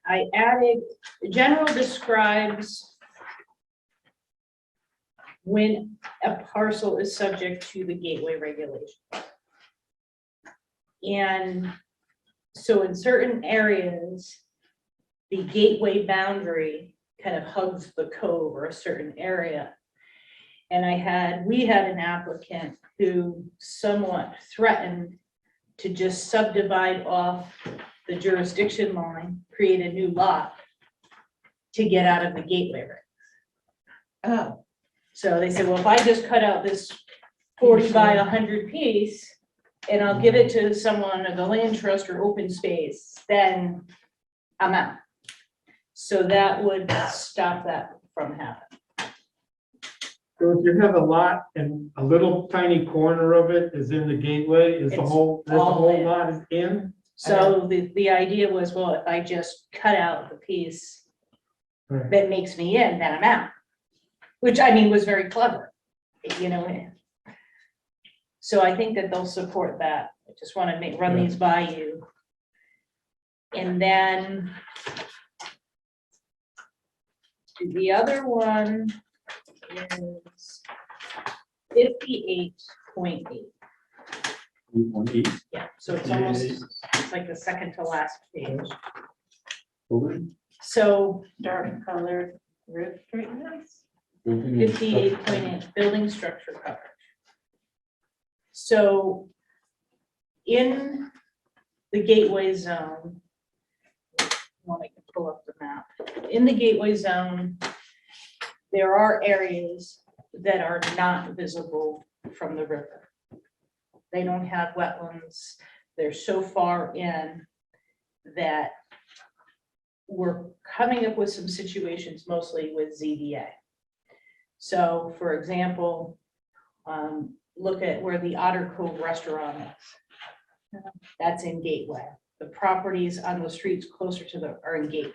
I added, general describes when a parcel is subject to the gateway regulation. And so in certain areas, the gateway boundary kind of hugs the cove or a certain area. And we had an applicant who somewhat threatened to just subdivide off the jurisdiction line, create a new lot to get out of the gateway regs. Oh, So they said, well, if I just cut out this 40 by 100 piece and I'll give it to someone of the land trust or open space, then I'm out. So that would stop that from happening. So if you have a lot and a little tiny corner of it is in the gateway, is the It's whole all in. lot is in? So the idea was, well, if I just cut out the piece Right. that makes me in, then I'm out. Which I mean was very clever, you know. So I think that they'll support that. I just want to run these by you. And then the other one is 58.8. Yeah, so it's almost, it's like the second to last page. So dark colored roof treatments. 58.8, building structure coverage. So in the gateway zone, I want to pull up the map. In the gateway zone, there are areas that are not visible from the river. They don't have wetlands. They're so far in that we're coming up with some situations mostly with ZBA. So for example, look at where the Otter Cove restaurant is. That's in Gateway. The properties on the streets closer to are in Gateway.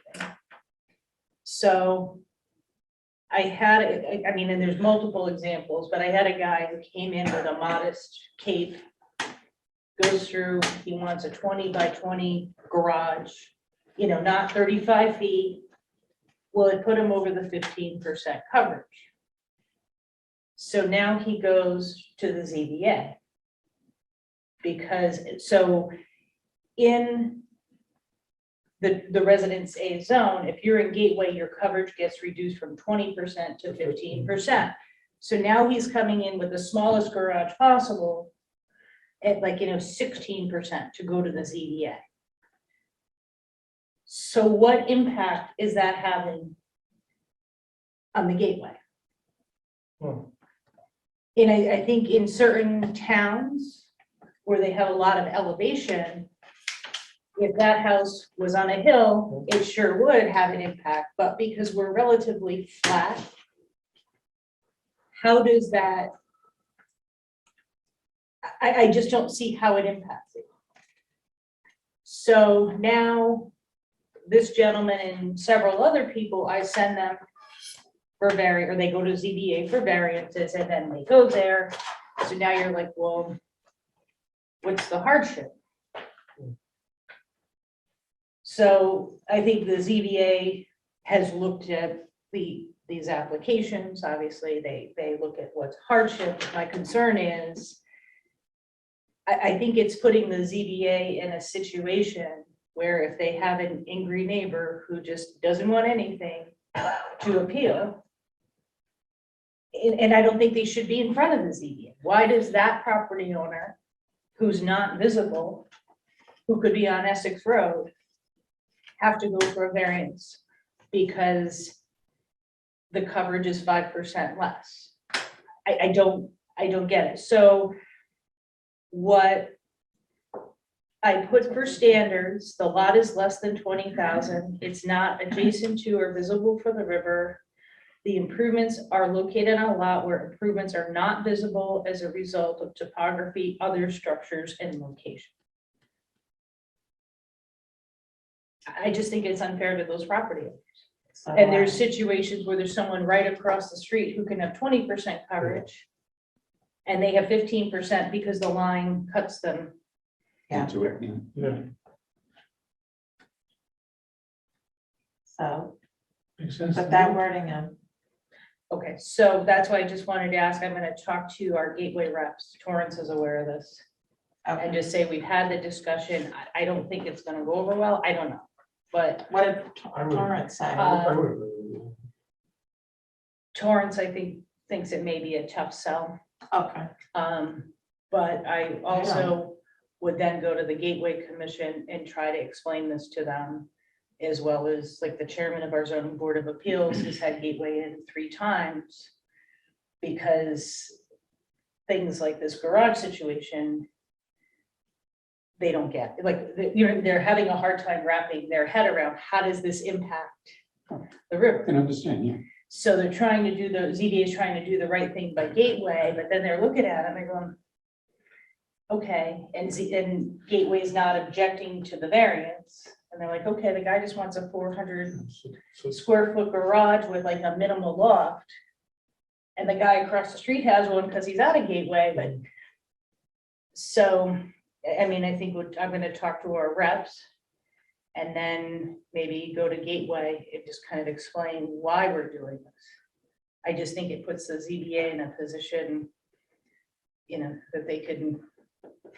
So I mean, and there's multiple examples, but I had a guy who came in with a modest cape, goes through, he wants a 20 by 20 garage, you know, not 35 feet. Well, it put him over the 15% coverage. So now he goes to the ZBA. Because, so in the Residence A zone, if you're in Gateway, your coverage gets reduced from 20% to 15%. So now he's coming in with the smallest garage possible at 16% to go to the ZBA. So what impact is that having on the Gateway? And I think in certain towns where they have a lot of elevation, if that house was on a hill, it sure would have an impact, but because we're relatively flat, how does that, I just don't see how it impacts it. So now this gentleman and several other people, I send them for or they go to ZBA for variances and then they go there. So now you're like, well, what's the hardship? So I think the ZBA has looked at these applications. Obviously, they look at what's hardship. My concern is, I think it's putting the ZBA in a situation where if they have an angry neighbor who just doesn't want anything to appeal, and I don't think they should be in front of the ZBA. Why does that property owner, who's not visible, who could be on Essex Road, have to go for a variance because the coverage is 5% less? I don't get it. So what I put for standards, the lot is less than 20,000. It's not adjacent to or visible from the river. The improvements are located on a lot where improvements are not visible as a result of topography, other structures, and location. I just think it's unfair to those property owners. And there's situations where there's someone right across the street who can have 20% coverage, and they have 15% because the line cuts them. Yeah. Into it, yeah. So Makes sense. put that wording in. Okay, so that's why I just wanted to ask, I'm gonna talk to our gateway reps, Torrance is aware of this. And Okay. just say we've had the discussion, I don't think it's gonna go over well, I don't know, but What did I would- Torrance say? I would agree with you. Torrance, I think, thinks it may be a tough sell. Okay, But I also would then go to the Gateway Commission and try to explain this to them. As well as like the chairman of our zoning board of appeals has had Gateway in 3 times. Because things like this garage situation. They don't get, like, they're having a hard time wrapping their head around, how does this impact the I river? can understand, yeah. So they're trying to do ZBA is trying to do the right thing by Gateway, but then they're looking at it and they're going, okay, and Gateway is not objecting to the variance. And they're like, okay, the guy just wants a 400 square foot garage with like a minimal loft. And the guy across the street has one because he's out of Gateway, but. So, I mean, I think I'm gonna talk to our reps. And then maybe go to Gateway and just kind of explain why we're doing this. I just think it puts the ZBA in a position, that they could,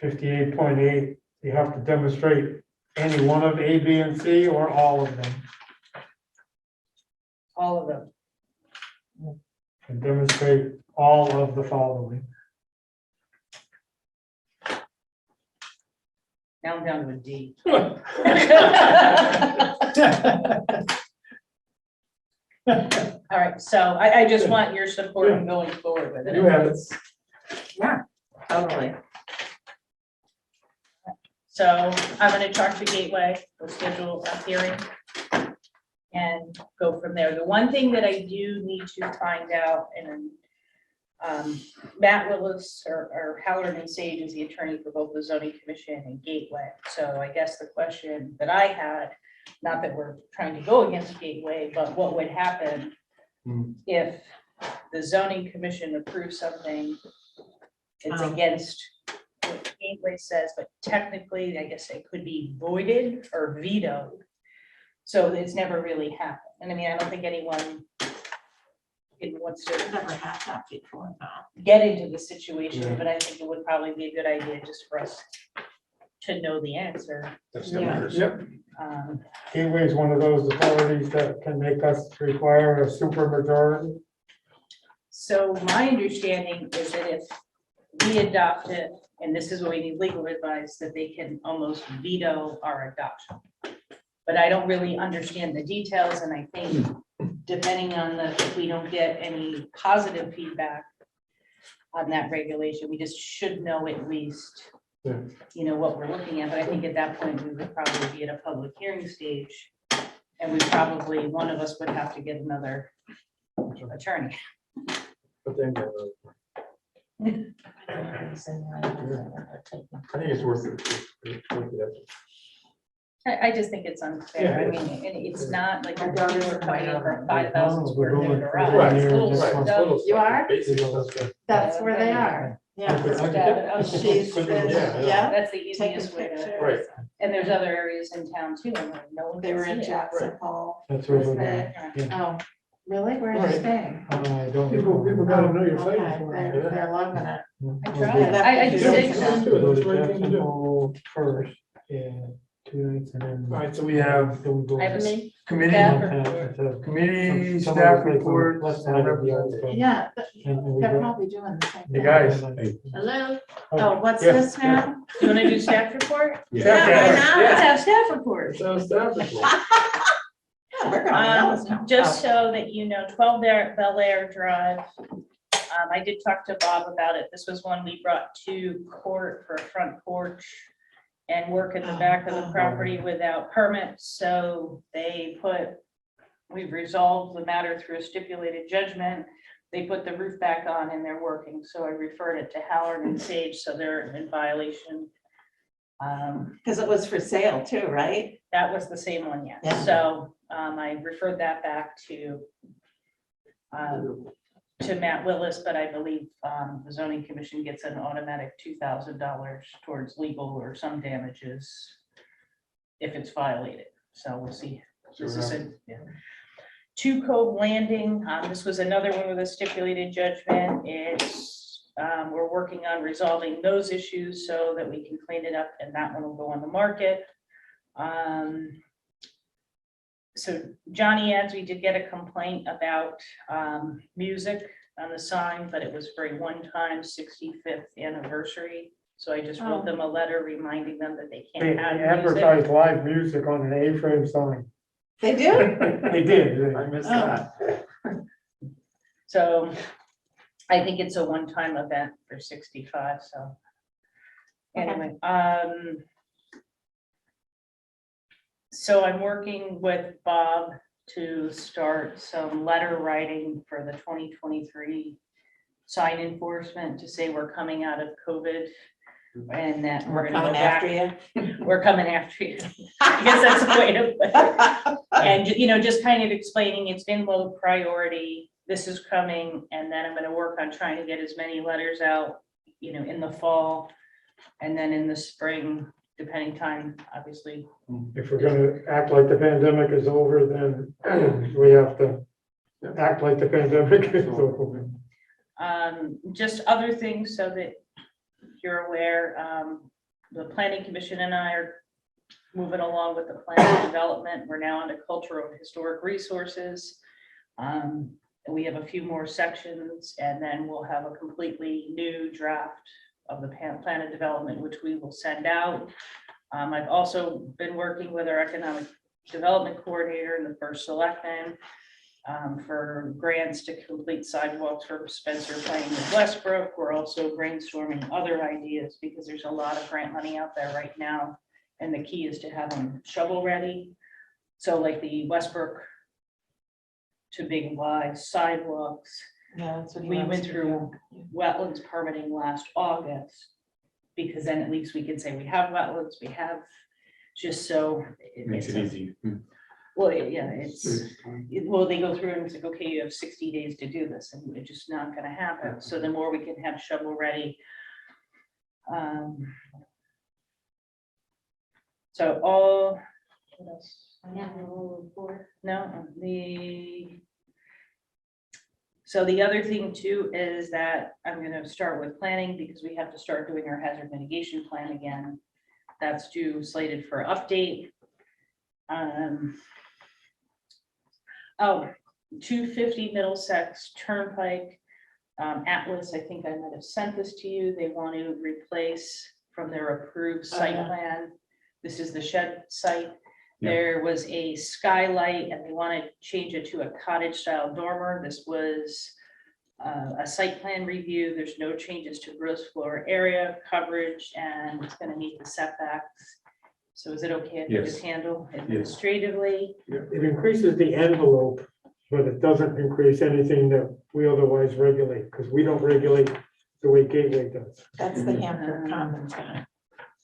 58.8, you have to demonstrate any one of A, B, and C, or all of them. all of them. And demonstrate all of the following. Now I'm down to a D. All right, so I just want your support in going forward with it. You have it. yeah, totally. So I'm gonna talk to Gateway, we'll schedule a hearing. And go from there. The one thing that I do need to find out, and Matt Willis or Halloran Sage is the attorney for both the zoning commission and Gateway. So I guess the question that I had, not that we're trying to go against Gateway, but what would happen if the zoning commission approves something it's against what Gateway says, but technically, I guess it could be voided or vetoed. So it's never really happened. And I mean, I don't think anyone wants to I've never had that before, though. get into the situation, but I think it would probably be a good idea just for us to know the answer. Yeah. Yep, Gateway is one of those authorities that can make us require a supermajority. So my understanding is that if we adopt it, and this is where we need legal advice, that they can almost veto our adoption. But I don't really understand the details, and I think depending on if we don't get any positive feedback on that regulation, we just should know at least, what we're looking at. But I think at that point, we would probably be at a public hearing stage. And we probably, one of us would have to get another attorney. But then, I think it's worth it. I just think it's unfair. I mean, and it's not like you're coming for 5,000 We're square going foot for garage. one It's year, little just one stuff. little You are? Basically, That's where they are. Yeah. She's, yeah, That's the take a easiest way to. picture. Right. And there's other areas in town too, and like, no one They were can in see it. Jackson Hole. That's where we're going. They- Yeah. Oh, really? Where are they staying? I don't. People gotta know you're Okay, fighting for it. they're loving it. I We'll tried. do- I just Yeah. think, Let's do it. That's the right thing to do. Jackson First, yeah, 2 nights and then. All right, so we have then we go- I have a committee, staff report. committee, Some staff of us like on the reports. left side of the article. Yeah, And we they're go- probably doing the same Hey, thing. guys. Hello? Oh, what's Yeah. this now? you want to do staff report? Yeah. Let's Yeah, have staff report. That sounds wonderful. yeah, we're going to Yellowstone. Just so that you know, 12 Bel Air Drive. I did talk to Bob about it. This was one we brought to court for a front porch and work in the back of the property without permits. So we've resolved the matter through a stipulated judgment. They put the roof back on and they're working. So I referred it to Halloran and Sage, so they're in violation. Because it was for sale too, right? That was the same one, yes. Yeah. So I referred that back to Matt Willis, but I believe the zoning commission gets an automatic $2,000 towards legal or some damages if it's violated. So we'll see This is a, yeah. Two Cove Landing, this was another one with a stipulated judgment. It's, we're working on resolving those issues so that we can clean it up and that one will go on the market. So Johnny Eds, we did get a complaint about music on the sign, but it was for a one-time 65th anniversary. So I just wrote them a letter reminding them that they They can't have music. advertised live music on an A-frame sign. They do? They did. I missed Oh. that. So I think it's a one-time event for 65, so. Anyway, so I'm working with Bob to start some letter writing for the 2023 sign enforcement to say we're coming out of COVID and that we're gonna go coming back. after you. We're coming after you. I guess that's the way to put it. And, you know, just kind of explaining it's been low priority, this is coming, and then I'm gonna work on trying to get as many letters out, you know, in the fall. And then in the spring, depending time, obviously. If we're gonna act like the pandemic is over, then we have to act like the pandemic is over. Just other things so that you're aware, the planning commission and I are moving along with the plan of development. We're now on cultural and historic resources. We have a few more sections and then we'll have a completely new draft of the plan of development, which we will send out. I've also been working with our economic development coordinator and the first selectman for grants to complete sidewalks for Spencer Plain and Westbrook. We're also brainstorming other ideas because there's a lot of grant money out there right now. And the key is to have them shovel ready. So like the Westbrook to Big Y sidewalks, Yeah, that's what he we wants went to through wetlands permitting last August. Because then at least we can say we have wetlands, we have, just so. Makes it easy. Well, yeah, well, they go through and it's like, okay, you have 60 days to do this and it's just not gonna happen. So the more we can have shovel ready. So all, what else? No, so the other thing too is that I'm gonna start with planning because we have to start doing our hazard mitigation plan again. That's due slated for update. 250 Middlesex Turnpike. Atlas, I think I might have sent this to you. They want to replace from their approved site plan. This is the shed site. Yeah. There was a skylight and they want to change it to a cottage style dormer. This was a site plan review. There's no changes to gross floor area coverage and it's going to meet the setbacks. So is it okay if Yes. it's handled administratively? It increases the envelope, but it doesn't increase anything that we otherwise regulate, because we don't regulate the way Gateway does. That's the Hampton Commons guy.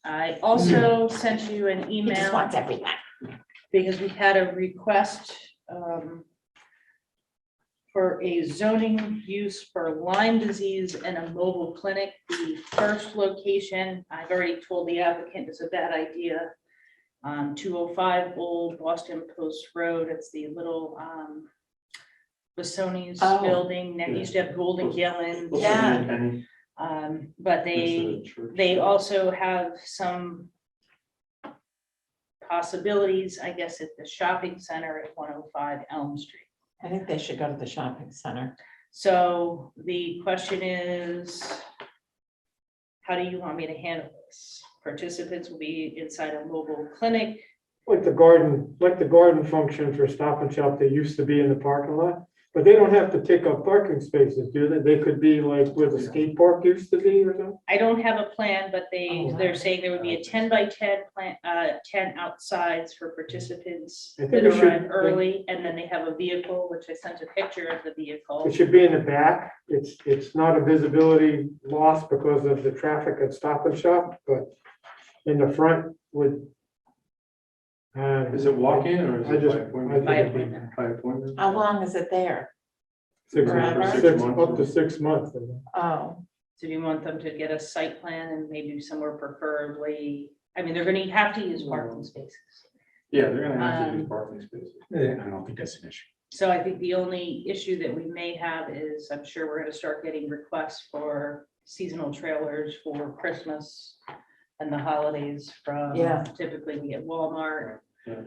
I also sent you an He just email wants everything. because we had a request for a zoning use for Lyme disease and a mobile clinic. The first location, I've already told the applicant is a bad idea. 205 Old Boston Post Road. It's the little Basoni's Oh. building that used to have Golden Gallon. Yeah. But they also have some possibilities, I guess, at the shopping center at 105 Elm Street. I think they should go to the shopping center. So the question is, how do you want me to handle this? Participants will be inside a mobile clinic. Like the garden function for Stop and Shop, they used to be in the parking lot, but they don't have to take up parking spaces, do they? They could be like where the skate park used to be or something? I don't have a plan, but they're saying there would be a 10 by 10 plan, 10 outsides for participants I think that we should- arrive early, and then they have a vehicle, which I sent a picture of the vehicle. It should be in the back. It's not a visibility loss because of the traffic at Stop and Shop, but in the front would. Is it walk-in or is I it just- by appointment? By appointment. By appointment? How long is it there? Up to 6 months. Oh, So do you want them to get a site plan and maybe somewhere preferably, I mean, they're gonna have to use parking spaces. Yeah, they're gonna have to use parking spaces. I don't think that's an issue. So I think the only issue that we may have is, I'm sure we're gonna start getting requests for seasonal trailers for Christmas and the holidays from, Yeah. typically we get Walmart. Yeah.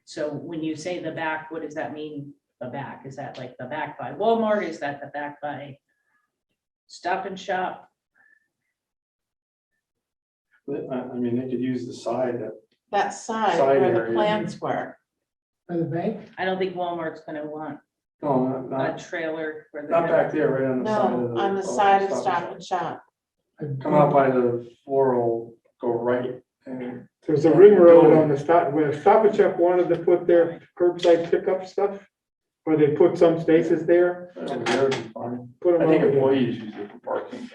So when you say the back, what does that mean, the back? Is that like the back by Walmart? Is that the back by Stop and Shop? But, I mean, they could use the side that, That side Side where the area. plants were. By the bank? I don't think Walmart's gonna want no, a not, trailer. where they're not gonna- back there, right on the side of No, the. on the side of Stop and Shop. Come out by the floral, go right, and There's a ring road on the stop, where Stop and Shop wanted to put their curbside pickup stuff, where they put some spaces there. over there would be fine. Put I them think over there. employees use it for parking.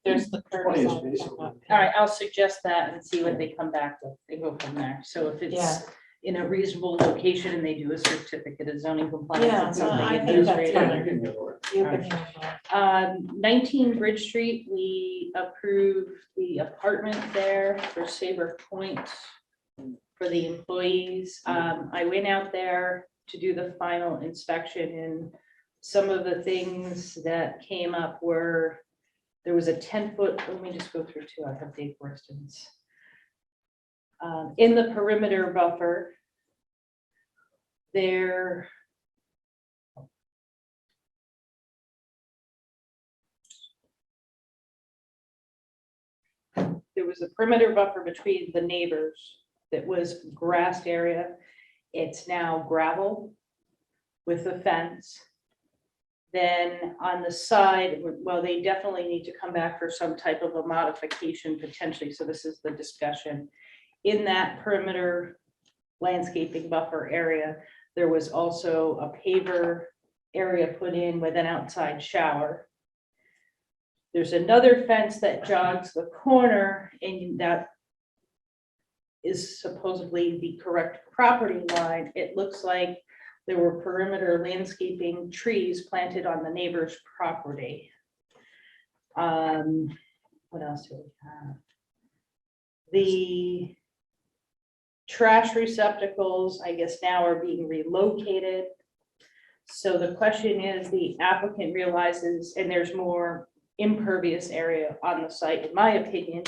There's the Plenty of curbside. space. pickup. All right, I'll suggest that and see what they come back with. They go from there. So if Yeah. it's in a reasonable location and they do a certificate of zoning compliance. Yeah, it's so something I think that's administrative. fine. You can go over You can handle it. 19 Bridge Street, we approved the apartment there for Saybrook Point for the employees. I went out there to do the final inspection, and some of the things that came up were, there was a 10-foot, let me just go through two, I have Dave Worston's. In the perimeter buffer, there was a perimeter buffer between the neighbors that was grassed area. It's now gravel with a fence. Then on the side, well, they definitely need to come back for some type of a modification potentially. So this is the discussion. In that perimeter landscaping buffer area, there was also a paver area put in with an outside shower. There's another fence that jogs the corner, and that is supposedly the correct property line. It looks like there were perimeter landscaping trees planted on the neighbor's property. What else do we have? The trash receptacles, I guess now are being relocated. So the question is, the applicant realizes, and there's more impervious area on the site, in my opinion,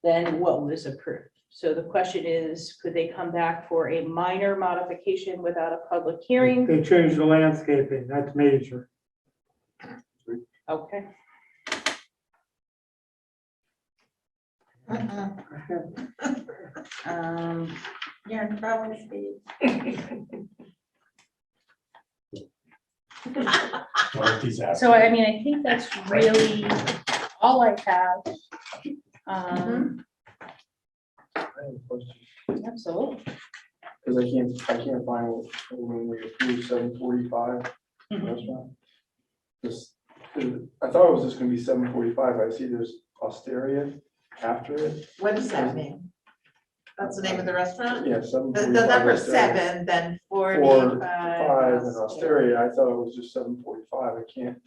than what was approved. So the question is, could they come back for a minor modification without a public hearing? They changed the landscaping, that's major. Okay. You're in trouble, Steve. So I mean, I think that's really all I have. I have a question, Absolutely. because I can't find when we approved 745 restaurant. This, I thought it was just gonna be 745, I see there's Osteria after it. What does that mean? That's the name of the restaurant? Yeah, The 745. number Osteria. 7, then 45 45. and Osteria, I thought it was just 745, I can't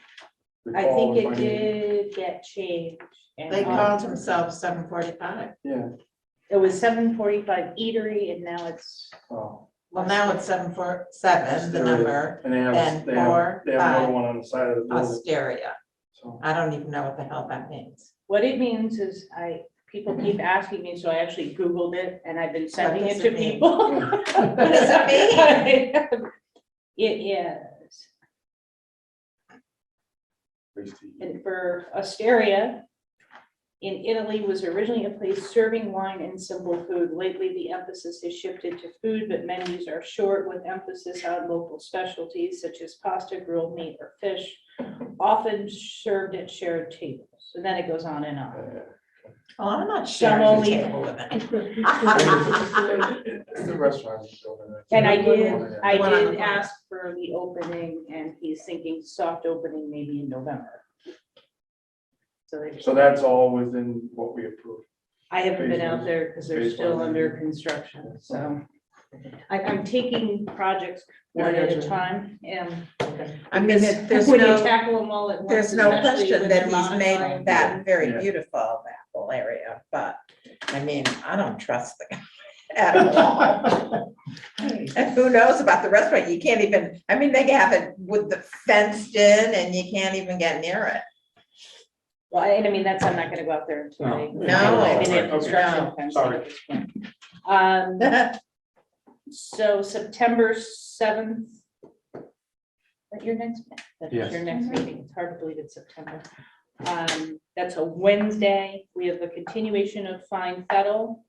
I recall. think if it did get changed. And They called themselves 745. Yeah, it was 745 Eatery, and now it's, oh. Well, now it's 747, the Osteria. number, And they have, and they have another 45 one on the side of the building, Osteria. so. I don't even know what the hell that means. what it means is people keep asking me, so I actually Googled it, and I've been sending it does to it mean? people. What does it mean? It is, and for Osteria, in Italy was originally a place serving wine and simple food. Lately, the emphasis has shifted to food, but menus are short with emphasis on local specialties such as pasta, grilled meat, or fish, often served at shared tables. And then it goes on and on. Oh, I'm not Some sharing a only- table with it. It's the restaurant. And I did The one on the corner. ask for the opening, and he's thinking soft opening maybe in November. So that's all within what we approved. I haven't been out there because they're Based still on- under construction, so. I'm taking projects Yeah, I one at a gotcha. time, and. I mean, because there's when you no, tackle them all at once, there's no especially question when that they're he's made modifying. that very Yeah. beautiful, that whole area, but I mean, I don't trust the guy at all. And who knows about the restaurant? You can't even, I mean, they have it with the fenced in and you can't even get near it. Well, and I mean, that's, I'm not gonna go out there until they. No. I mean, they have Okay. construction No. fencing Sorry. at this point. So September 7th. That your next, that's Yes. your next meeting. It's hard to believe it's September. That's a Wednesday. We have a continuation of Fine Fettle.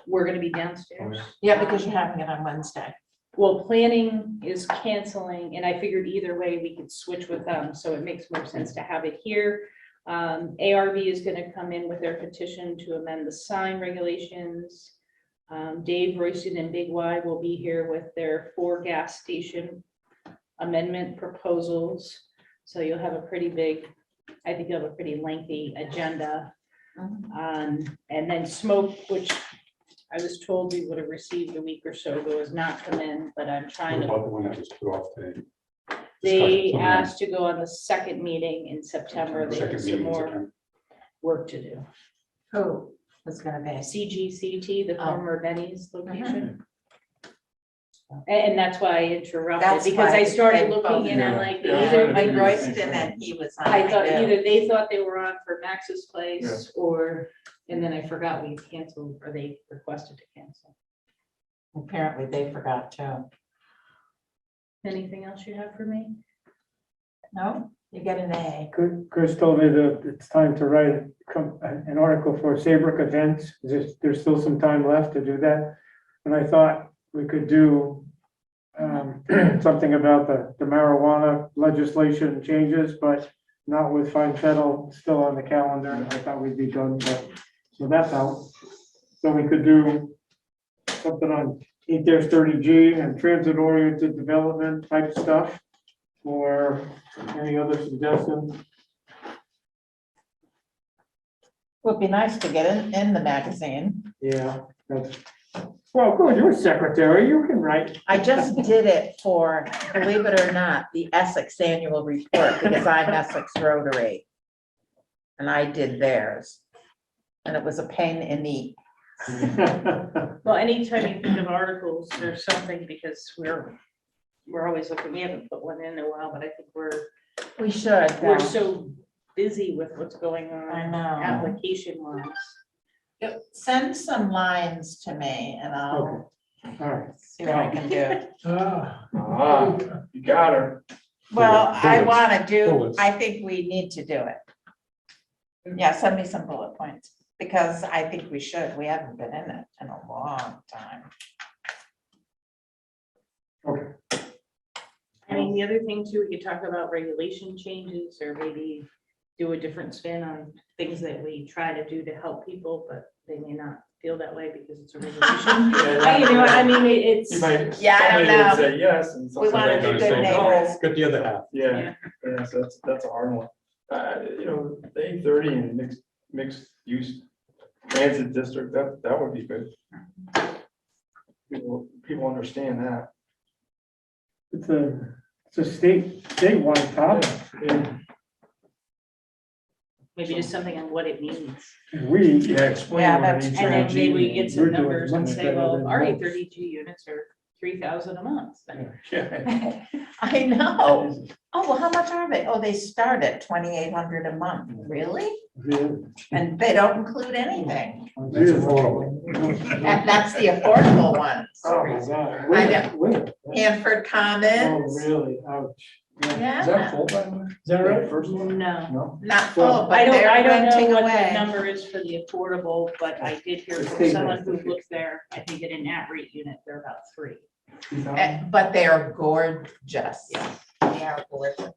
We're gonna be downstairs. Yeah, because you're having it on Wednesday. Well, planning is canceling, and I figured either way we could switch with them, so it makes more sense to have it here. ARB is gonna come in with their petition to amend the sign regulations. Dave Royston and Big Y will be here with their 4 gas station amendment proposals. So you'll have a pretty big, I think you'll have a pretty lengthy agenda. And then smoke, which I was told we would have received a week or so ago, has not come in, but I'm trying What to. about the one that was put off today? They Discussion, asked to go on the second meeting in September. They have Second some meeting in more September. work to do. Who was gonna be? CGCT, the Oh. former Benny's location. And that's why I interrupted, That's because why I started they looking and I'm both- like, Yeah. either, Like Royston and he was on. I thought knew. either they thought they were on for Max's place or, and then I forgot we canceled or they requested to cancel. Apparently they forgot too. Anything else you have for me? No, you get an A. Chris told me that it's time to write an article for Saybrook events. There's still some time left to do that. And I thought we could do something about the marijuana legislation changes, but not with Fine Fettle still on the calendar. I thought we'd be done, but, so that's out. So we could do something on 8-30G and transit-oriented development type stuff, or any other suggestions? Would be nice to get in the magazine. Yeah, that's, well, good, you're secretary, you can write. I just did it for, believe it or not, the Essex Annual Report, because I'm Essex Rotary. And I did theirs. And it was a pain in the, Well, anytime you think of articles, there's something because we're always looking, we haven't put one in a while, but I think we should. we're so busy with what's going I on know. application wise. Send some lines to me and I'll Okay. All right. see what I can do. You got her. Well, I Bullets. want to do, Bullets. I think we need to do it. Yeah, send me some bullet points, because I think we should. We haven't been in it in a long time. Okay. I mean, the other thing too, we could talk about regulation changes or maybe do a different spin on things that we try to do to help people, but they may not feel that way because it's a regulation. You know, I mean, it's. You might, Yeah, I don't somebody would know. say yes and We somebody wanna would be say good no. neighbors. Get the other half. Yeah, yeah, so that's a hard one. The 8:30 and mixed use transit district, that would be good. People understand that. It's a statewide topic. Yeah. Maybe just something on what it means. We, Explain Yeah, what that's an And then HRG maybe we means. get some We're doing numbers and much say, better well, than our most. 830G units are 3,000 a month. Yeah. I know. Oh, well, how much are they? Oh, they start at 2,800 a month. Really? And they don't include anything. That's affordable. And that's the affordable ones. Oh, my God. I know. Wait. Hanford Oh, Commons. really? Ouch. Is Yeah, that full by the way? Is that right? First one? No. No? not Well, full, but I don't they're know renting what the away. number is for the affordable, but I did hear The from state someone has who to- looked there, I think at an at-rate unit, they're about 3. But they are gorgeous. They are gorgeous.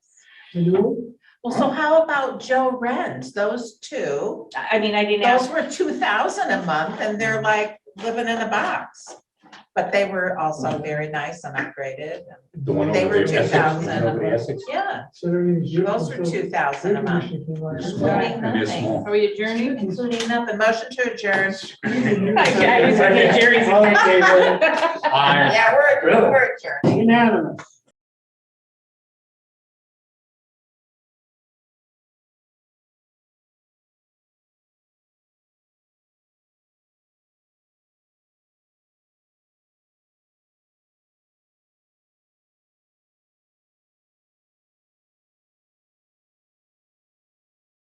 Well, so how about Joe Ren's? Those two, I mean, I didn't ask. those were 2,000 a month and they're like living in a box. But they were also very nice and upgraded. The one They over were the Essex, 2,000. over the Essex. Yeah, those were 2,000 a month. Including Maybe it's nothing. small. Are we adjourning? Including nothing. Motion to adjourn. I was looking at Jerry's. All in favor? Yeah, we're adjourned. Unanimous.